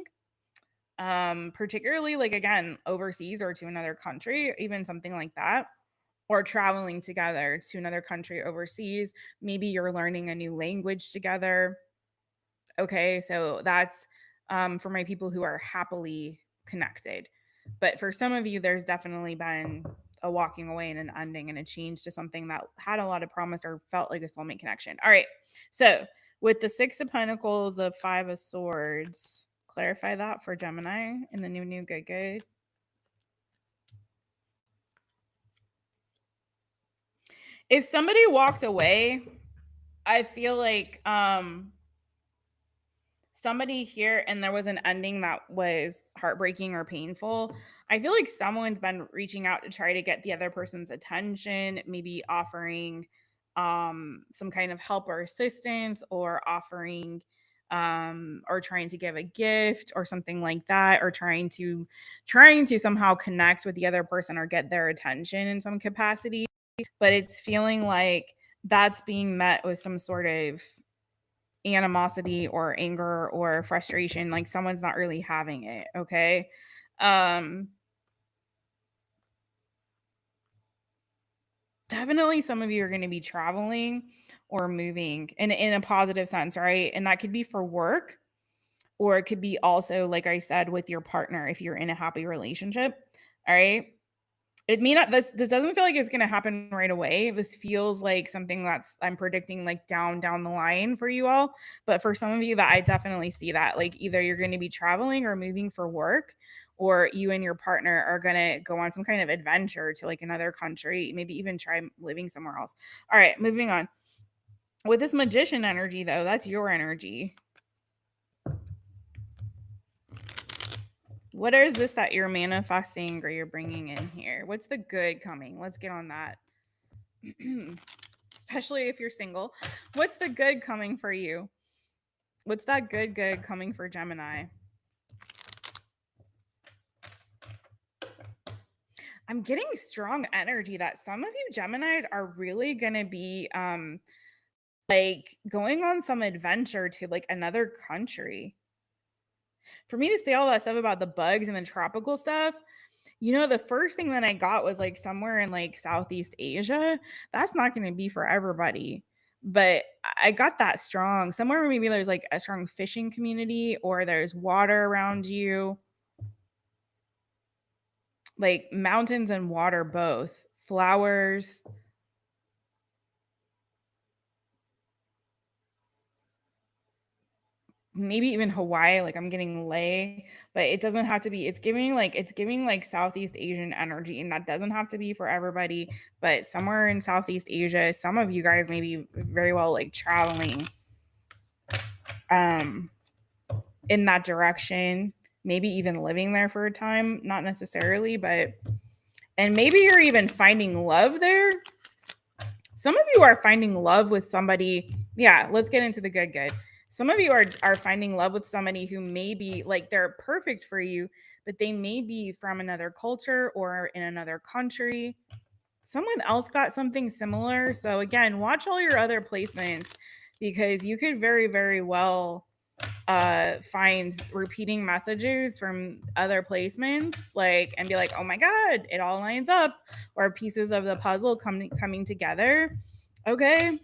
particularly like again, overseas or to another country, even something like that, or traveling together to another country overseas. Maybe you're learning a new language together. Okay, so that's for my people who are happily connected. But for some of you, there's definitely been a walking away and an ending and a change to something that had a lot of promise or felt like a soulmate connection. All right, so with the Six of Pentacles, the Five of Swords, clarify that for Gemini in the new good. If somebody walked away, I feel like somebody here and there was an ending that was heartbreaking or painful. I feel like someone's been reaching out to try to get the other person's attention, maybe offering some kind of help or assistance, or offering or trying to give a gift or something like that, or trying to somehow connect with the other person or get their attention in some capacity. But it's feeling like that's being met with some sort of animosity or anger or frustration, like someone's not really having it. Okay. Definitely some of you are going to be traveling or moving in a positive sense, right? And that could be for work, or it could be also, like I said, with your partner if you're in a happy relationship. All right. It may not, this doesn't feel like it's gonna happen right away. This feels like something that's, I'm predicting, like down the line for you all. But for some of you, that I definitely see that, like either you're gonna be traveling or moving for work, or you and your partner are gonna go on some kind of adventure to like another country, maybe even try living somewhere else. All right, moving on. With this magician energy though, that's your energy. What is this that you're manifesting or you're bringing in here? What's the good coming? Let's get on that. Especially if you're single. What's the good coming for you? What's that good coming for Gemini? I'm getting strong energy that some of you Geminis are really going to be like going on some adventure to like another country. For me to say all that stuff about the bugs and the tropical stuff, the first thing that I got was like somewhere in like Southeast Asia. That's not going to be for everybody. But I got that strong. Somewhere where maybe there's like a strong fishing community or there's water around you. Like mountains and water both. Flowers. Maybe even Hawaii, like I'm getting lay, but it doesn't have to be. It's giving like Southeast Asian energy, and that doesn't have to be for everybody, but somewhere in Southeast Asia, some of you guys may be very well like traveling in that direction, maybe even living there for a time, not necessarily, but and maybe you're even finding love there. Some of you are finding love with somebody. Yeah, let's get into the good. Some of you are finding love with somebody who may be like they're perfect for you, but they may be from another culture or in another country. Someone else got something similar. So again, watch all your other placements because you could very, very well find repeating messages from other placements, like, and be like, oh my god, it all lines up, or pieces of the puzzle coming together. Okay,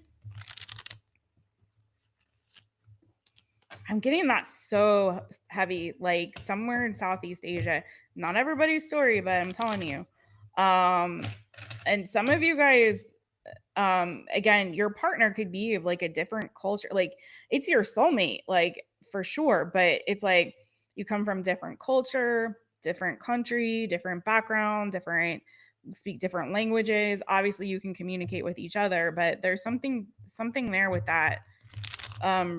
I'm getting that so heavy, like somewhere in Southeast Asia. Not everybody's story, but I'm telling you. And some of you guys, again, your partner could be of like a different culture. Like it's your soulmate, like for sure. But it's like you come from different culture, different country, different background, speak different languages. Obviously you can communicate with each other, but there's something there with that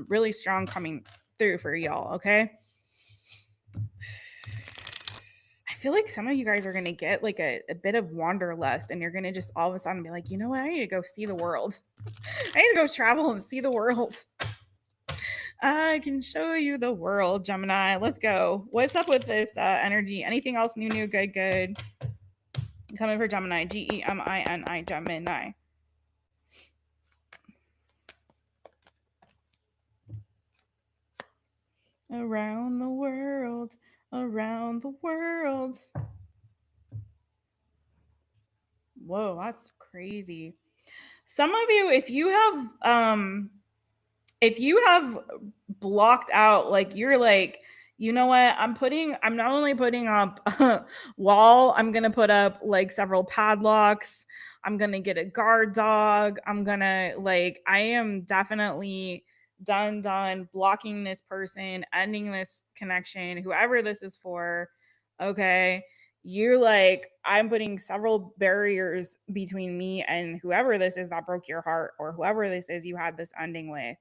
really strong coming through for y'all. Okay, I feel like some of you guys are gonna get like a bit of wanderlust, and you're gonna just all of a sudden be like, you know what, I need to go see the world. I need to go travel and see the world. I can show you the world, Gemini. Let's go. What's up with this energy? Anything else new, good coming for Gemini? Gemini, Gemini. Around the world, around the world. Whoa, that's crazy. Some of you, if you have blocked out, like you're like, you know what, I'm not only putting up a wall, I'm gonna put up like several padlocks, I'm gonna get a guard dog, I am definitely done blocking this person, ending this connection, whoever this is for. Okay, you're like, I'm putting several barriers between me and whoever this is that broke your heart, or whoever this is you had this ending with.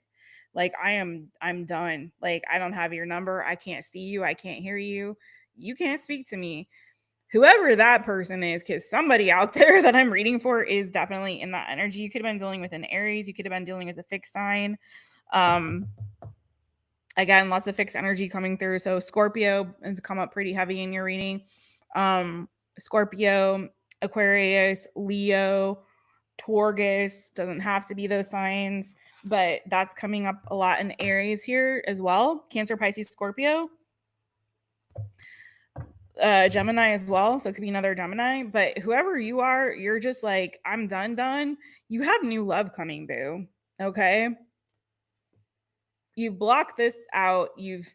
Like I'm done. Like I don't have your number. I can't see you. I can't hear you. You can't speak to me. Whoever that person is, because somebody out there that I'm reading for is definitely in that energy. You could have been dealing with an Aries. You could have been dealing with a fixed sign. Again, lots of fixed energy coming through. So Scorpio has come up pretty heavy in your reading. Scorpio, Aquarius, Leo, Taurus, doesn't have to be those signs, but that's coming up a lot in Aries here as well. Cancer, Pisces, Scorpio, Gemini as well. So it could be another Gemini, but whoever you are, you're just like, I'm done. You have new love coming, boo. Okay. You've blocked this out. You've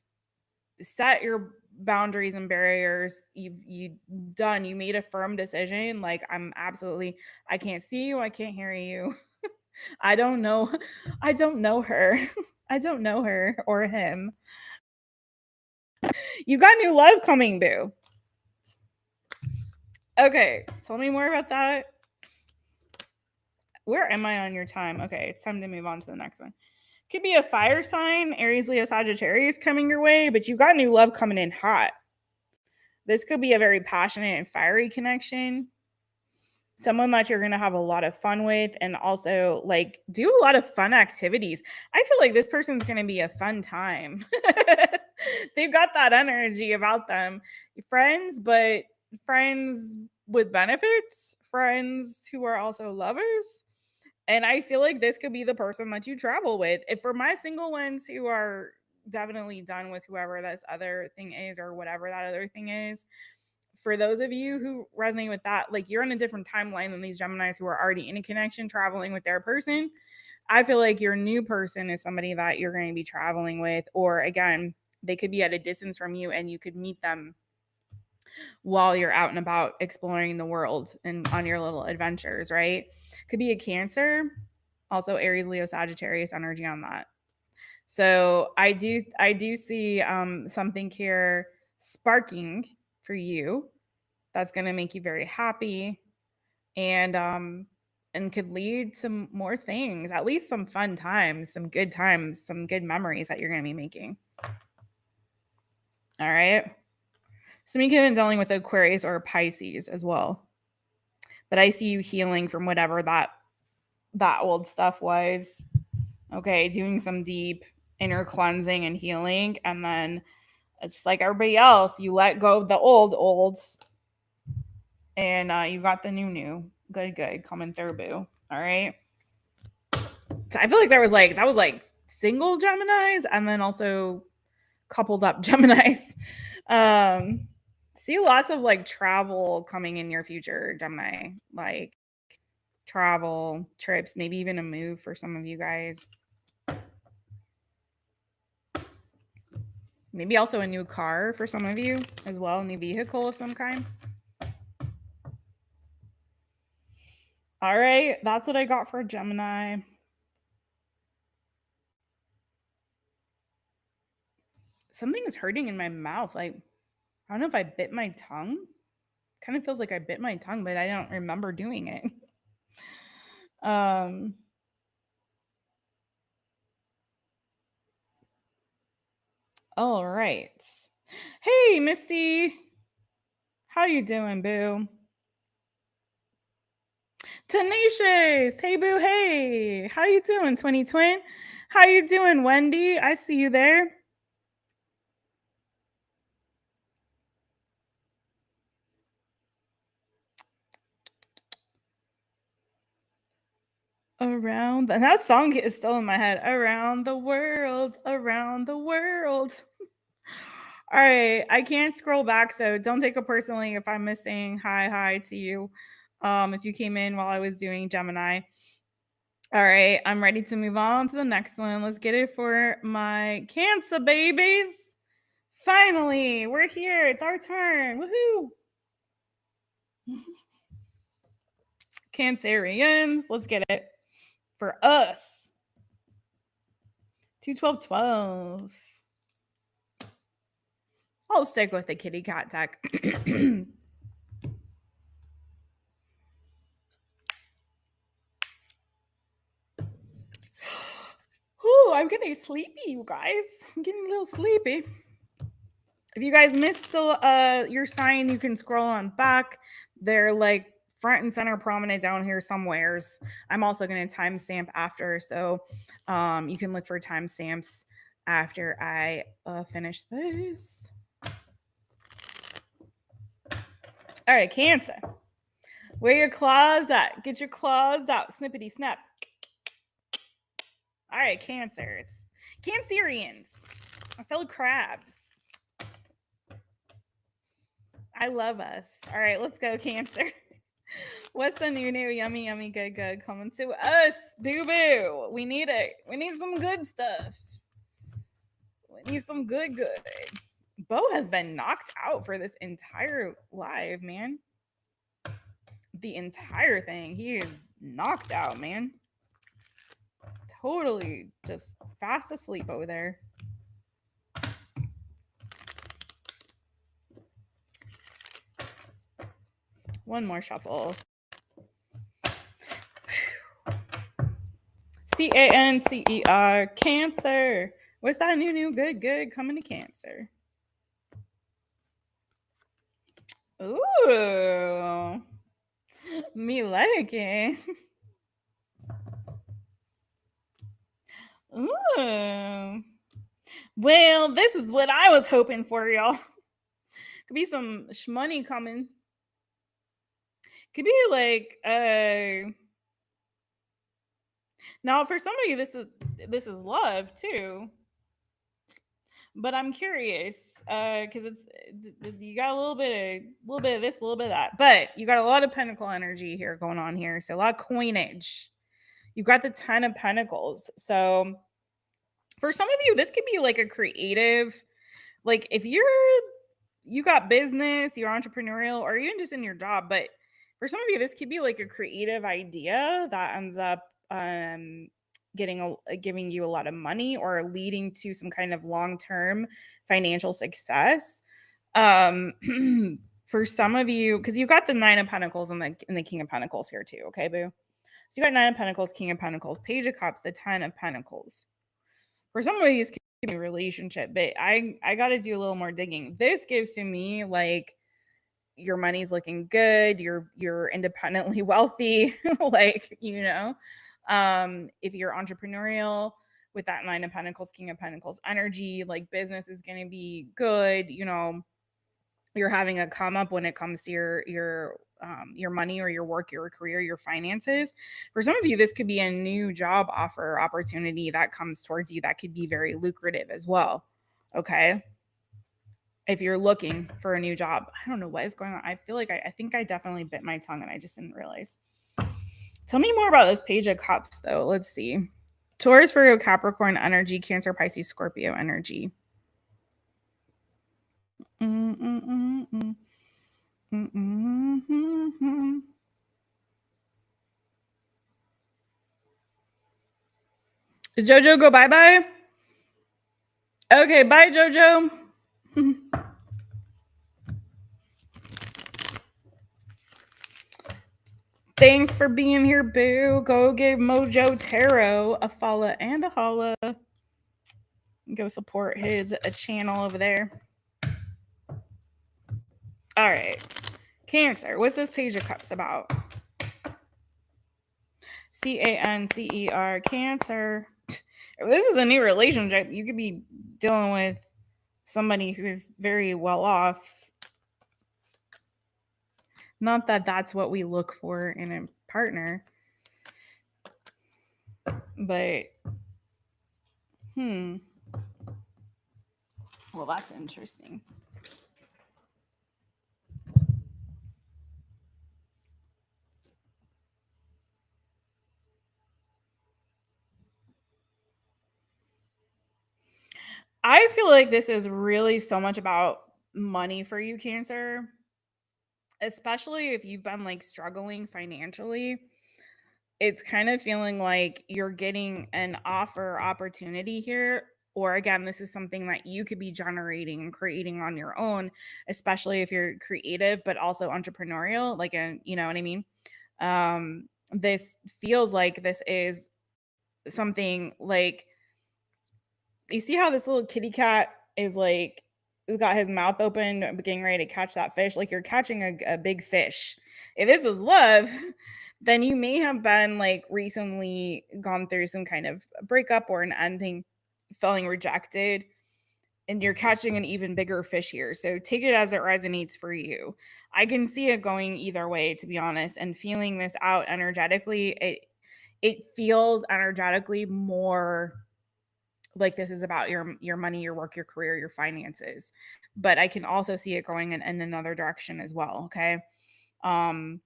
set your boundaries and barriers. You made a firm decision. Like, I can't see you. I can't hear you. I don't know her. I don't know her or him. You got new love coming, boo. Okay, tell me more about that. Where am I on your time? Okay, it's time to move on to the next one. Could be a fire sign, Aries, Leo, Sagittarius coming your way, but you got new love coming in hot. This could be a very passionate and fiery connection. Someone that you're going to have a lot of fun with, and also like do a lot of fun activities. I feel like this person's going to be a fun time. They've got that energy about them. Friends, but friends with benefits, friends who are also lovers. And I feel like this could be the person that you travel with. If for my single ones who are definitely done with whoever this other thing is or whatever that other thing is, for those of you who resonate with that, like you're in a different timeline than these Geminis who are already in a connection traveling with their person. I feel like your new person is somebody that you're going to be traveling with, or again, they could be at a distance from you and you could meet them while you're out and about exploring the world and on your little adventures, right? Could be a Cancer, also Aries, Leo, Sagittarius energy on that. So I do see something here sparking for you that's going to make you very happy and could lead to more things, at least some fun times, some good memories that you're going to be making. All right. So you could have been dealing with Aquarius or Pisces as well. But I see you healing from whatever that old stuff was. Okay, doing some deep inner cleansing and healing, and then it's just like everybody else, you let go of the olds, and you got the new. Good coming through, boo. All right. So I feel like that was like single Geminis and then also coupled up Geminis. See lots of like travel coming in your future, Gemini, like travel, trips, maybe even a move for some of you guys. Maybe also a new car for some of you as well, a new vehicle of some kind. All right, that's what I got for Gemini. Something is hurting in my mouth. Like, I don't know if I bit my tongue. Kind of feels like I bit my tongue, but I don't remember doing it. All right. Hey, Misty. How you doing, boo? Tenacious. Hey, boo. Hey. How you doing, 20 Twin? How you doing, Wendy? I see you there. Around that song is still in my head. Around the world, around the world. All right, I can't scroll back, so don't take it personally if I'm missing hi to you. If you came in while I was doing Gemini. All right, I'm ready to move on to the next one. Let's get it for my Cancer babies. Finally, we're here. It's our turn. Woohoo! Cancerians, let's get it for us. 21212. I'll stick with the kitty cat deck. Oh, I'm getting sleepy, you guys. I'm getting a little sleepy. If you guys missed your sign, you can scroll on back. They're like front and center prominent down here somewheres. I'm also going to timestamp after, so you can look for timestamps after I finish this. All right, Cancer. Where your claws at? Get your claws out. Snippity snap. All right, Cancers. Cancerians. My fellow crabs. I love us. All right, let's go, Cancer. What's the new, yummy, yummy, good, good coming to us? Boo boo. We need it. We need some good stuff. We need some good, good. Bo has been knocked out for this entire live, man. The entire thing. He is knocked out, man. Totally just fast asleep over there. One more shuffle. Cancer. Cancer. What's that new, good, good coming to Cancer? Ooh. Me like it. Ooh. Well, this is what I was hoping for, y'all. Could be some shmoney coming. Could be like now for some of you this is love too. But I'm curious because it's you got a little bit of this, a little bit of that, but you got a lot of pentacle energy here going on here, so a lot of coinage. You've got the 10 of Pentacles, so for some of you this could be like a creative, like if you got business, you're entrepreneurial, or even just in your job, but for some of you this could be like a creative idea that ends up giving you a lot of money or leading to some kind of long-term financial success. For some of you, because you've got the 9 of Pentacles and the King of Pentacles here too, okay, boo? So you got 9 of Pentacles, King of Pentacles, Page of Cups, the 10 of Pentacles. For some of you, this could be a relationship, but I got to do a little more digging. This gives to me like your money's looking good, you're independently wealthy, like, you know. If you're entrepreneurial with that 9 of Pentacles, King of Pentacles energy, like business is going to be good, you know. You're having a come up when it comes to your money or your work, your career, your finances. For some of you, this could be a new job offer opportunity that comes towards you that could be very lucrative as well. Okay. If you're looking for a new job, I don't know what is going on. I feel like I think I definitely bit my tongue and I just didn't realize. Tell me more about this Page of Cups, though. Let's see. Taurus, Virgo, Capricorn energy, Cancer, Pisces, Scorpio energy. Did JoJo go bye-bye? Okay, bye, JoJo. Thanks for being here, boo. Go give Mojo Tarot a follow and a holla. Go support his channel over there. All right. Cancer. What's this Page of Cups about? Cancer. Cancer. If this is a new relationship, you could be dealing with somebody who is very well off. Not that that's what we look for in a partner. But, well, that's interesting. I feel like this is really so much about money for you, Cancer, especially if you've been like struggling financially. It's kind of feeling like you're getting an offer opportunity here. Or again, this is something that you could be generating and creating on your own, especially if you're creative, but also entrepreneurial, like, you know what I mean? This feels like this is something like, you see how this little kitty cat is like, he's got his mouth open, getting ready to catch that fish, like you're catching a big fish. If this is love, then you may have been like recently gone through some kind of breakup or an ending feeling rejected, and you're catching an even bigger fish here. So take it as it resonates for you. I can see it going either way, to be honest, and feeling this out energetically. It feels energetically more like this is about your money, your work, your career, your finances. But I can also see it going in another direction as well. Okay. Um,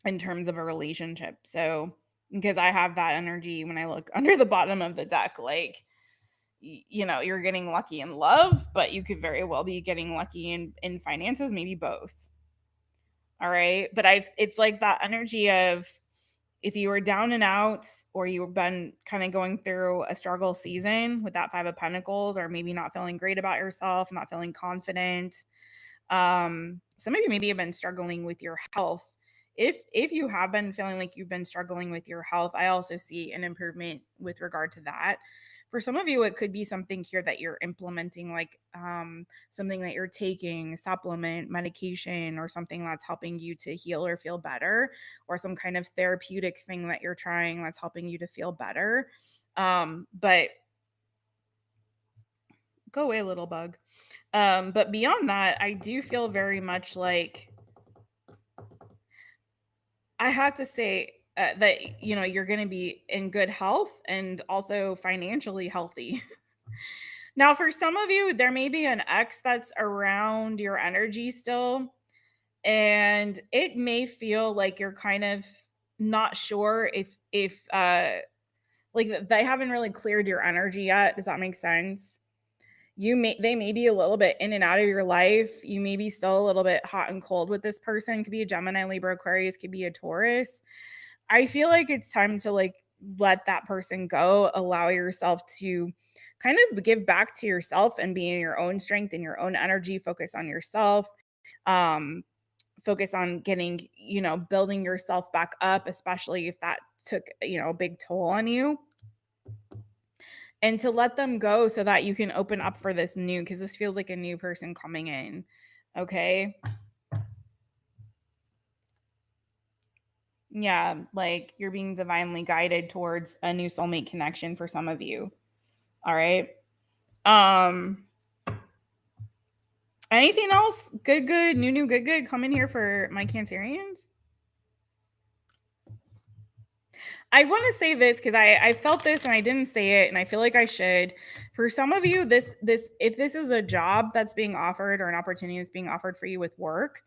in terms of a relationship. So because I have that energy when I look under the bottom of the deck, like you're getting lucky in love, but you could very well be getting lucky in finances, maybe both. All right. But it's like that energy of if you were down and out or you've been kind of going through a struggle season with that 5 of Pentacles, or maybe not feeling great about yourself, not feeling confident. Some of you maybe have been struggling with your health. If you have been feeling like you've been struggling with your health, I also see an improvement with regard to that. For some of you, it could be something here that you're implementing, like something that you're taking, supplement, medication, or something that's helping you to heal or feel better, or some kind of therapeutic thing that you're trying that's helping you to feel better. But go away, little bug. But beyond that, I do feel very much like I have to say that you're going to be in good health and also financially healthy. Now, for some of you, there may be an ex that's around your energy still, and it may feel like you're kind of not sure if like they haven't really cleared your energy yet. Does that make sense? They may be a little bit in and out of your life. You may be still a little bit hot and cold with this person. Could be a Gemini, Libra, Aquarius, could be a Taurus. I feel like it's time to like let that person go, allow yourself to kind of give back to yourself and be in your own strength and your own energy, focus on yourself. Um Focus on getting, building yourself back up, especially if that took, a big toll on you, and to let them go so that you can open up for this new, because this feels like a new person coming in. Okay. Yeah, like you're being divinely guided towards a new soulmate connection for some of you. All right. Um Anything else? Good, new, good come in here for my Cancerians. I want to say this because I felt this and I didn't say it, and I feel like I should. For some of you, this if this is a job that's being offered or an opportunity that's being offered for you with work,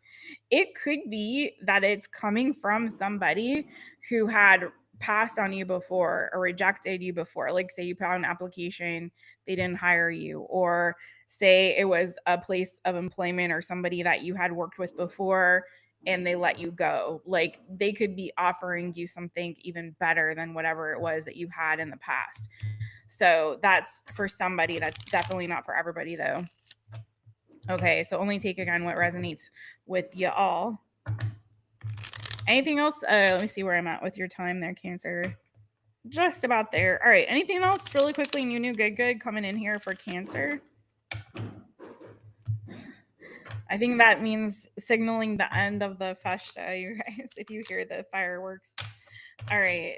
it could be that it's coming from somebody who had passed on you before or rejected you before. Like say you put out an application, they didn't hire you, or say it was a place of employment or somebody that you had worked with before and they let you go. Like they could be offering you something even better than whatever it was that you had in the past. So that's for somebody. That's definitely not for everybody though. Okay, so only take again what resonates with you all. Anything else? Let me see where I'm at with your time there, Cancer. Just about there. All right, anything else really quickly? New, good coming in here for Cancer. I think that means signaling the end of the festa, you guys, if you hear the fireworks. All right,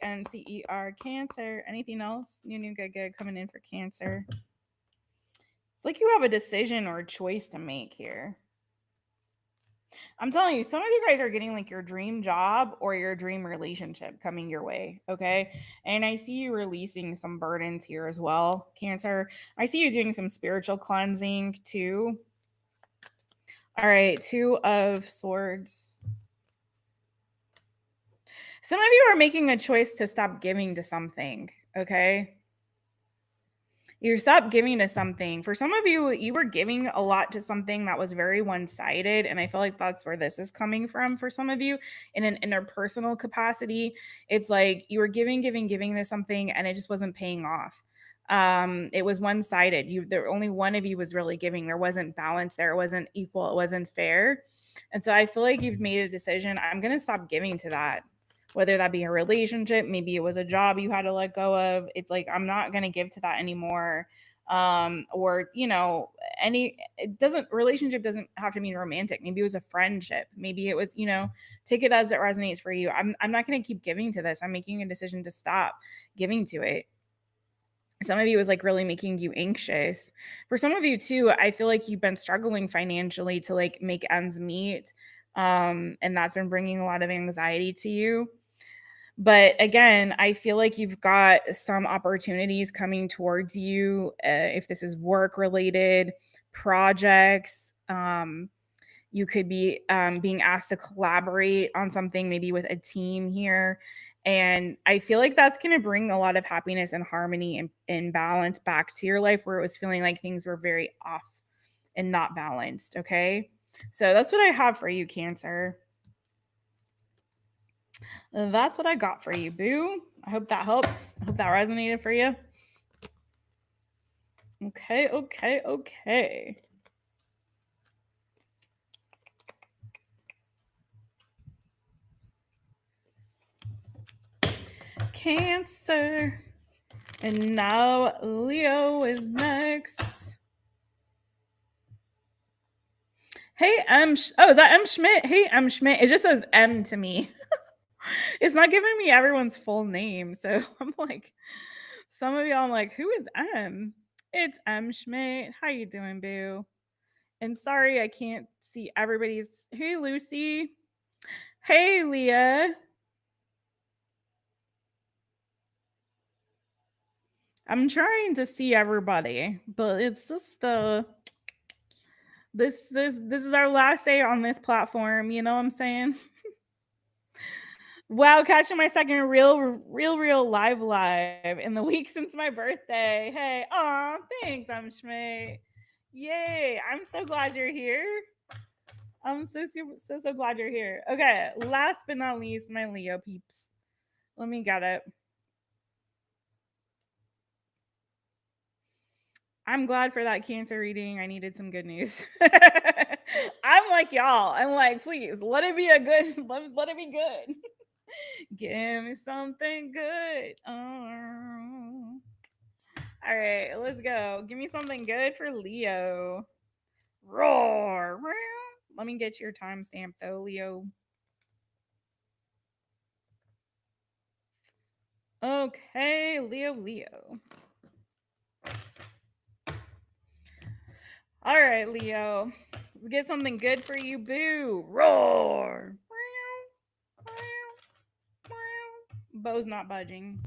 Cancer, Cancer. Anything else? New, good coming in for Cancer. It's like you have a decision or a choice to make here. I'm telling you, some of you guys are getting like your dream job or your dream relationship coming your way. Okay. And I see you releasing some burdens here as well, Cancer. I see you doing some spiritual cleansing too. All right. 2 of Swords. Some of you are making a choice to stop giving to something. Okay. You stop giving to something. For some of you, you were giving a lot to something that was very one-sided, and I feel like that's where this is coming from for some of you in an interpersonal capacity. It's like you were giving to something and it just wasn't paying off. It was one-sided. Only one of you was really giving. There wasn't balance there. It wasn't equal. It wasn't fair. And so I feel like you've made a decision. I'm going to stop giving to that, whether that be a relationship, maybe it was a job you had to let go of. It's like, I'm not going to give to that anymore. Or, relationship doesn't have to mean romantic. Maybe it was a friendship. Maybe it was, take it as it resonates for you. I'm not going to keep giving to this. I'm making a decision to stop giving to it. some of you is like really making you anxious. For some of you too, I feel like you've been struggling financially to like make ends meet. And that's been bringing a lot of anxiety to you. But again, I feel like you've got some opportunities coming towards you. If this is work related, projects, you could be being asked to collaborate on something, maybe with a team here. And I feel like that's going to bring a lot of happiness and harmony and balance back to your life where it was feeling like things were very off and not balanced. Okay. So that's what I have for you, Cancer. That's what I got for you, boo. I hope that helps. I hope that resonated for you. Okay, okay, okay. Cancer. And now Leo is next. Hey, oh, is that M. Schmidt? Hey, M. Schmidt. It just says M to me. It's not giving me everyone's full name. So I'm like, some of y'all, I'm like, who is M? It's M. Schmidt. How you doing, boo? And sorry, I can't see everybody's. Hey, Lucy. Hey, Leah. I'm trying to see everybody, but it's just this is our last day on this platform, you know what I'm saying? Wow, catching my second real live in the week since my birthday. Hey, aw, thanks, I'm Schmidt. Yay, I'm so glad you're here. I'm so glad you're here. Okay, last but not least, my Leo peeps. Let me get it. I'm glad for that Cancer reading. I needed some good news. I'm like y'all. I'm like, please let it be a good. Let it be good. Give me something good. Oh. All right, let's go. Give me something good for Leo. Roar. Let me get your timestamp though, Leo. Okay, Leo. All right, Leo. Let's get something good for you, boo. Roar. Bo's not budging.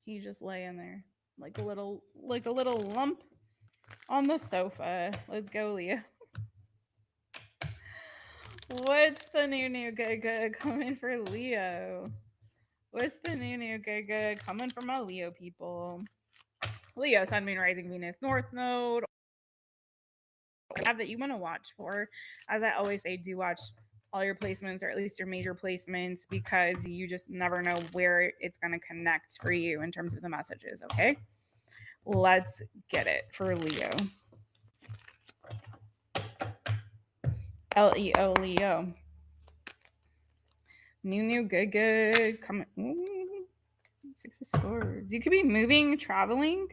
He's just laying there like a little lump on the sofa. Let's go, Leo. What's the new good coming for Leo? What's the new good coming for my Leo people? Leo, Sun, Moon, Rising, Venus, North Node. That you want to watch for. As I always say, do watch all your placements, or at least your major placements, because you just never know where it's going to connect for you in terms of the messages. Okay, let's get it for Leo. Leo, Leo. New good coming. Ooh, Six of Swords. You could be moving or traveling.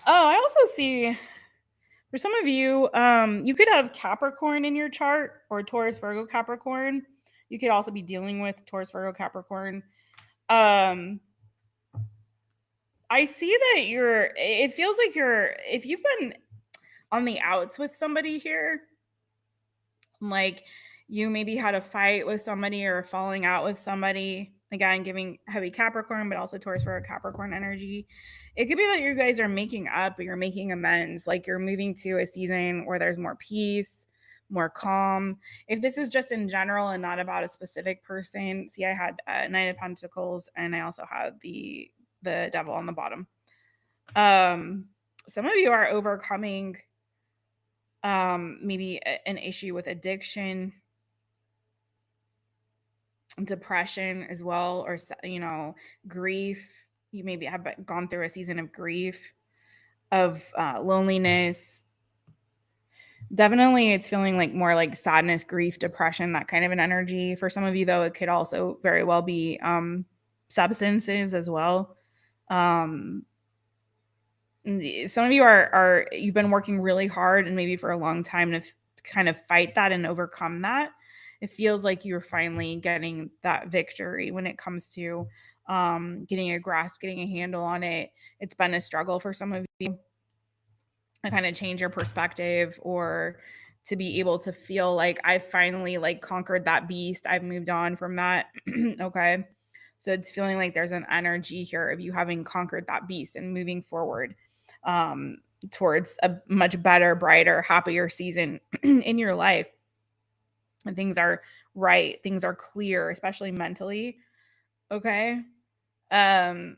Oh, I also see for some of you, you could have Capricorn in your chart, or Taurus, Virgo, Capricorn. You could also be dealing with Taurus, Virgo, Capricorn. I see that it feels like if you've been on the outs with somebody here, like you maybe had a fight with somebody or falling out with somebody, again giving heavy Capricorn, but also Taurus for a Capricorn energy. It could be that you guys are making up, or you're making amends, like you're moving to a season where there's more peace, more calm. If this is just in general and not about a specific person, see, I had Knight of Pentacles, and I also had the Devil on the bottom. Some of you are overcoming maybe an issue with addiction, depression as well, or grief. You maybe have gone through a season of grief, of loneliness. Definitely it's feeling like more like sadness, grief, depression, that kind of an energy. For some of you though, it could also very well be substances as well. Some of you you've been working really hard and maybe for a long time to kind of fight that and overcome that. It feels like you're finally getting that victory when it comes to getting a grasp, getting a handle on it. It's been a struggle for some of you to kind of change your perspective, or to be able to feel like I finally like conquered that beast. I've moved on from that. Okay. So it's feeling like there's an energy here of you having conquered that beast and moving forward um, towards a much better, brighter, happier season in your life. And things are right, things are clear, especially mentally. Okay. Um,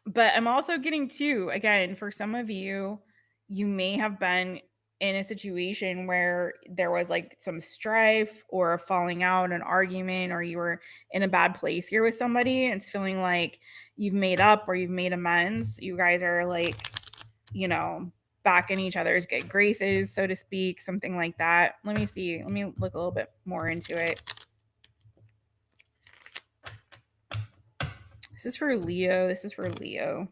but I'm also getting to, again, for some of you, you may have been in a situation where there was like some strife or a falling out, an argument, or you were in a bad place here with somebody. And it's feeling like you've made up or you've made amends. You guys are like, you know, back in each other's good graces, so to speak, something like that. Let me see. Let me look a little bit more into it. This is for Leo. This is for Leo.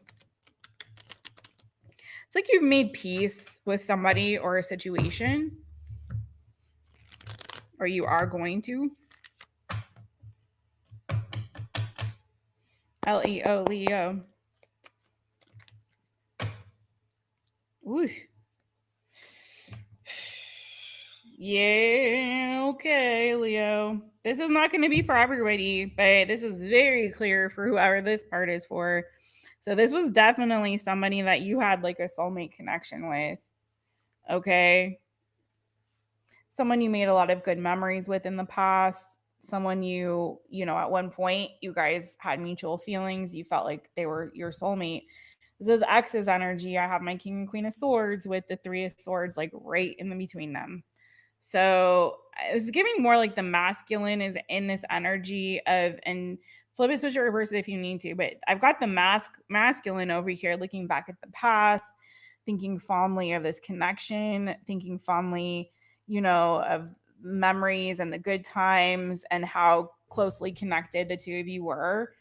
It's like you've made peace with somebody or a situation, or you are going to. Leo, Leo. Ooh. Yeah, okay, Leo. This is not going to be for everybody, but this is very clear for whoever this part is for. So this was definitely somebody that you had like a soulmate connection with. Okay. Someone you made a lot of good memories with in the past. Someone you know, at one point you guys had mutual feelings. You felt like they were your soulmate. This is X's energy. I have my King and Queen of Swords with the Three of Swords like right in the between them. So it's giving more like the masculine is in this energy of, and flip it, switch it, reverse it if you need to. But I've got the masculine over here looking back at the past, thinking fondly of this connection, thinking fondly, you know, of memories and the good times and how closely connected the two of you were.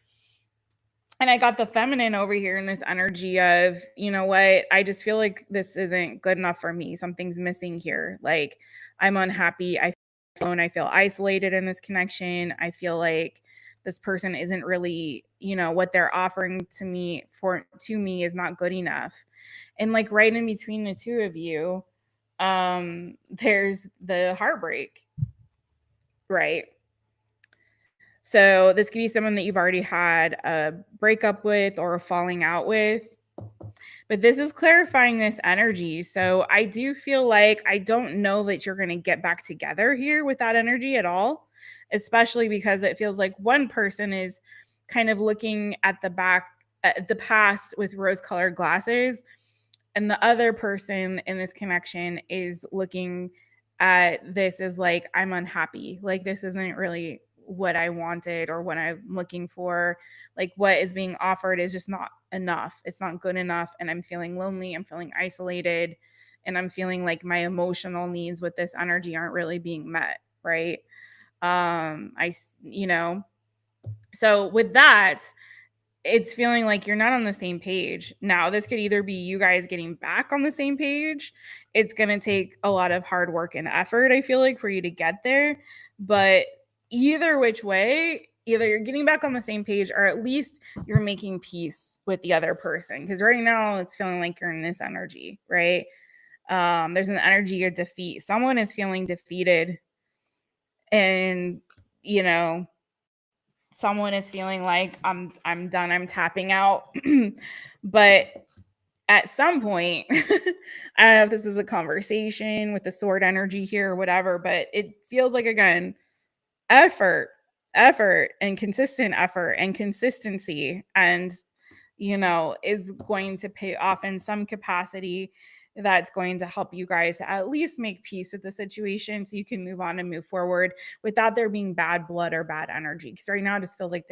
And I got the feminine over here in this energy of, you know what, I just feel like this isn't good enough for me. Something's missing here. Like I'm unhappy. I feel isolated in this connection. I feel like this person isn't really, you know, what they're offering to me is not good enough. And like right in between the two of you, there's the heartbreak, right? So this could be someone that you've already had a breakup with or a falling out with. But this is clarifying this energy. So I do feel like I don't know that you're going to get back together here with that energy at all, especially because it feels like one person is kind of looking at the past with rose-colored glasses, and the other person in this connection is looking at this as like, I'm unhappy. Like this isn't really what I wanted or what I'm looking for. Like what is being offered is just not enough. It's not good enough. And I'm feeling lonely. I'm feeling isolated. And I'm feeling like my emotional needs with this energy aren't really being met. Right. You know, so with that, it's feeling like you're not on the same page. Now, this could either be you guys getting back on the same page. It's going to take a lot of hard work and effort, I feel like, for you to get there. But either which way, either you're getting back on the same page or at least you're making peace with the other person. Because right now it's feeling like you're in this energy, right? There's an energy of defeat. Someone is feeling defeated, and, you know, someone is feeling like I'm done, I'm tapping out. But at some point, I don't know if this is a conversation with the sword energy here or whatever, but it feels like, again, effort, effort and consistent effort and consistency, and, you know, is going to pay off in some capacity. That's going to help you guys at least make peace with the situation so you can move on and move forward without there being bad blood or bad energy. Because right now it just feels like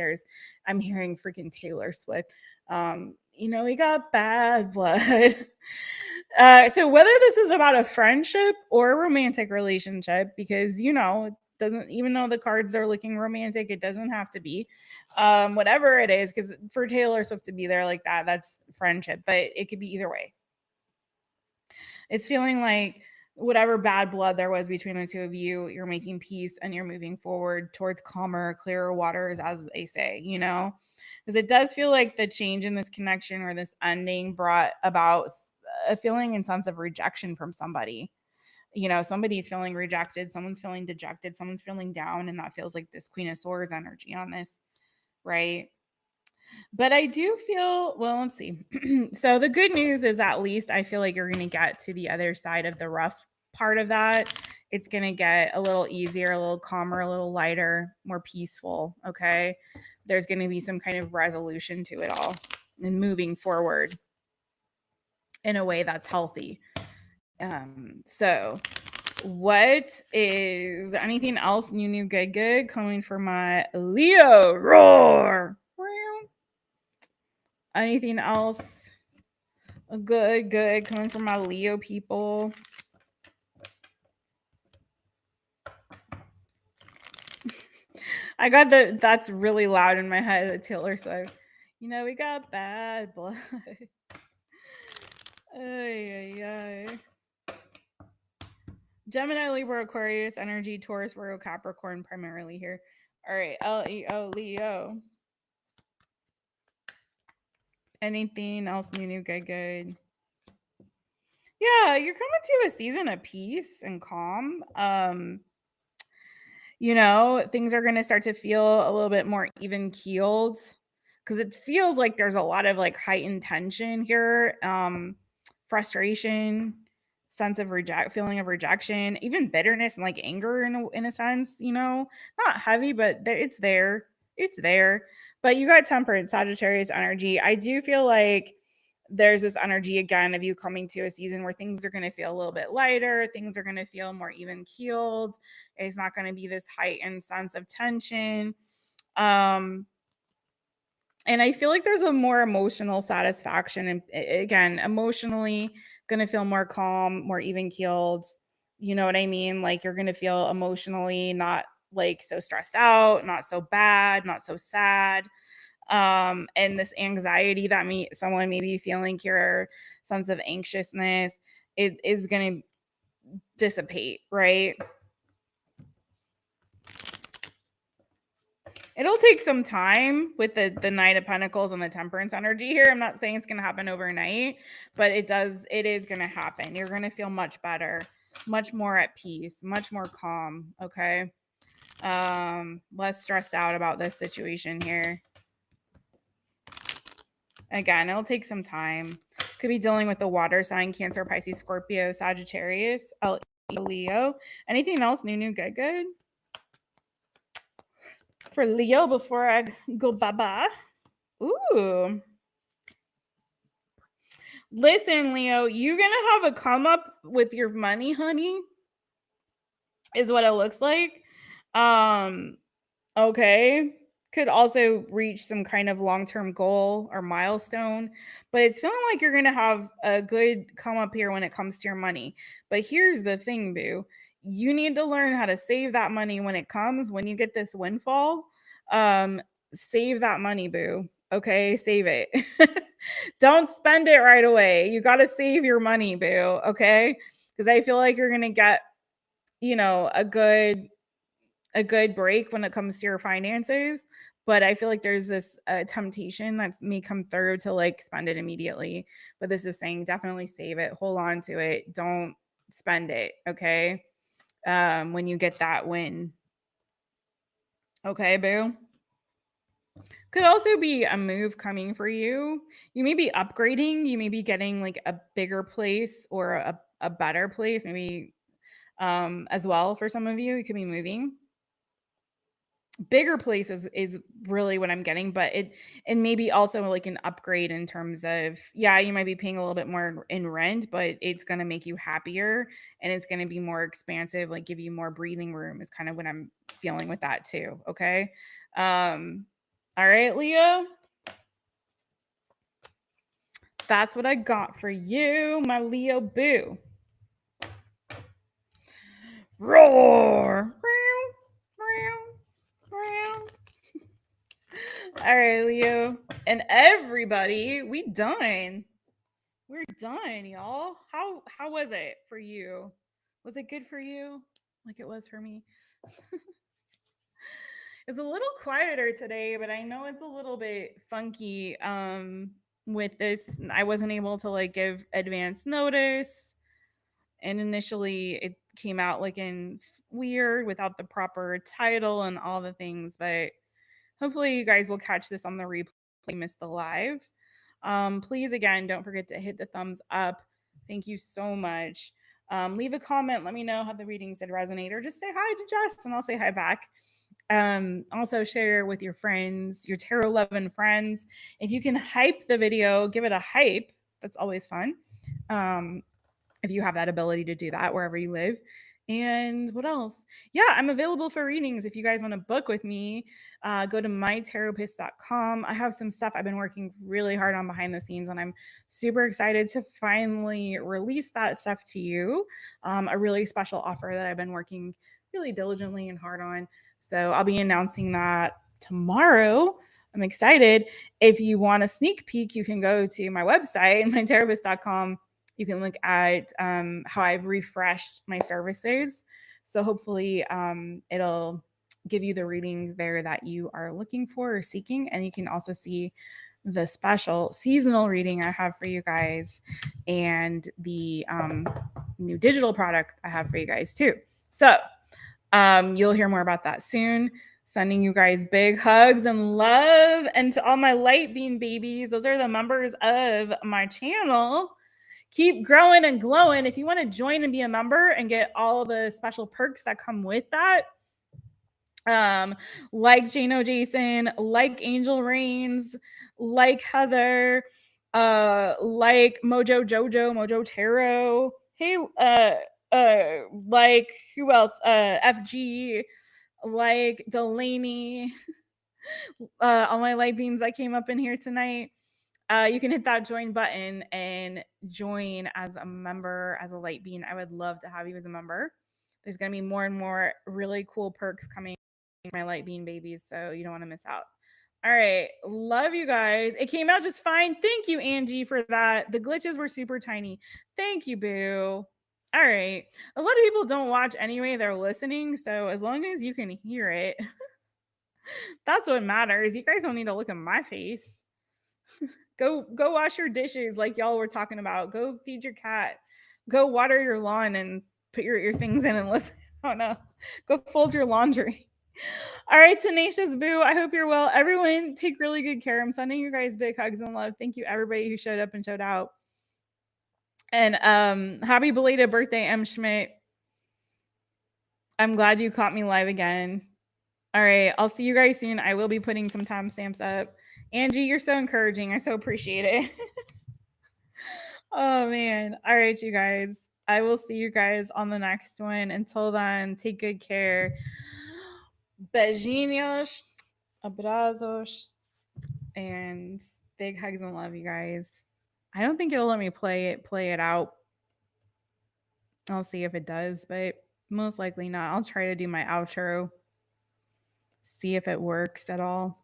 I'm hearing freaking Taylor Swift. You know, we got bad blood. So whether this is about a friendship or a romantic relationship, because, you know, it doesn't, even though the cards are looking romantic, it doesn't have to be. Whatever it is, because for Taylor Swift to be there like that, that's friendship, but it could be either way. It's feeling like whatever bad blood there was between the two of you, you're making peace and you're moving forward towards calmer, clearer waters, as they say, you know? because it does feel like the change in this connection or this ending brought about a feeling and sense of rejection from somebody. Somebody's feeling rejected, someone's feeling dejected, someone's feeling down, and that feels like this Queen of Swords energy on this, right? But I do feel, well, let's see. So the good news is at least I feel like you're going to get to the other side of the rough part of that. It's going to get a little easier, a little calmer, a little lighter, more peaceful. Okay. There's going to be some kind of resolution to it all and moving forward in a way that's healthy. So what is anything else new, good coming for my Leo? Roar. Anything else good coming from my Leo people? I got that's really loud in my head, the Taylor Swift. We got bad blood. Ay, ay, ay. Gemini, Libra, Aquarius, energy, Taurus, Virgo, Capricorn, primarily here. All right, Leo, Leo. Anything else new, good? Yeah, you're coming to a season of peace and calm. Things are going to start to feel a little bit more even keeled because it feels like there's a lot of like heightened tension here, frustration, sense of feeling of rejection, even bitterness and like anger in a sense, not heavy, but it's there. It's there. But you got Temperance, Sagittarius energy. I do feel like there's this energy again of you coming to a season where things are going to feel a little bit lighter, things are going to feel more even keeled. It's not going to be this heightened sense of tension. And I feel like there's a more emotional satisfaction, and again, emotionally going to feel more calm, more even keeled. You know what I mean? Like you're going to feel emotionally not like so stressed out, not so bad, not so sad. And this anxiety that someone may be feeling here, sense of anxiousness, it is going to dissipate, right? It'll take some time with the Knight of Pentacles and the Temperance energy here. I'm not saying it's going to happen overnight, but it is going to happen. You're going to feel much better, much more at peace, much more calm, okay? Less stressed out about this situation here. Again, it'll take some time. Could be dealing with the water sign, Cancer, Pisces, Scorpio, Sagittarius, Leo. Anything else new, good? For Leo before I go bye-bye. Ooh. Listen, Leo, you're going to have a come up with your money, honey, is what it looks like. Okay. Could also reach some kind of long-term goal or milestone, but it's feeling like you're going to have a good come up here when it comes to your money. But here's the thing, boo. You need to learn how to save that money when it comes, when you get this windfall. Save that money, boo. Okay, save it. Don't spend it right away. You got to save your money, boo. Okay, because I feel like you're going to get, a good break when it comes to your finances, but I feel like there's this temptation that may come through to like spend it immediately. But this is saying definitely save it, hold on to it, don't spend it, okay? When you get that win. Okay, boo. Could also be a move coming for you. You may be upgrading, you may be getting like a bigger place or a better place, maybe as well for some of you. You could be moving. Bigger place is really what I'm getting, but and maybe also like an upgrade in terms of, yeah, you might be paying a little bit more in rent, but it's going to make you happier and it's going to be more expansive, like give you more breathing room is kind of what I'm feeling with that too. Okay. All right, Leo. That's what I got for you, my Leo boo. Roar. All right, Leo. And everybody, we done. We're done, y'all. How was it for you? Was it good for you? Like it was for me? It's a little quieter today, but I know it's a little bit funky with this. I wasn't able to like give advance notice, and initially it came out like in weird without the proper title and all the things, but hopefully you guys will catch this on the replay. Missed the live. Please again, don't forget to hit the thumbs up. Thank you so much. Leave a comment. Let me know how the readings did resonate, or just say hi to Jess and I'll say hi back. Also share with your friends, your tarot loving friends. If you can hype the video, give it a hype. That's always fun. If you have that ability to do that wherever you live. And what else? Yeah, I'm available for readings. If you guys want to book with me, go to mytaropist.com. I have some stuff I've been working really hard on behind the scenes, and I'm super excited to finally release that stuff to you. A really special offer that I've been working really diligently and hard on. So I'll be announcing that tomorrow. I'm excited. If you want a sneak peek, you can go to my website, mytaropist.com. You can look at how I've refreshed my services. So hopefully it'll give you the reading there that you are looking for or seeking. And you can also see the special seasonal reading I have for you guys and the new digital product I have for you guys too. So you'll hear more about that soon. Sending you guys big hugs and love. And to all my light beam babies, those are the members of my channel. Keep growing and glowing. If you want to join and be a member and get all the special perks that come with that, like Jano Jason, like Angel Reigns, like Heather, like Mojo Jojo, Mojo Tarot. Hey, like who else? FG, like Delaney, all my light beams that came up in here tonight. You can hit that join button and join as a member, as a light bean. I would love to have you as a member. There's going to be more and more really cool perks coming, my light bean babies, so you don't want to miss out. All right, love you guys. It came out just fine. Thank you, Angie, for that. The glitches were super tiny. Thank you, Boo. All right, a lot of people don't watch anyway, they're listening, so as long as you can hear it, that's what matters. You guys don't need to look at my face. Go wash your dishes like y'all were talking about. Go feed your cat. Go water your lawn and put your things in and listen. Oh no. Go fold your laundry. All right, Tenacious Boo. I hope you're well. Everyone, take really good care. I'm sending you guys big hugs and love. Thank you, everybody who showed up and showed out. And happy belated birthday, M. Schmidt. I'm glad you caught me live again. All right, I'll see you guys soon. I will be putting some timestamps up. Angie, you're so encouraging. I so appreciate it. Oh man. All right, you guys. I will see you guys on the next one. Until then, take good care. Beijinhos, abrazos, and big hugs and love, you guys. I don't think it'll let me play it out. I'll see if it does, but most likely not. I'll try to do my outro. See if it works at all.